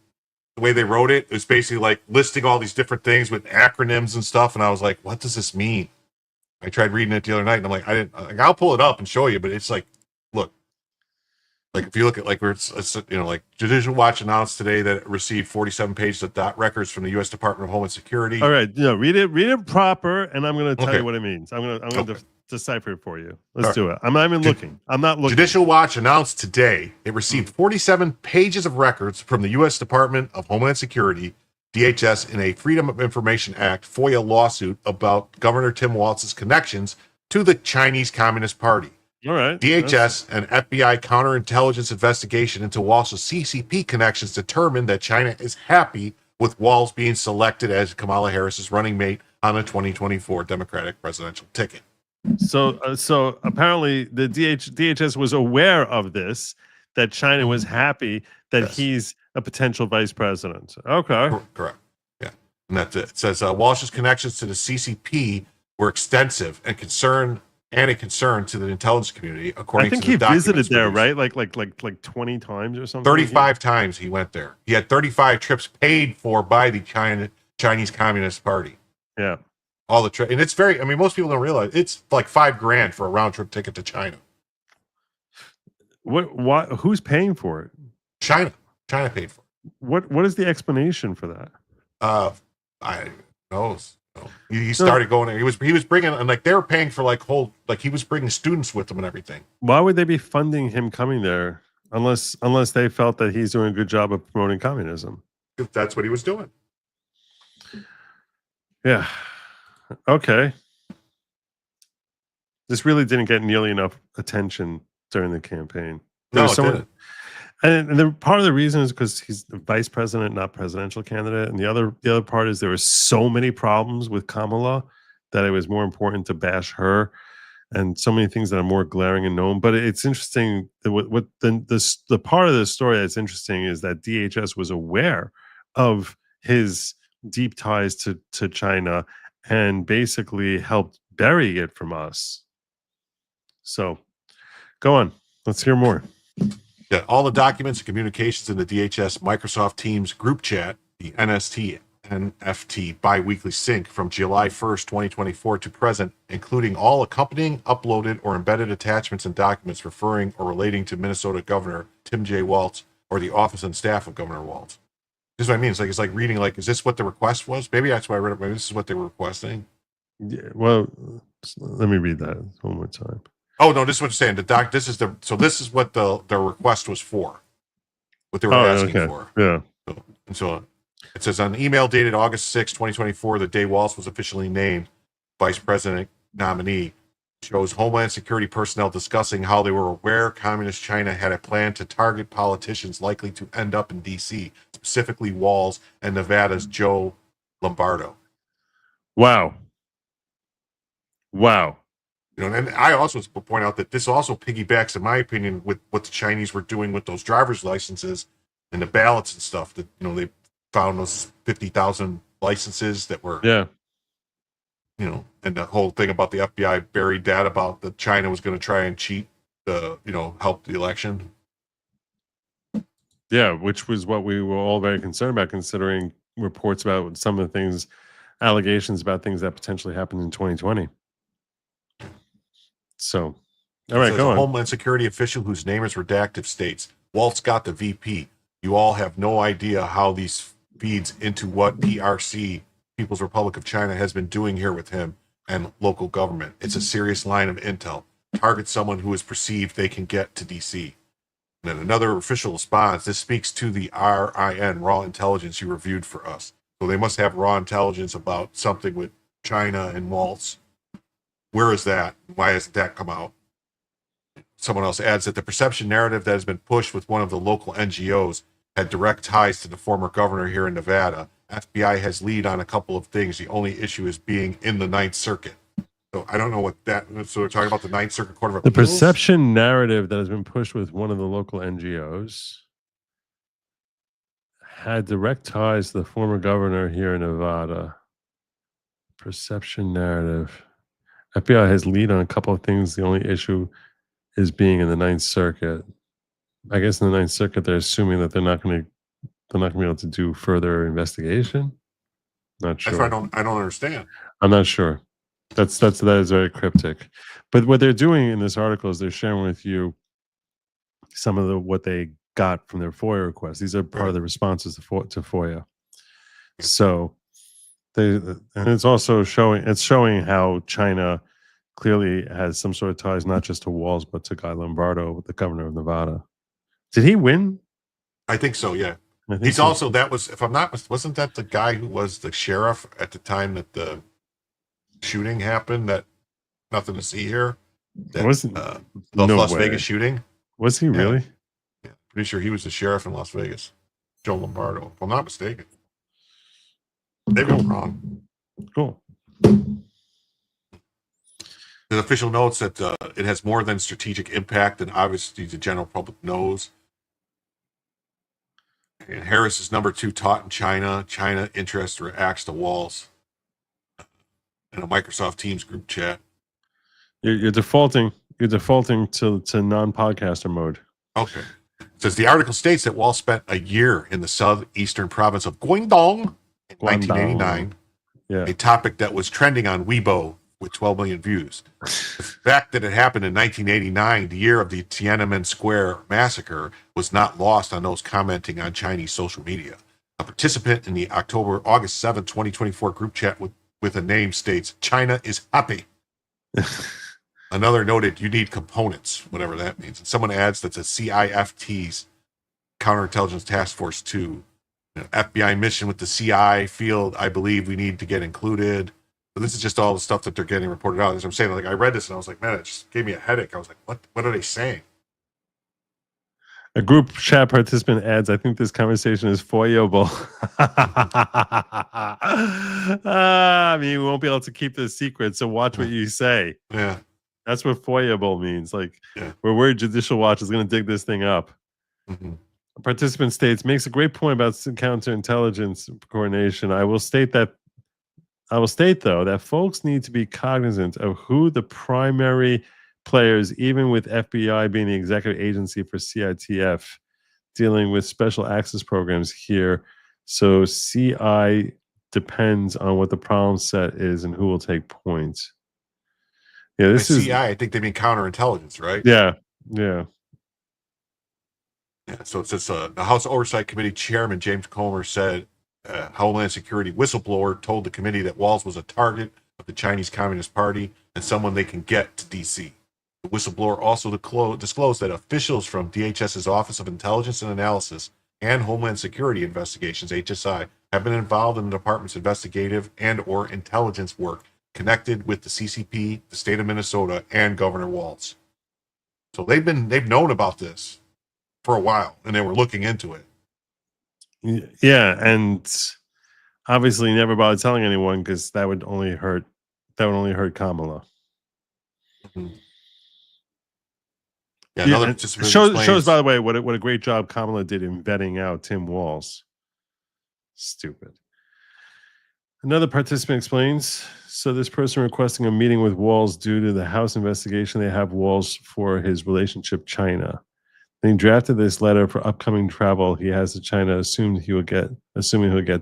way they wrote it. It was basically like listing all these different things with acronyms and stuff. And I was like, what does this mean? I tried reading it the other night and I'm like, I'll pull it up and show you. But it's like, look, like if you look at like where it's like Judicial Watch announced today that it received 47 pages of dot records from the U.S. Department of Homeland Security. All right, read it proper, and I'm going to tell you what it means. I'm going to decipher it for you. Let's do it. I'm not even looking. I'm not looking. Judicial Watch announced today it received 47 pages of records from the U.S. Department of Homeland Security, DHS, in a Freedom of Information Act FOIA lawsuit about Governor Tim Walz's connections to the Chinese Communist Party. All right. DHS and FBI counterintelligence investigation into Walz's CCP connections determined that China is happy with Walz being selected as Kamala Harris's running mate on the 2024 Democratic presidential ticket. So apparently the DHS was aware of this, that China was happy that he's a potential vice president. Okay. Correct. Yeah. And that's it. It says Walz's connections to the CCP were extensive and a concern to the intelligence community, according to the documents. I think he visited there, right? Like 20 times or something? 35 times he went there. He had 35 trips paid for by the Chinese Communist Party. Yeah. all the and it's very. I mean, most people don't realize it's like $5,000 for a round trip ticket to China. What? Who's paying for it? China paid for it. What is the explanation for that? I knows. He started going. He was bringing, and like they were paying for he was bringing students with him and everything. Why would they be funding him coming there unless they felt that he's doing a good job of promoting communism? If that's what he was doing. Yeah. Okay. This really didn't get nearly enough attention during the campaign. No, it didn't. And part of the reason is because he's the vice president, not presidential candidate. And the other part is there were so many problems with Kamala that it was more important to bash her, and so many things that are more glaring and known. But it's interesting that what the part of the story that's interesting is that DHS was aware of his deep ties to China and basically helped bury it from us. So go on. Let's hear more. Yeah, all the documents and communications in the DHS Microsoft Teams group chat, the NFT biweekly sync from July 1st, 2024 to present, including all accompanying, uploaded, or embedded attachments and documents referring or relating to Minnesota Governor Tim J. Walz or the office and staff of Governor Walz. This is what I mean. It's like reading, is this what the request was? Maybe that's why I read it. Maybe this is what they were requesting. Yeah, well, let me read that one more time. Oh no, this is what you're saying. This is what the request was for. What they were asking for. Yeah. So it says on email dated August 6, 2024, the day Walz was officially named vice president nominee, shows Homeland Security personnel discussing how they were aware Communist China had a plan to target politicians likely to end up in D.C., specifically Walz and Nevada's Joe Lombardo. Wow. And I also point out that this also piggybacks, in my opinion, with what the Chinese were doing with those driver's licenses and the ballots and stuff. That they found those 50,000 licenses that were, and the whole thing about the FBI buried that about that China was going to try and cheat help the election. Yeah, which was what we were all very concerned about, considering reports about some of the things, allegations about things that potentially happened in 2020. So, all right, go on. A Homeland Security official whose name is redacted states, Walz got the VP. You all have no idea how these feeds into what PRC, People's Republic of China, has been doing here with him and local government. It's a serious line of intel. Target someone who is perceived they can get to DC. And then another official response, this speaks to the RIN, raw intelligence you reviewed for us. So they must have raw intelligence about something with China and Walz. Where is that? Why hasn't that come out? Someone else adds that the perception narrative that has been pushed with one of the local NGOs had direct ties to the former governor here in Nevada. FBI has lead on a couple of things. The only issue is being in the Ninth Circuit. So I don't know what that. So we're talking about the Ninth Circuit Court of Appeals. The perception narrative that has been pushed with one of the local NGOs had direct ties to the former governor here in Nevada. Perception narrative. FBI has lead on a couple of things. The only issue is being in the Ninth Circuit. I guess in the Ninth Circuit, they're assuming that they're not going to be able to do further investigation. Not sure. That's what I don't understand. I'm not sure. That is very cryptic. But what they're doing in this article is they're sharing with you some of what they got from their FOIA requests. These are part of the responses to FOIA. So and it's also showing how China clearly has some sort of ties not just to Walz but to Guy Lombardo, the governor of Nevada. Did he win? I think so. Yeah, he's also if I'm not, wasn't that the guy who was the sheriff at the time that the shooting happened? That nothing to see here. That wasn't the Las Vegas shooting? Was he really? Yeah, pretty sure he was the sheriff in Las Vegas, Joe Lombardo, if I'm not mistaken. Maybe I'm wrong. Cool. The official notes that it has more than strategic impact than obviously the general public knows. And Harris is number 2 taught in China. China interest reacts to Walz in a Microsoft Teams group chat. You're defaulting to non-podcaster mode. Okay. It says the article states that Walz spent a year in the southeastern province of Guangdong in 1989 Yeah. A topic that was trending on Weibo with 12 million views. The fact that it happened in 1989, the year of the Tiananmen Square massacre, was not lost on those commenting on Chinese social media. A participant in the August 7, 2024 group chat with a name states, "China is happy." Another noted, "You need components," whatever that means. And someone adds that's a CIFT's Counterintelligence Task Force 2. FBI mission with the CI field, I believe we need to get included. But this is just all the stuff that they're getting reported out. As I'm saying, like, I read this and I was like, man, it just gave me a headache. I was like, what are they saying? A group chat participant adds, "I think this conversation is foyable." I mean, we won't be able to keep this secret, so watch what you say. Yeah. That's what foyable means. Like, Yeah. we're worried Judicial Watch is going to dig this thing up. Mm-hmm. A participant states, "Makes a great point about counterintelligence coordination. I will state, though, that folks need to be cognizant of who the primary players, even with FBI being the executive agency for CITF, dealing with special access programs here. So CI depends on what the problem set is and who will take points." Yeah, this is CI. I think they mean counterintelligence, right? Yeah. Yeah. So it's just the House Oversight Committee Chairman James Comer said Homeland Security whistleblower told the committee that Walz was a target of the Chinese Communist Party and someone they can get to D.C. The whistleblower also disclosed that officials from DHS's Office of Intelligence and Analysis and Homeland Security Investigations, HSI, have been involved in the department's investigative and or intelligence work connected with the CCP, the state of Minnesota, and Governor Walz. So they've known about this for a while, and they were looking into it. Yeah, and obviously never bothered telling anyone because that would only hurt Kamala. Mm-hmm. Yeah, another participant shows, by the way, what a great job Kamala did in vetting out Tim Walz. Stupid. Another participant explains, "So this person requesting a meeting with Walz due to the House investigation they have Walz for his relationship China. Then he drafted this letter for upcoming travel he has to China, assuming he'll get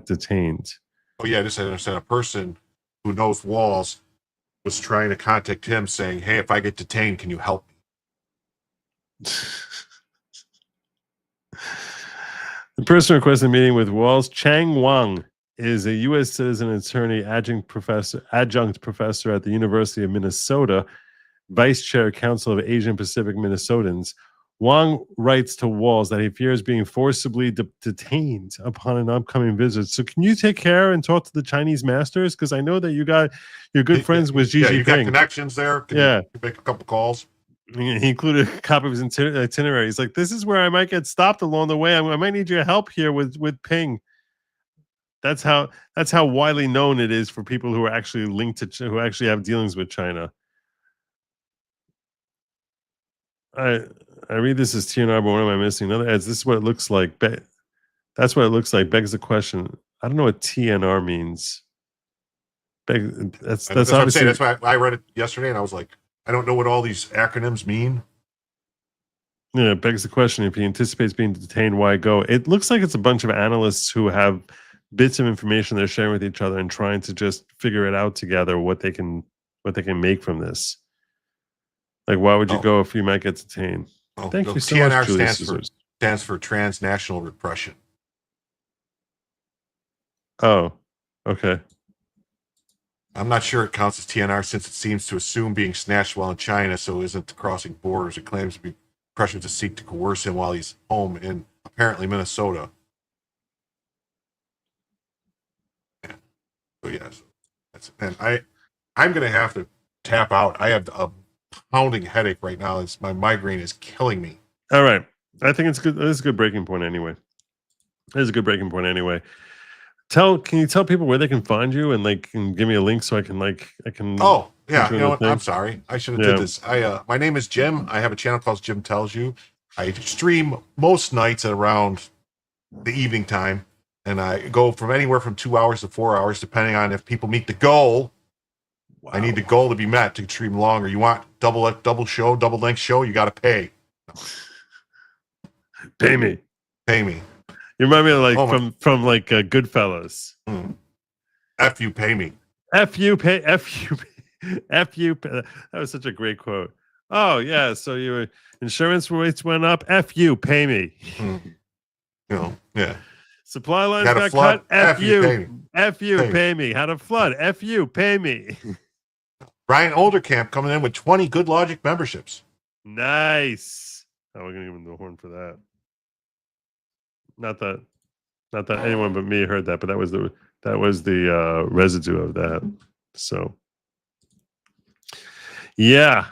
detained." Oh yeah, I just understand a person who knows Walz was trying to contact him saying, "Hey, if I get detained, can you help me?" The person requesting a meeting with Walz, Chang Wang, is a U.S. citizen attorney, adjunct professor at the University of Minnesota, vice chair, Council of Asian Pacific Minnesotans. Wang writes to Walz that he fears being forcibly detained upon an upcoming visit. So can you take care and talk to the Chinese masters? Because I know that you're good friends with Xi Jinping. You got connections there. Can you make a couple calls? He included a copy of his itinerary. He's like, "This is where I might get stopped along the way. I might need your help here with Ping." That's how widely known it is for people who are actually linked to, who actually have dealings with China. I read this as TNR, but what am I missing? Another ads. This is what it looks like. That's what it looks like. Begs the question. I don't know what TNR means. That's what I'm saying. That's why I read it yesterday, and I was like, I don't know what all these acronyms mean. Yeah, it begs the question: if he anticipates being detained, why go? It looks like it's a bunch of analysts who have bits of information they're sharing with each other and trying to just figure it out together, what they can make from this. Like, why would you go if you might get detained? Thank you so much, Julie stands for transnational repression. Oh, okay. I'm not sure it counts as TNR since it seems to assume being snatched while in China, so isn't crossing borders. It claims to be pressure to seek to coerce him while he's home in apparently Minnesota. Yeah. So yes, and I'm gonna have to tap out. I have a pounding headache right now. My migraine is killing me. All right, I think it's good. This is a good breaking point anyway. Can you tell people where they can find you and can give me a link so I can Oh yeah, you know what? I'm sorry, I should have did this. My name is Jim. I have a channel called Jim Tells You. I stream most nights at around the evening time, and I go from anywhere from 2 hours to 4 hours, depending on if people meet the goal. Wow. I need the goal to be met to stream longer. You want double length show? You got to pay. Pay me. You remind me of from Goodfellas. Mm. F you, pay me. F you pay. That was such a great quote. Oh yeah, so your insurance rates went up. F you, pay me. Yeah. Supply lines got cut. F you, pay me. Had a flood. F you, pay me. Brian Olderkamp coming in with 20 Good Logic memberships. Nice. Oh, we're gonna give him the horn for that. Not that anyone but me heard that, but that was the residue of that. So yeah.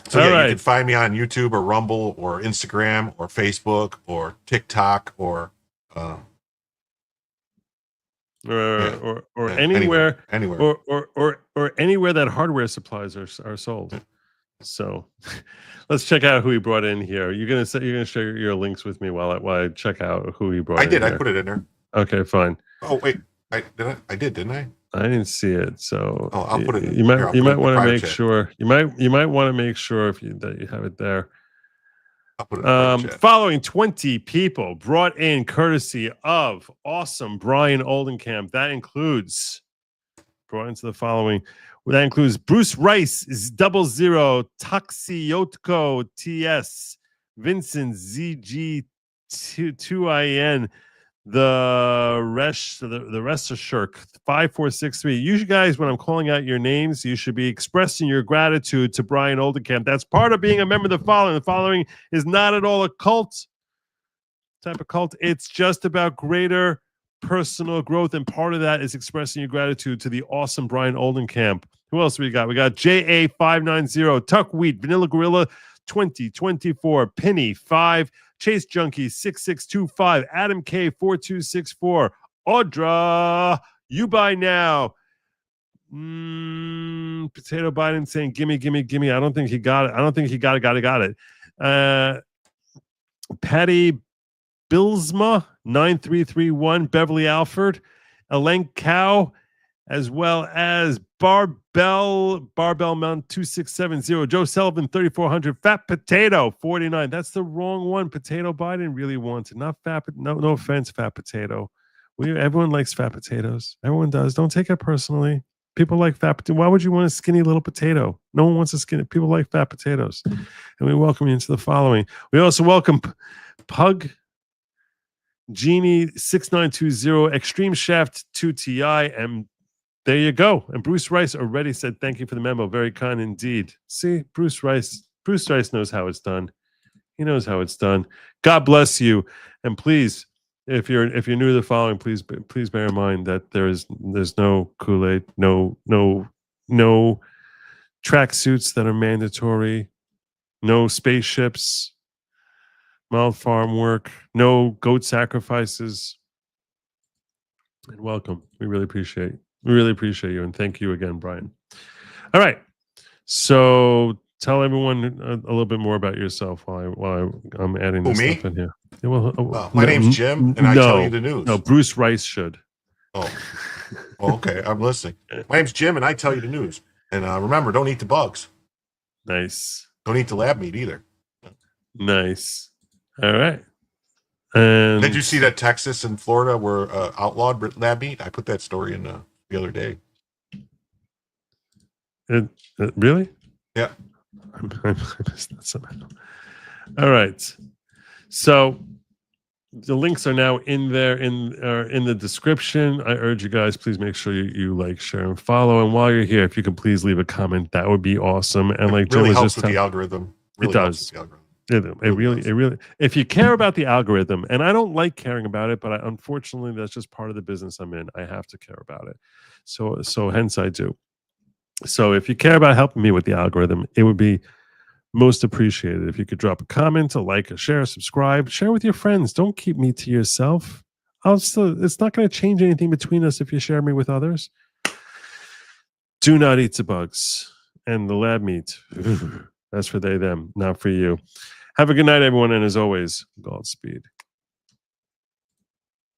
So All yeah, right. you can find me on YouTube or Rumble or Instagram or Facebook or TikTok or anywhere or anywhere that hardware supplies are sold. So let's check out who he brought in here. You're gonna share your links with me while I check out who he brought in. I did. Here. I put it in there. Okay, fine. Oh wait, I did, didn't I? I didn't see it, so I'll put it. You might want to make sure. You might want to make sure that you have it there. I'll put it in the following 20 people brought in courtesy of awesome Brian Oldenkamp. That includes brought into the following. That includes Bruce Rice is 00 Toxiotko TS Vincent ZG 2IN. The rest of Shirk 5463. You guys, when I'm calling out your names, you should be expressing your gratitude to Brian Oldenkamp. That's part of being a member of the following. The following is not at all a cult type of cult. It's just about greater personal growth, and part of that is expressing your gratitude to the awesome Brian Oldenkamp. Who else we got? We got JA590, Tuckwheat, Vanilla Gorilla 2024, Penny 5, Chase Junkie 6625, Adam K 4264, Audra, you buy now. Potato Biden saying gimme. I don't think he got it. Got it. Patty Bilsma 9331, Beverly Alford, Elen Cow, as well as Barbell Mount 2670, Joe Sullivan 3400, Fat Potato 49. That's the wrong one. Potato Biden really wants it, not fat. No offense, Fat Potato. Everyone likes fat potatoes. Everyone does. Don't take it personally. People like fat potato. Why would you want a skinny little potato? No one wants a skinny. People like fat potatoes. And we welcome you into the following. We also welcome Pug Genie 6920, Extreme Shaft 2TI, and there you go. And Bruce Rice already said thank you for the memo. Very kind indeed. See, Bruce Rice knows how it's done. He knows how it's done. God bless you. And please, if you're new to the following, please bear in mind that there's no Kool-Aid, no tracksuits that are mandatory, no spaceships, mild farm work, no goat sacrifices. And welcome. We really appreciate you, and thank you again, Brian. All right, so tell everyone a little bit more about yourself while I'm adding this stuff in here. Yeah, my name's Jim, and I tell you the news. No, Bruce Rice should. Oh, okay, I'm listening. My name's Jim, and I tell you the news. And remember, don't eat the bugs. Nice. Don't eat the lab meat either. Nice. All right. And did you see that Texas and Florida were outlawed lab meat? I put that story in the other day. Really? Yeah. I missed that somehow. All right. So the links are now in there in the description. I urge you guys, please make sure you like, share, and follow. And while you're here, if you can please leave a comment, that would be awesome. And like it really Jim was helps just with the algorithm. It does. It really. If you care about the algorithm, and I don't like caring about it, but unfortunately, that's just part of the business I'm in. I have to care about it. So hence I do. So if you care about helping me with the algorithm, it would be most appreciated if you could drop a comment, a like, a share, subscribe, share with your friends. Don't keep me to yourself. It's not going to change anything between us if you share me with others. Do not eat the bugs and the lab meat. That's for they, them, not for you. Have a good night, everyone. And as always, Godspeed.